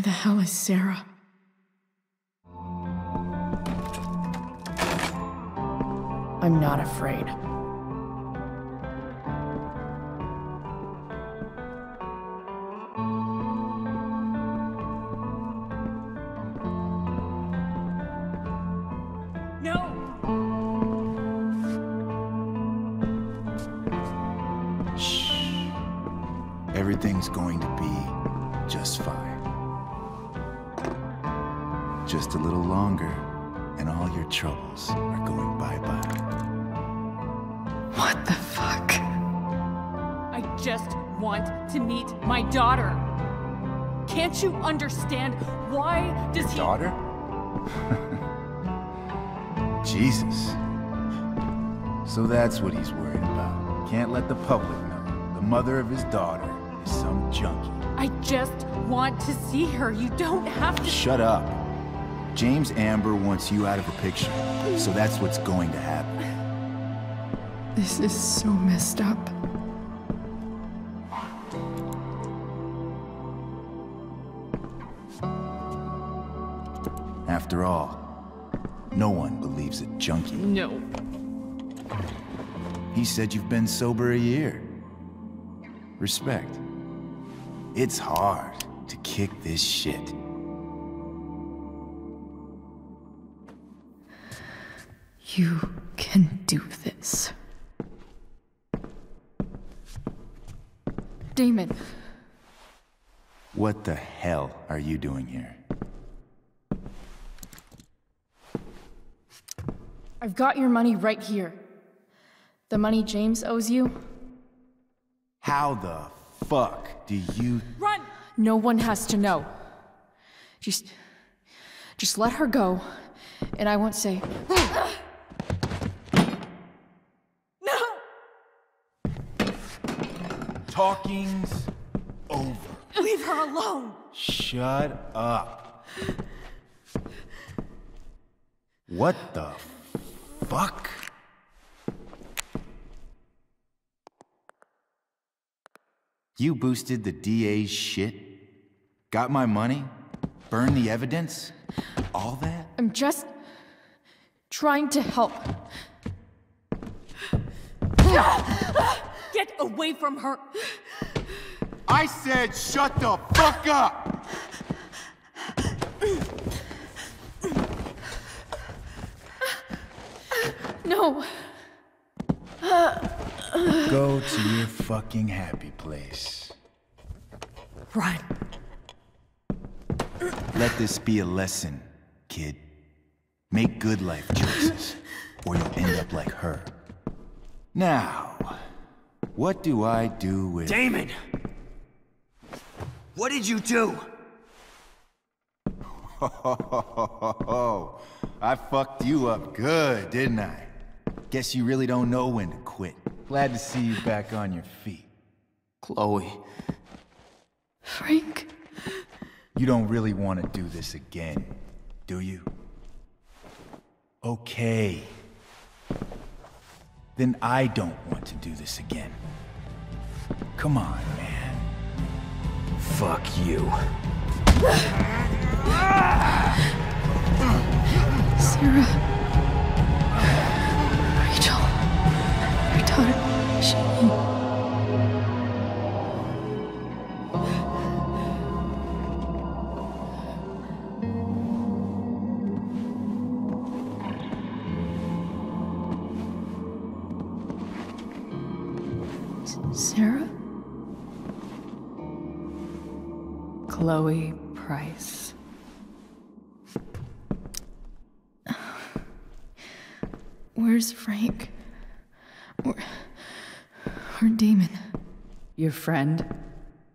the hell is Sarah? I'm not afraid. Everything's going to be just fine. Just a little longer, and all your troubles are going bye-bye. What the fuck? I just want to meet my daughter. Can't you understand? Why does he... Daughter? Jesus. So that's what he's worried about. Can't let the public know. The mother of his daughter is some junkie. I just want to see her. You don't have to... Shut up. James Amber wants you out of the picture, so that's what's going to happen. This is so messed up. After all, no one believes a junkie. No. He said you've been sober a year. Respect. It's hard to kick this shit. You can do this. Damon. What the hell are you doing here? I've got your money right here. The money James owes you. How the fuck do you... Run! No one has to know. Just let her go, and I won't say... No! Talking's over. Leave her alone! Shut up. What the fuck? You boosted the DA's shit? Got my money? Burned the evidence? All that? I'm just... trying to help. Get away from her! I said shut the fuck up! No. Go to your fucking happy place. Run. Let this be a lesson, kid. Make good life choices, or you'll end up like her. Now, what do I do with... Damon! What did you do? I fucked you up good, didn't I? Guess you really don't know when to quit. Glad to see you back on your feet. Chloe. Frank. You don't really want to do this again, do you? Okay. Then I don't want to do this again. Come on, man. Fuck you. Sarah. Rachel. Your daughter. Sarah? Chloe Price. Where's Frank? Or Damon? Your friend,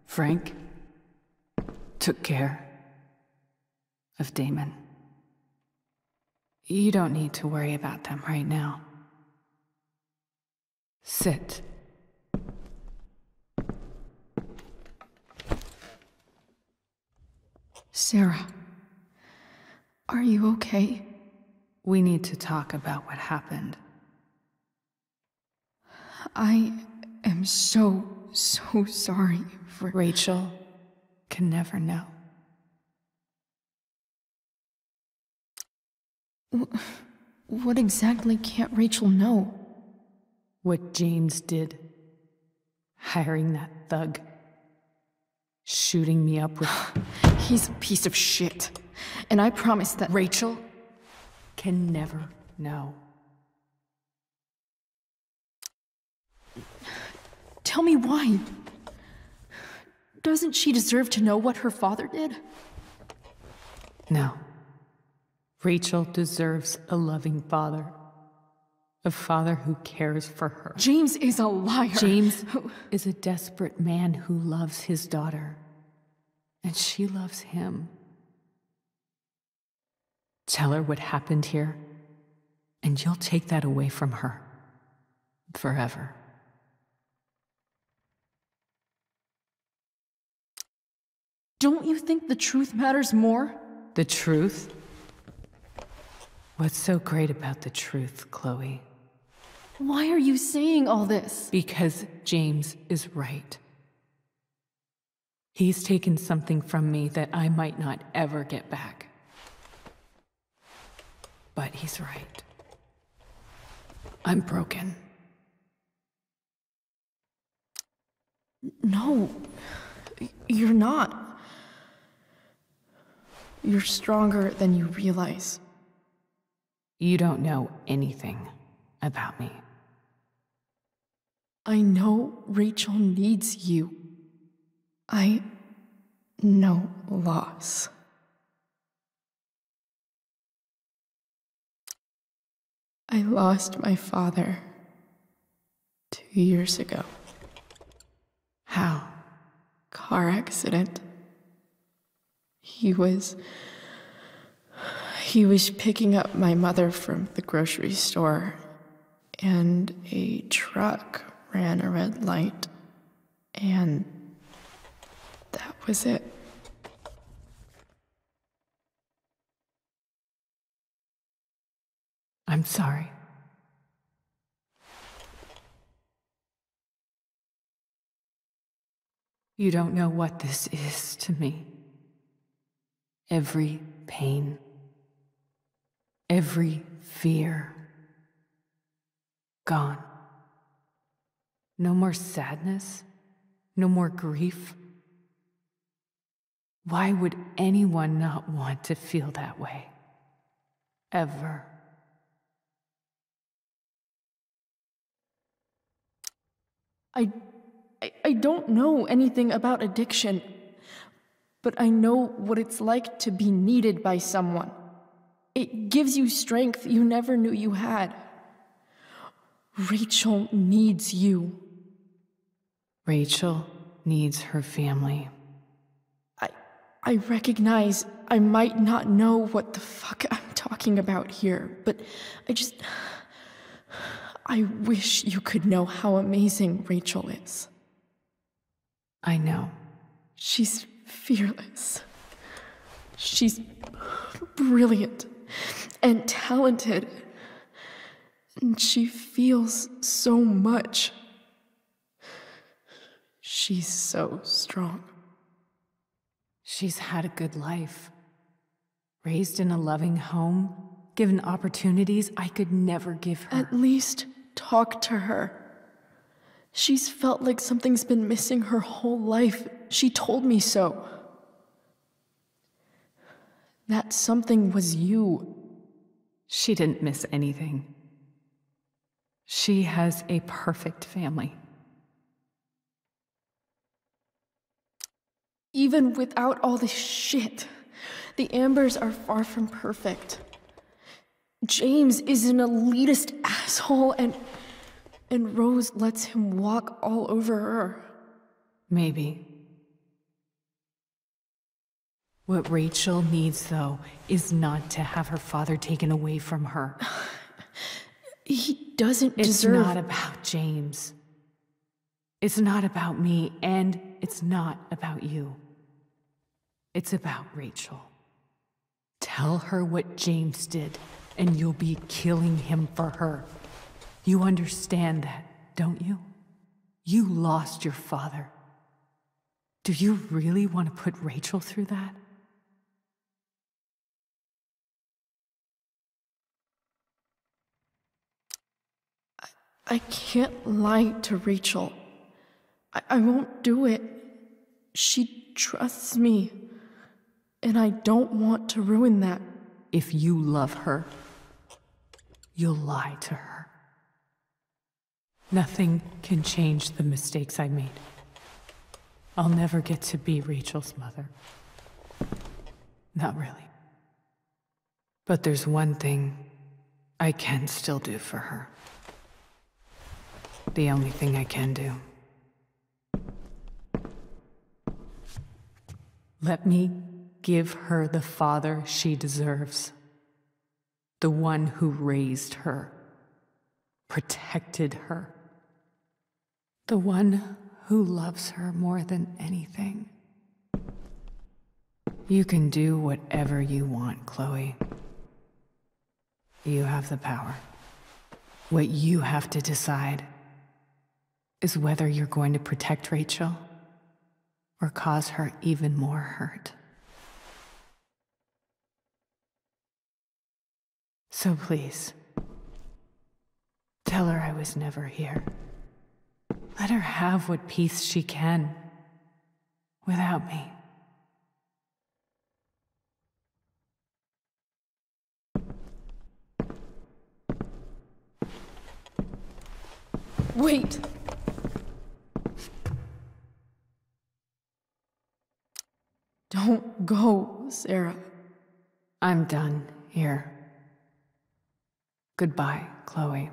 Frank, took care of Damon. You don't need to worry about them right now. Sit. Sarah, are you okay? We need to talk about what happened. I am so sorry for... Rachel can never know. What exactly can't Rachel know? What James did. Hiring that thug. Shooting me up with... He's a piece of shit. And I promise that... Rachel can never know. Tell me why. Doesn't she deserve to know what her father did? No. Rachel deserves a loving father. A father who cares for her. James is a liar. James is a desperate man who loves his daughter. And she loves him. Tell her what happened here, and you'll take that away from her. Forever. Don't you think the truth matters more? The truth? What's so great about the truth, Chloe? Why are you saying all this? Because James is right. He's taken something from me that I might not ever get back. But he's right. I'm broken. No, you're not. You're stronger than you realize. You don't know anything about me. I know Rachel needs you. I know loss. I lost my father 2 years ago. How? Car accident. He was picking up my mother from the grocery store, and a truck ran a red light, and that was it. I'm sorry. You don't know what this is to me. Every pain, every fear, gone. No more sadness, no more grief. Why would anyone not want to feel that way? Ever. I don't know anything about addiction, but I know what it's like to be needed by someone. It gives you strength you never knew you had. Rachel needs you. Rachel needs her family. I recognize I might not know what the fuck I'm talking about here, but I wish you could know how amazing Rachel is. I know. She's fearless. She's brilliant and talented. And she feels so much. She's so strong. She's had a good life. Raised in a loving home, given opportunities I could never give her. At least talk to her. She's felt like something's been missing her whole life. She told me so. That something was you. She didn't miss anything. She has a perfect family. Even without all this shit, the Ambers are far from perfect. James is an elitist asshole, and Rose lets him walk all over her. Maybe. What Rachel needs, though, is not to have her father taken away from her. He doesn't deserve... It's not about James. It's not about me, and it's not about you. It's about Rachel. Tell her what James did, and you'll be killing him for her. You understand that, don't you? You lost your father. Do you really want to put Rachel through that? I can't lie to Rachel. I won't do it. She trusts me, and I don't want to ruin that. If you love her, you'll lie to her. Nothing can change the mistakes I made. I'll never get to be Rachel's mother. Not really. But there's one thing I can still do for her. The only thing I can do. Let me give her the father she deserves. The one who raised her, protected her. The one who loves her more than anything. You can do whatever you want, Chloe. You have the power. What you have to decide is whether you're going to protect Rachel or cause her even more hurt. So please, tell her I was never here. Let her have what peace she can without me. Wait! Don't go, Sarah. I'm done here. Goodbye, Chloe.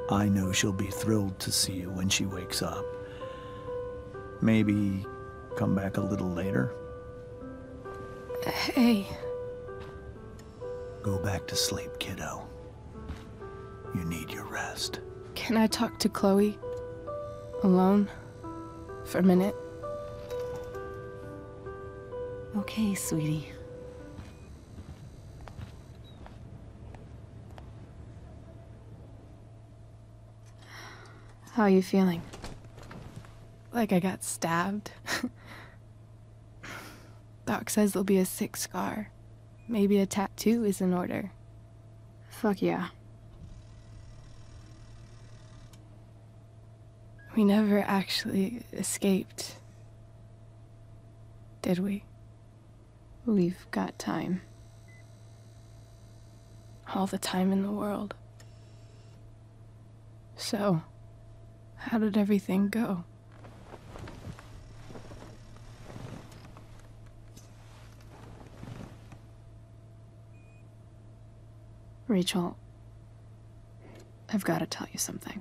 I know she'll be thrilled to see you when she wakes up. Maybe come back a little later? Hey. Go back to sleep, kiddo. You need your rest. Can I talk to Chloe? Alone? For a minute? Okay, sweetie. How are you feeling? Like I got stabbed? Doc says there'll be a sick scar. Maybe a tattoo is in order. Fuck yeah. We never actually escaped, did we? We've got time. All the time in the world. So, how did everything go? Rachel, I've got to tell you something.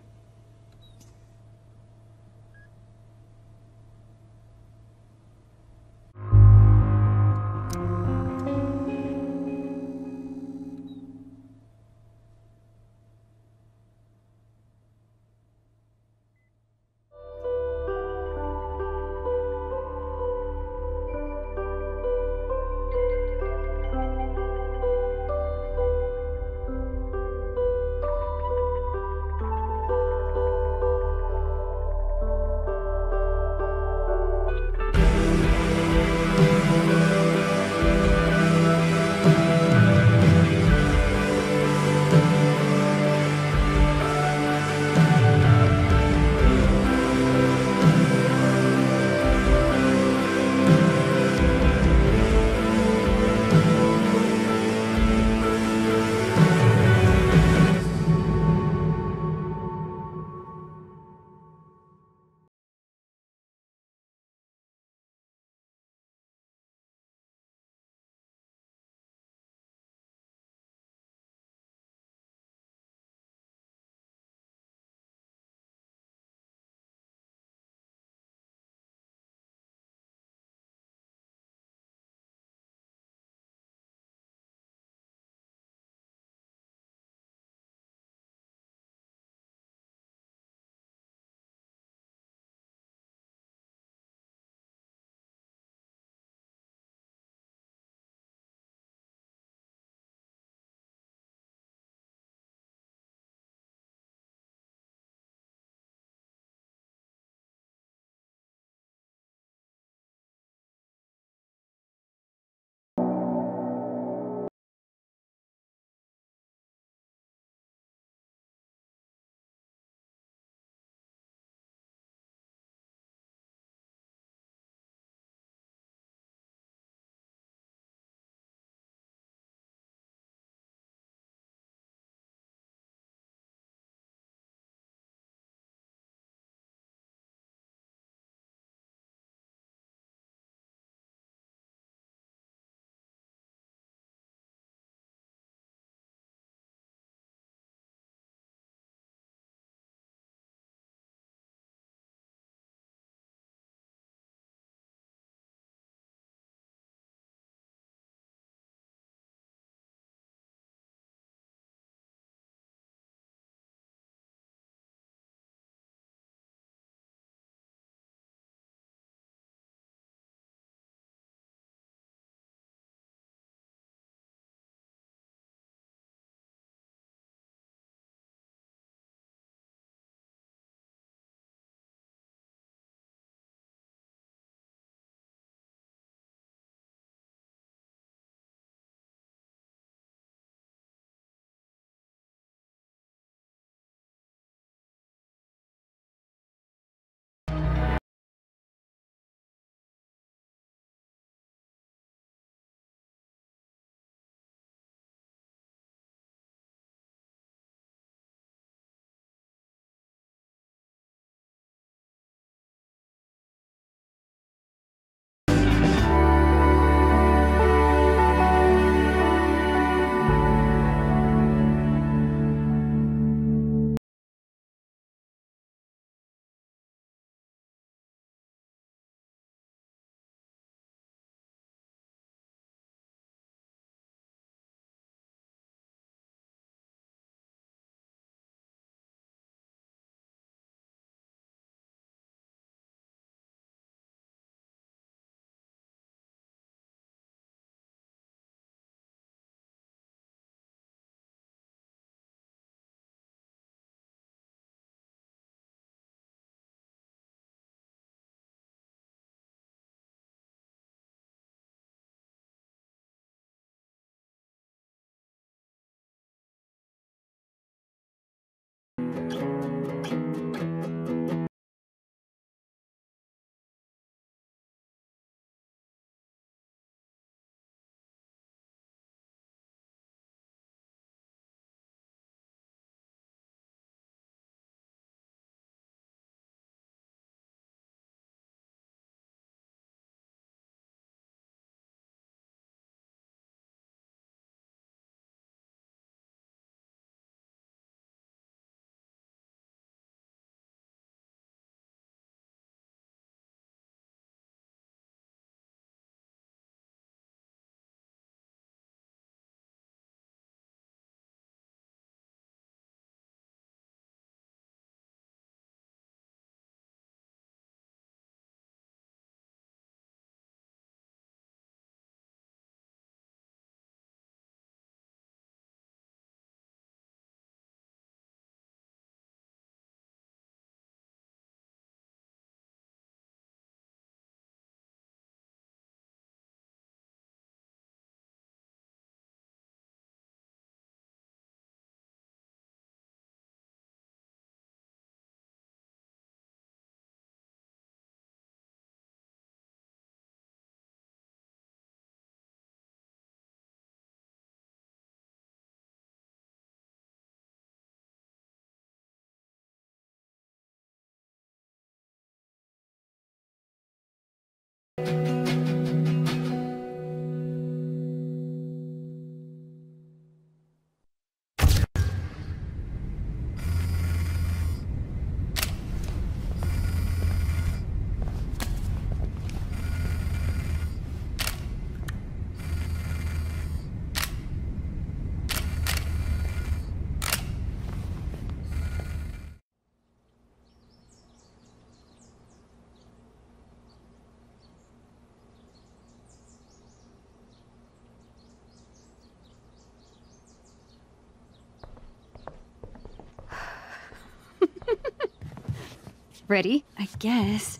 Ready? I guess.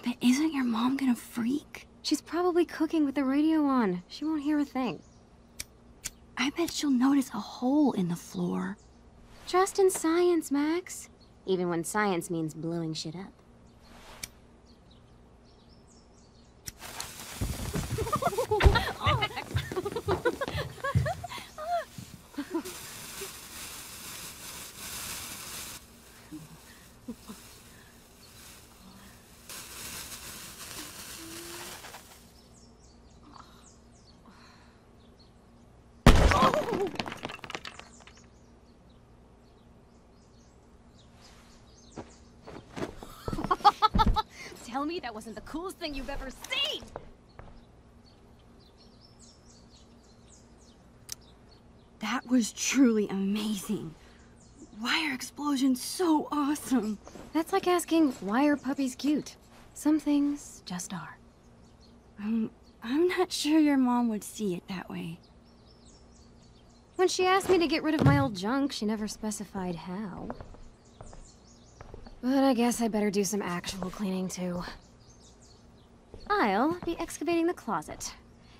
But isn't your mom gonna freak? She's probably cooking with the radio on. She won't hear a thing. I bet she'll notice a hole in the floor. Trust in science, Max. Even when science means blowing shit up. Tell me that wasn't the coolest thing you've ever seen! That was truly amazing. Why are explosions so awesome? That's like asking, why are puppies cute? Some things just are. I'm not sure your mom would see it that way. When she asked me to get rid of my old junk, she never specified how. But I guess I better do some actual cleaning, too. I'll be excavating the closet.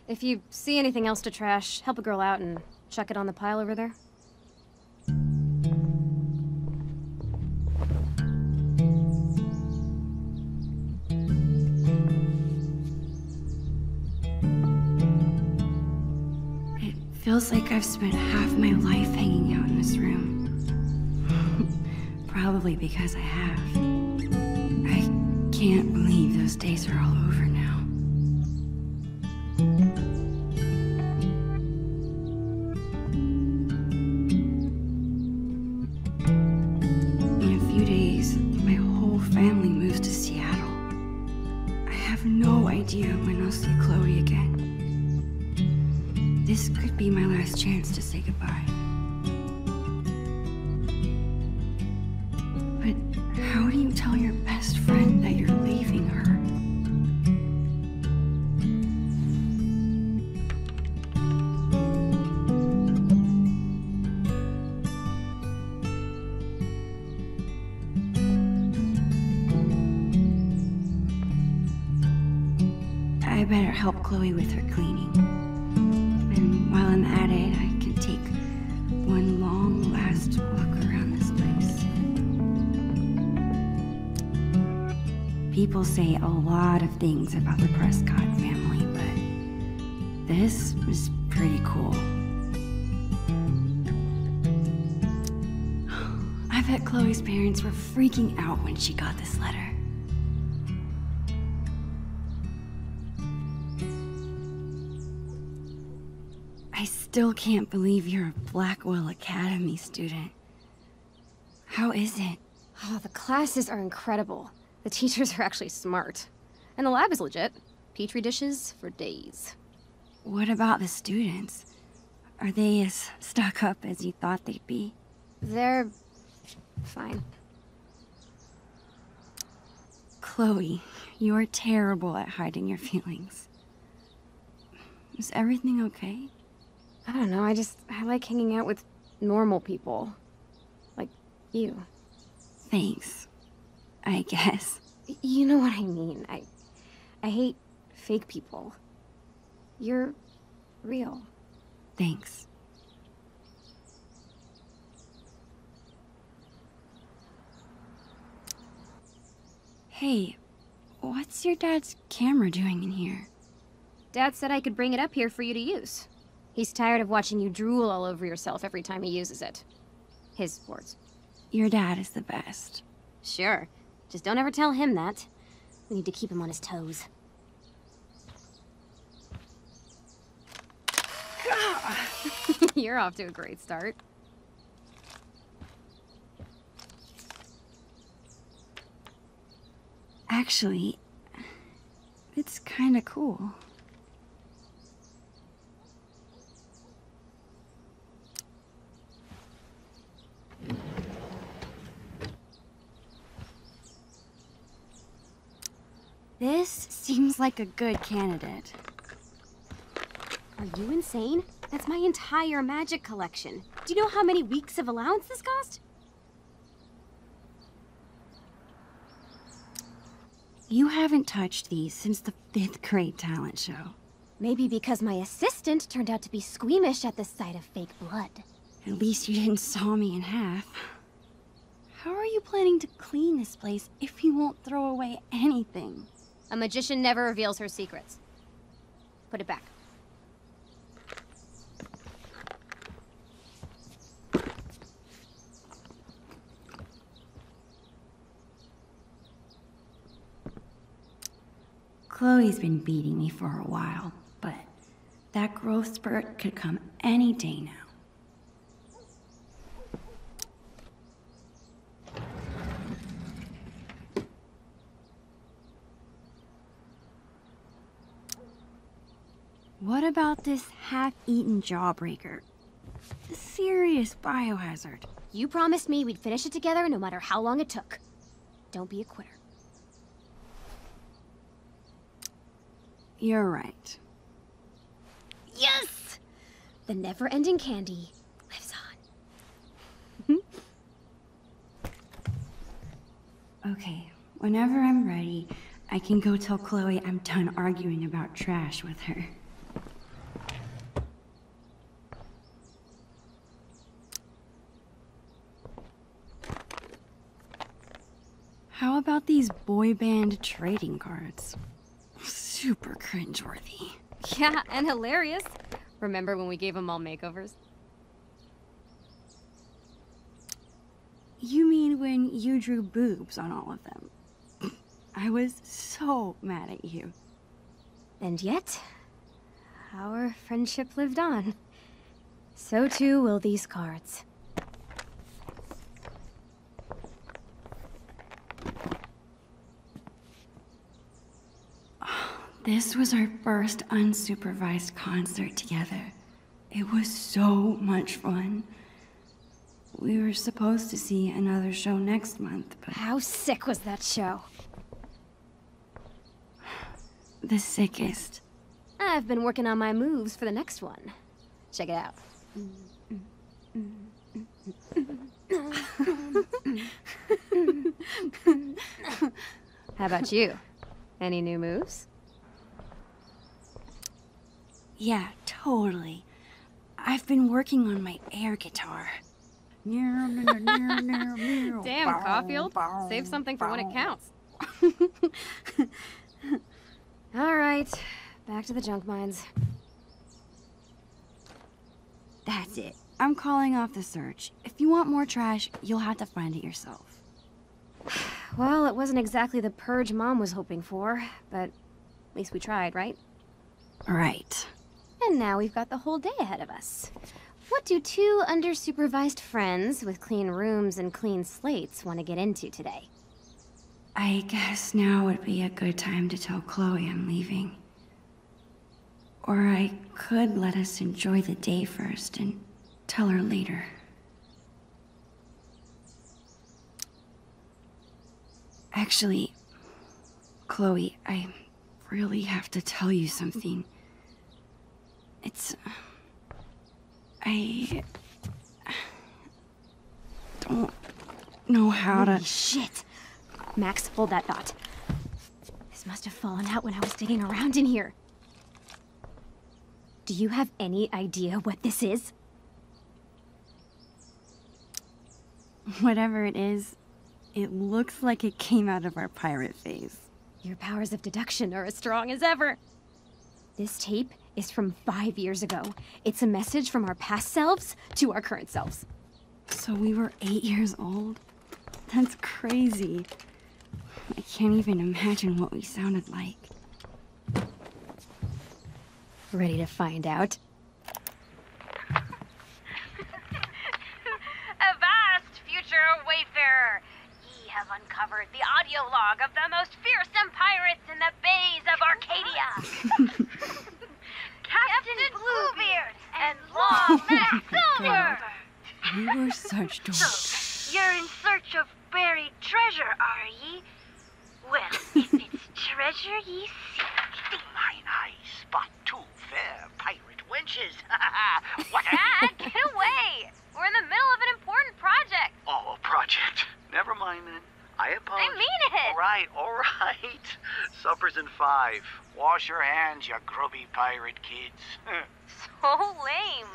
If you see anything else to trash, help a girl out and chuck it on the pile over there. It feels like I've spent half my life hanging out in this room. Probably because I have. I can't believe those days are all over now. In a few days, my whole family moves to Seattle. I have no idea when I'll see Chloe again. This could be my last chance to say goodbye. How do you tell your best friend that you're leaving her? I better help Chloe with her cleaning. And while I'm at it, I can take one long last look around this place. People say a lot of things about the Prescott family, but this was pretty cool. I bet Chloe's parents were freaking out when she got this letter. I still can't believe you're a Blackwell Academy student. How is it? Oh, the classes are incredible. The teachers are actually smart. And the lab is legit. Petri dishes for days. What about the students? Are they as stuck up as you thought they'd be? They're fine. Chloe, you're terrible at hiding your feelings. Is everything okay? I don't know, I like hanging out with normal people. Like you. Thanks. I guess. You know what I mean. I hate fake people. You're real. Thanks. Hey, what's your dad's camera doing in here? Dad said I could bring it up here for you to use. He's tired of watching you drool all over yourself every time he uses it. His words. Your dad is the best. Sure. Just don't ever tell him that. We need to keep him on his toes. You're off to a great start. Actually, it's kinda cool. This seems like a good candidate. Are you insane? That's my entire magic collection. Do you know how many weeks of allowance this cost? You haven't touched these since the 5th grade talent show. Maybe because my assistant turned out to be squeamish at the sight of fake blood. At least you didn't saw me in half. How are you planning to clean this place if you won't throw away anything? A magician never reveals her secrets. Put it back. Chloe's been beating me for a while, but that growth spurt could come any day now. What about this half-eaten jawbreaker? A serious biohazard. You promised me we'd finish it together no matter how long it took. Don't be a quitter. You're right. Yes! The never-ending candy lives on. Okay, whenever I'm ready, I can go tell Chloe I'm done arguing about trash with her. How about these boy band trading cards? Super cringeworthy. Yeah, and hilarious. Remember when we gave them all makeovers? You mean when you drew boobs on all of them? I was so mad at you. And yet, our friendship lived on. So too will these cards. This was our first unsupervised concert together. It was so much fun. We were supposed to see another show next month, but... How sick was that show? The sickest. I've been working on my moves for the next one. Check it out. How about you? Any new moves? Yeah, totally. I've been working on my air guitar. Damn, Caulfield. Save something for when it counts. All right, back to the junk mines. That's it. I'm calling off the search. If you want more trash, you'll have to find it yourself. Well, it wasn't exactly the purge Mom was hoping for, but at least we tried, right? Right. And now we've got the whole day ahead of us. What do two under-supervised friends with clean rooms and clean slates want to get into today? I guess now would be a good time to tell Chloe I'm leaving. Or I could let us enjoy the day first and tell her later. Actually, Chloe, I really have to tell you something. I don't know how to... Holy shit! Max, hold that thought. This must have fallen out when I was digging around in here. Do you have any idea what this is? Whatever it is, it looks like it came out of our pirate phase. Your powers of deduction are as strong as ever. This tape is from 5 years ago. It's a message from our past selves to our current selves. So we were 8 years old? That's crazy. I can't even imagine what we sounded like. Ready to find out? Avast, future wayfarer! Ye have uncovered the audio log of the most fearsome pirates in the bays of Arcadia. Captain Bluebeard and Long Mac Silver! We were such dorks. So, you're in search of buried treasure, are ye? Well, if it's treasure ye seek, mine eyes spot two fair pirate wenches. What Dad, get away! We're in the middle of an important project. Oh, a project. Never mind then. I apologize. I mean it! All right. Supper's in 5. Wash your hands, you grubby pirate kids. So lame.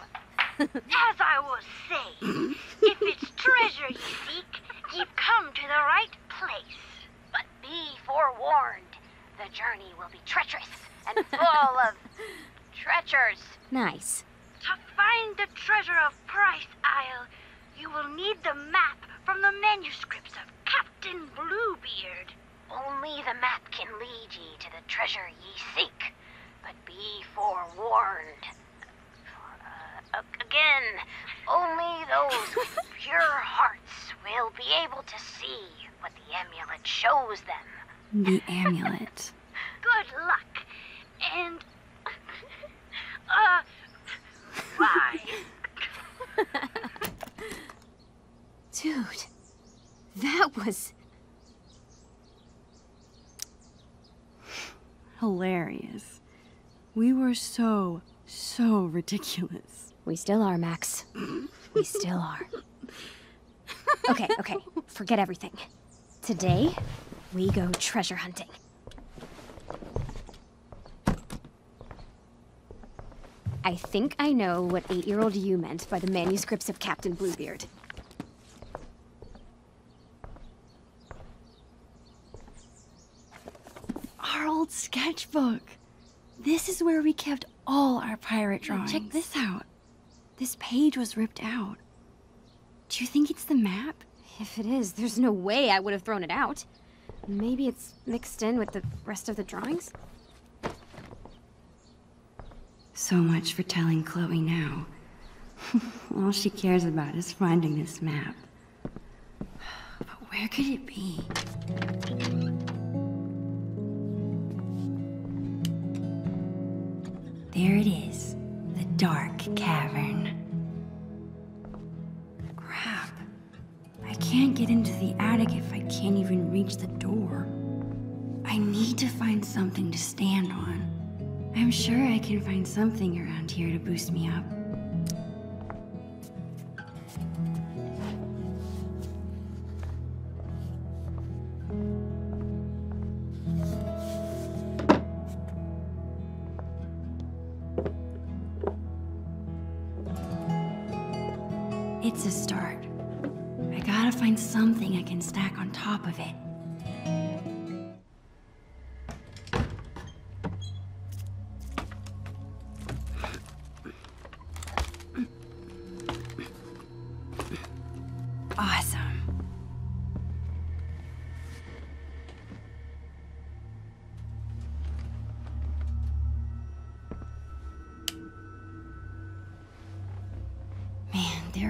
As I was saying, if it's treasure ye seek, ye've come to the right place. But be forewarned, the journey will be treacherous and full of treacherous. Nice. To find the treasure of Price Isle, you will need the map from the manuscripts of Captain Bluebeard. Only the map can lead ye to the treasure ye seek, but be forewarned. Again, only those with pure hearts will be able to see what the amulet shows them. The amulet. Good luck, and bye. Dude, that was... hilarious. We were so ridiculous. We still are, Max. We still are. Okay, forget everything. Today, we go treasure hunting. I think I know what 8-year-old you meant by the manuscripts of Captain Bluebeard. Our old sketchbook. This is where we kept all our pirate drawings. Check this out. This page was ripped out. Do you think it's the map? If it is, there's no way I would have thrown it out. Maybe it's mixed in with the rest of the drawings? So much for telling Chloe now. All she cares about is finding this map. But where could it be? There it is, the dark cavern. Crap. I can't get into the attic if I can't even reach the door. I need to find something to stand on. I'm sure I can find something around here to boost me up. It's a start. I gotta find something I can stack on top of it.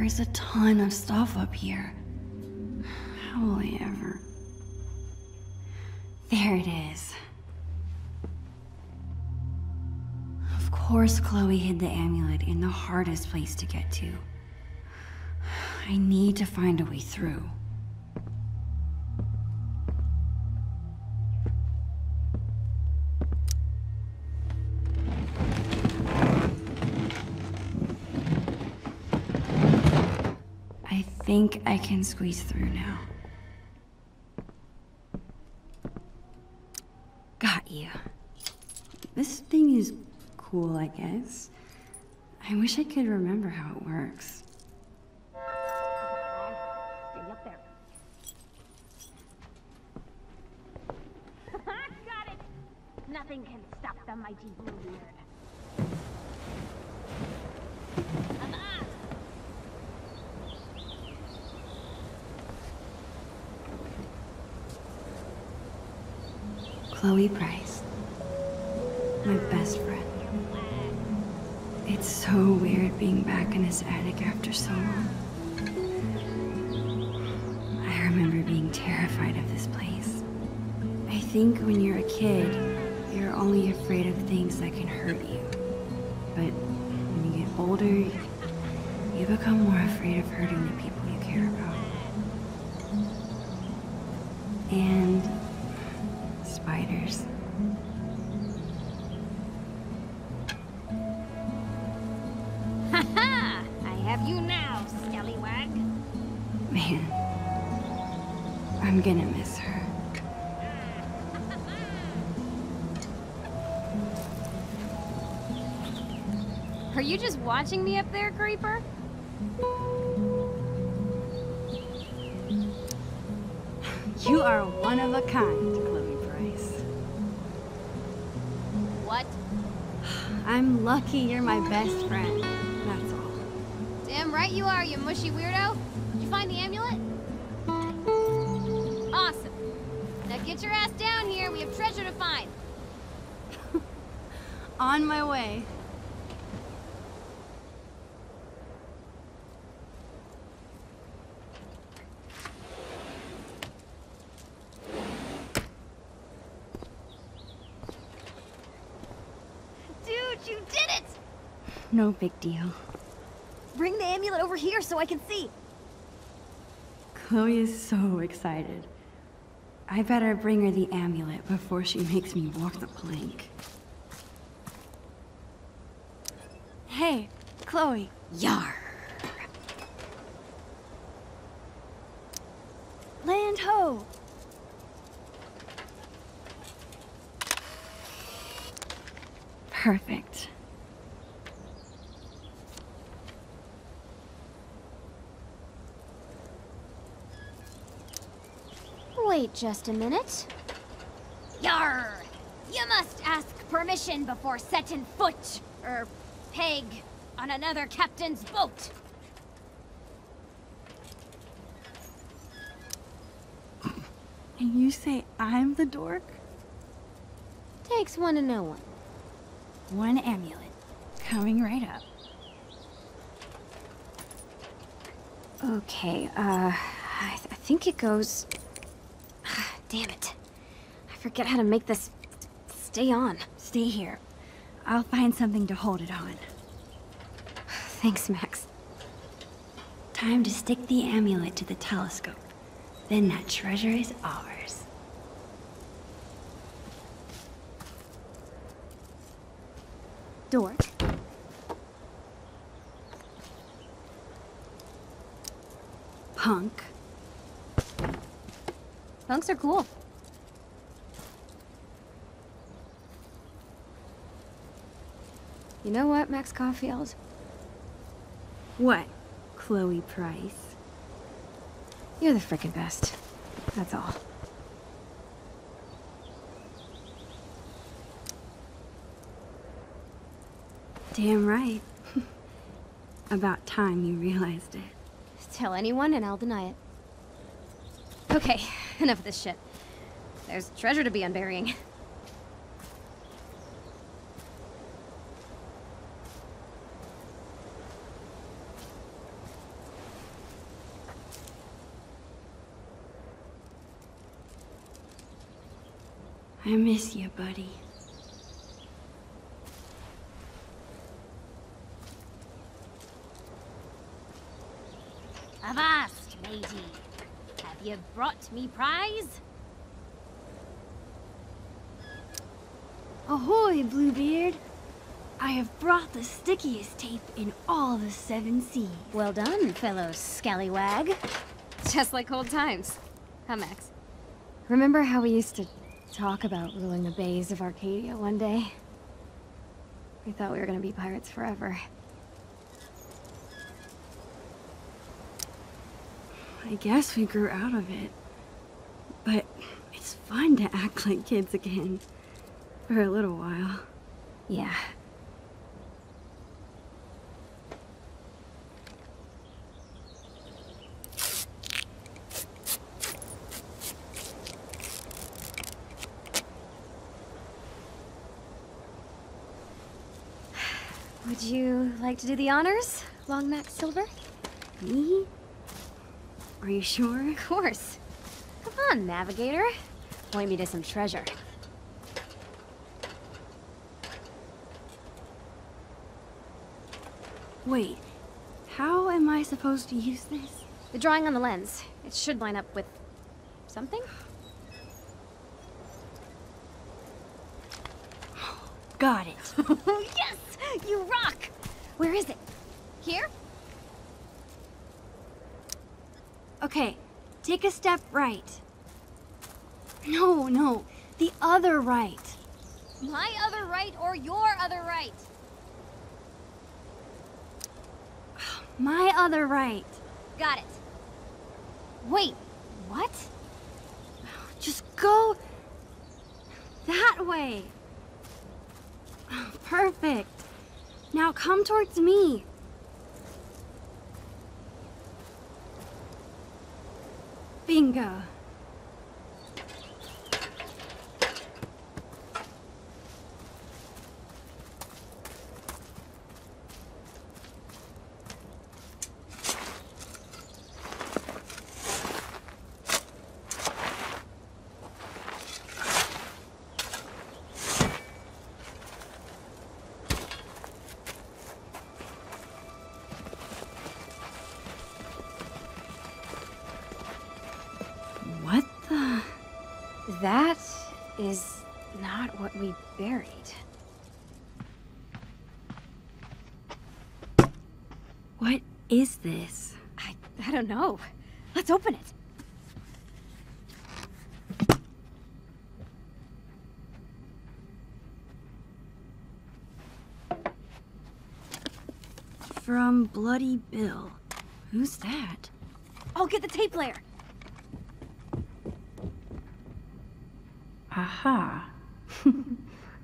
There's a ton of stuff up here. How will I ever... There it is. Of course Chloe hid the amulet in the hardest place to get to. I need to find a way through. I think I can squeeze through now. Got you. This thing is cool, I guess. I wish I could remember how it works. Stay up there. Got it! Nothing can stop the mighty Bluebeard. Chloe Price. My best friend. It's so weird being back in this attic after so long. I remember being terrified of this place. I think when you're a kid, you're only afraid of things that can hurt you. But when you get older, you become more afraid of hurting the people you care about. And spiders. Ha-ha! I have you now, scallywag. Man, I'm gonna miss her. Are you just watching me up there, Creeper? You are one of a kind, Chloe Price. What? I'm lucky you're my best friend, that's all. Damn right you are, you mushy weirdo. Did you find the amulet? Awesome. Now get your ass down here, we have treasure to find. On my way. Dude, you did it! No big deal. Bring the amulet over here so I can see. Chloe is so excited. I better bring her the amulet before she makes me walk the plank. Hey, Chloe. Yar. Land ho! Perfect. Wait just a minute. Yar! You must ask permission before setting foot, or peg, on another captain's boat. And you say I'm the dork? Takes one to know one. One amulet. Coming right up. Okay, I think it goes... Damn it. I forget how to make this stay on. Stay here. I'll find something to hold it on. Thanks, Max. Time to stick the amulet to the telescope. Then that treasure is ours. Dork. Punk. Punks are cool. You know what, Max Caulfield? What, Chloe Price? You're the frickin' best. That's all. Damn right. About time you realized it. Tell anyone and I'll deny it. Okay, enough of this shit. There's treasure to be unburying. I miss you, buddy. Avast, matey. Have you brought me prize? Ahoy, Bluebeard! I have brought the stickiest tape in all the 7 seas. Well done, fellow scallywag. Just like old times. Huh, Max? Remember how we used to talk about ruling the bays of Arcadia one day? We thought we were gonna be pirates forever. I guess we grew out of it. But it's fun to act like kids again. For a little while. Yeah. Would you like to do the honors, Long Max Silver? Me? Are you sure? Of course. Come on, Navigator. Point me to some treasure. Wait, how am I supposed to use this? The drawing on the lens. It should line up with something? Got it. Yes! You rock! Where is it? Here? Okay, take a step right. No, the other right. My other right or your other right? My other right. Got it. Wait, what? Just go that way. Perfect. Now come towards me. Bingo. What the? That is not what we buried. What is this? I don't know. Let's open it. From Bloody Bill. Who's that? I'll get the tape player. Aha.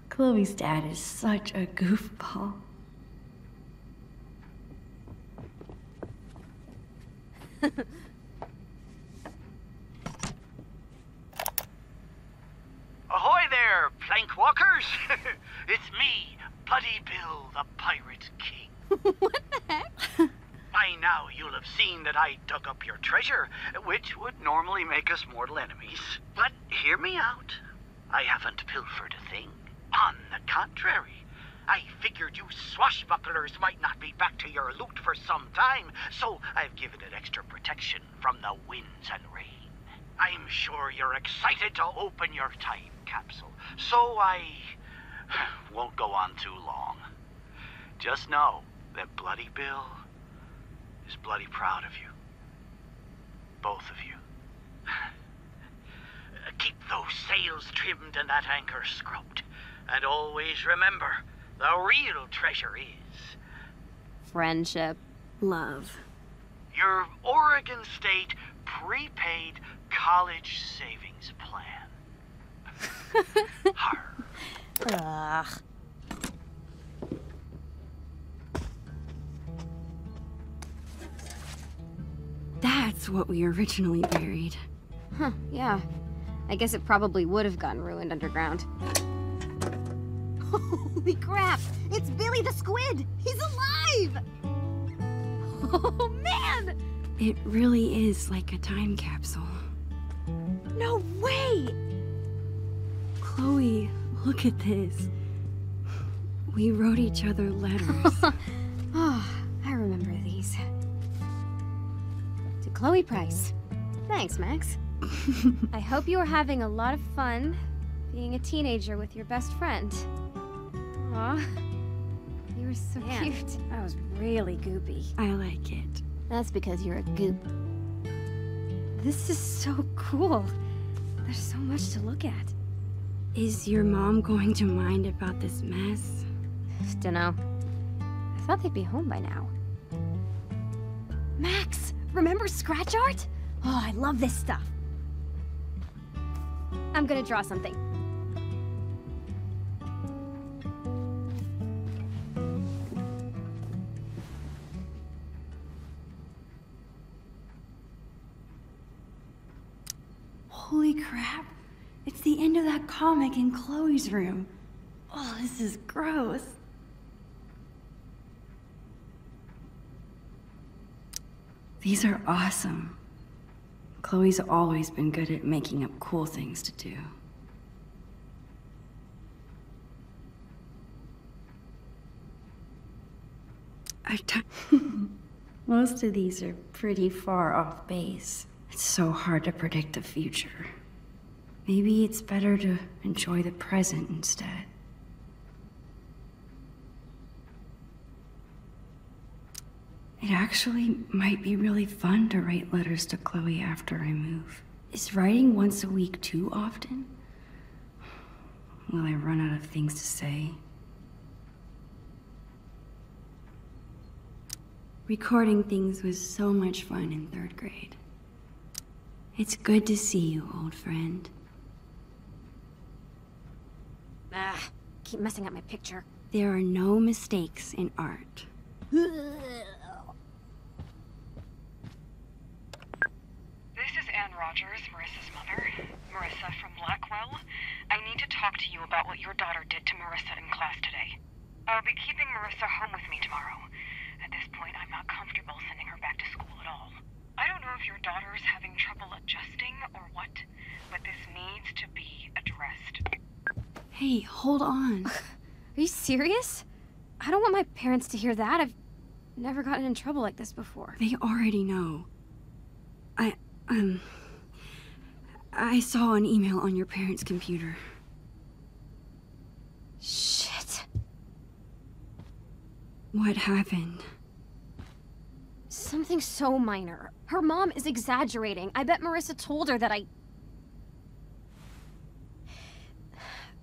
Chloe's dad is such a goofball. Ahoy there, plank walkers! It's me, Bloody Bill, the Pirate King. What the heck? By now you'll have seen that I dug up your treasure, which would normally make us mortal enemies. But hear me out. I haven't pilfered a thing. On the contrary, I figured you swashbucklers might not be back to your loot for some time, so I've given it extra protection from the winds and rain. I'm sure you're excited to open your time capsule, so I won't go on too long. Just know that Bloody Bill is bloody proud of you. Both of you. Keep those sails trimmed and that anchor scrubbed. And always remember, the real treasure is... Friendship. Love. Your Oregon State prepaid college savings plan. Ugh. That's what we originally buried. Huh, yeah. I guess it probably would have gotten ruined underground. Holy crap! It's Billy the Squid! He's alive! Oh, man! It really is like a time capsule. No way! Chloe, look at this. We wrote each other letters. Oh, I remember these. To Chloe Price. Thanks, Max. I hope you are having a lot of fun being a teenager with your best friend. Aw. You were so cute. I was really goopy. I like it. That's because you're a goop. This is so cool. There's so much to look at. Is your mom going to mind about this mess? Dunno. I thought they'd be home by now. Max, remember scratch art? Oh, I love this stuff. I'm gonna draw something. Holy crap. It's the end of that comic in Chloe's room. Oh, this is gross. These are awesome. Chloe's always been good at making up cool things to do. Most of these are pretty far off base. It's so hard to predict the future. Maybe it's better to enjoy the present instead. It actually might be really fun to write letters to Chloe after I move. Is writing once a week too often? Will I run out of things to say? Recording things was so much fun in 3rd grade. It's good to see you, old friend. Ah, keep messing up my picture. There are no mistakes in art. This is Anne Rogers, Marissa's mother. Marissa from Blackwell. I need to talk to you about what your daughter did to Marissa in class today. I'll be keeping Marissa home with me tomorrow. At this point, I'm not comfortable sending her back to school at all. I don't know if your daughter's having trouble adjusting or what, but this needs to be addressed. Hey, hold on. Are you serious? I don't want my parents to hear that. I've never gotten in trouble like this before. They already know. I saw an email on your parents' computer. Shit. What happened? Something so minor. Her mom is exaggerating. I bet Marissa told her that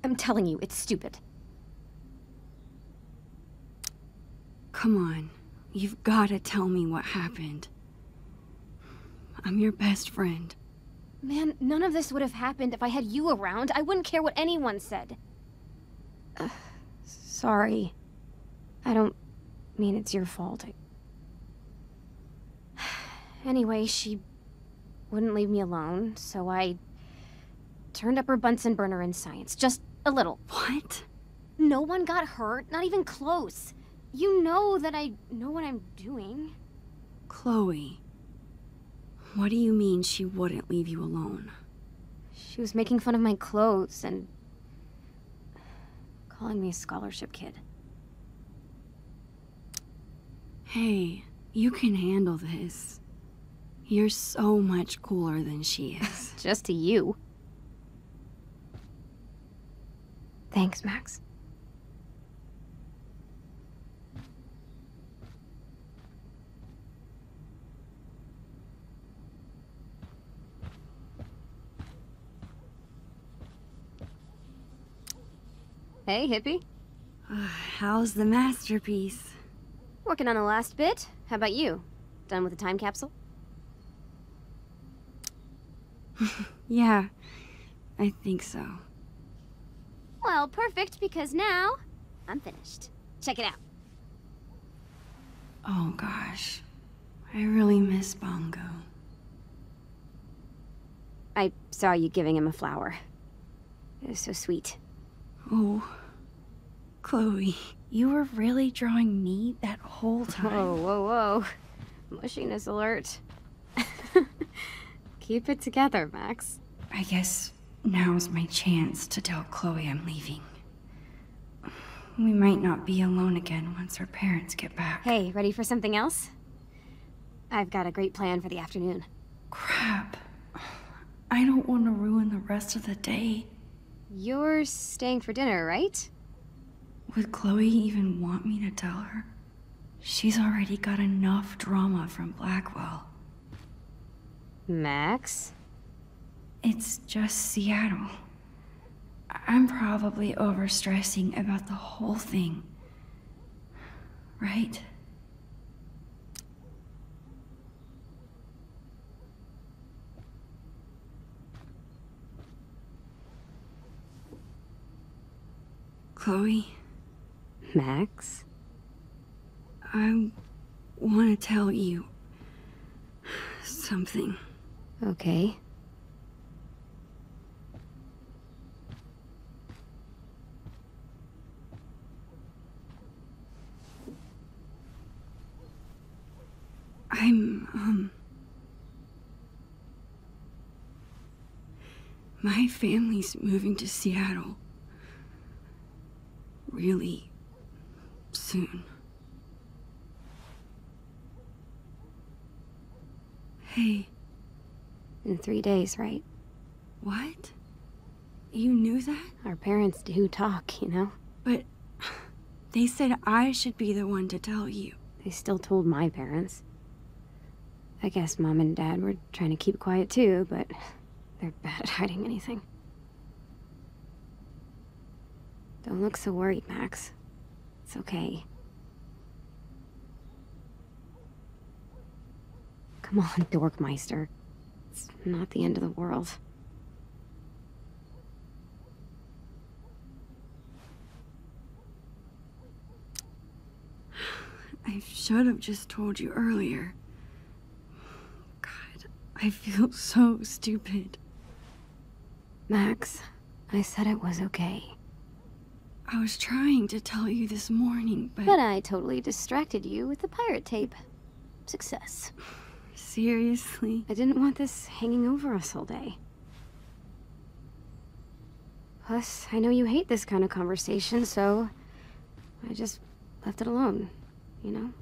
I'm telling you, it's stupid. Come on. You've gotta tell me what happened. I'm your best friend. Man, none of this would have happened if I had you around. I wouldn't care what anyone said. Sorry. I don't mean it's your fault. Anyway, she wouldn't leave me alone, so I turned up her Bunsen burner in science. Just a little. What? No one got hurt, not even close. You know that I know what I'm doing. Chloe. What do you mean she wouldn't leave you alone? She was making fun of my clothes and calling me a scholarship kid. Hey, you can handle this. You're so much cooler than she is. Just to you. Thanks, Max. Hey, hippie. How's the masterpiece? Working on the last bit. How about you? Done with the time capsule? Yeah, I think so. Well, perfect, because now I'm finished. Check it out. Oh gosh, I really miss Bongo. I saw you giving him a flower. It was so sweet. Oh, Chloe, you were really drawing me that whole time? Whoa, whoa, whoa. Mushiness alert. Keep it together, Max. I guess now's my chance to tell Chloe I'm leaving. We might not be alone again once our parents get back. Hey, ready for something else? I've got a great plan for the afternoon. Crap. I don't want to ruin the rest of the day. You're staying for dinner, right? Would Chloe even want me to tell her? She's already got enough drama from Blackwell. Max? It's just Seattle. I'm probably overstressing about the whole thing. Right? Chloe? Max? I want to tell you something. Okay. My family's moving to Seattle. Really soon. Hey. In 3 days, right? What? You knew that? Our parents do talk, you know? But they said I should be the one to tell you. They still told my parents. I guess Mom and Dad were trying to keep quiet too, but they're bad at hiding anything. Don't look so worried, Max. It's okay. Come on, Dorkmeister. It's not the end of the world. I should have just told you earlier. God, I feel so stupid. Max, I said it was okay. I was trying to tell you this morning, but... But I totally distracted you with the pirate tape. Success. Seriously? I didn't want this hanging over us all day. Plus, I know you hate this kind of conversation, so I just left it alone, you know?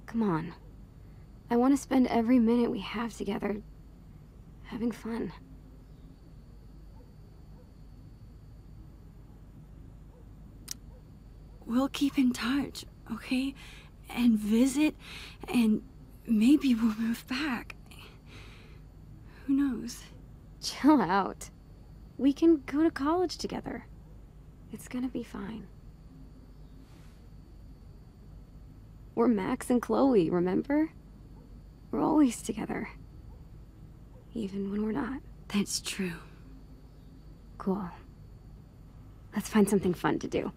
Come on. I want to spend every minute we have together having fun. We'll keep in touch, okay? And visit, and maybe we'll move back. Who knows? Chill out. We can go to college together. It's gonna be fine. We're Max and Chloe, remember? We're always together. Even when we're not. That's true. Cool. Let's find something fun to do.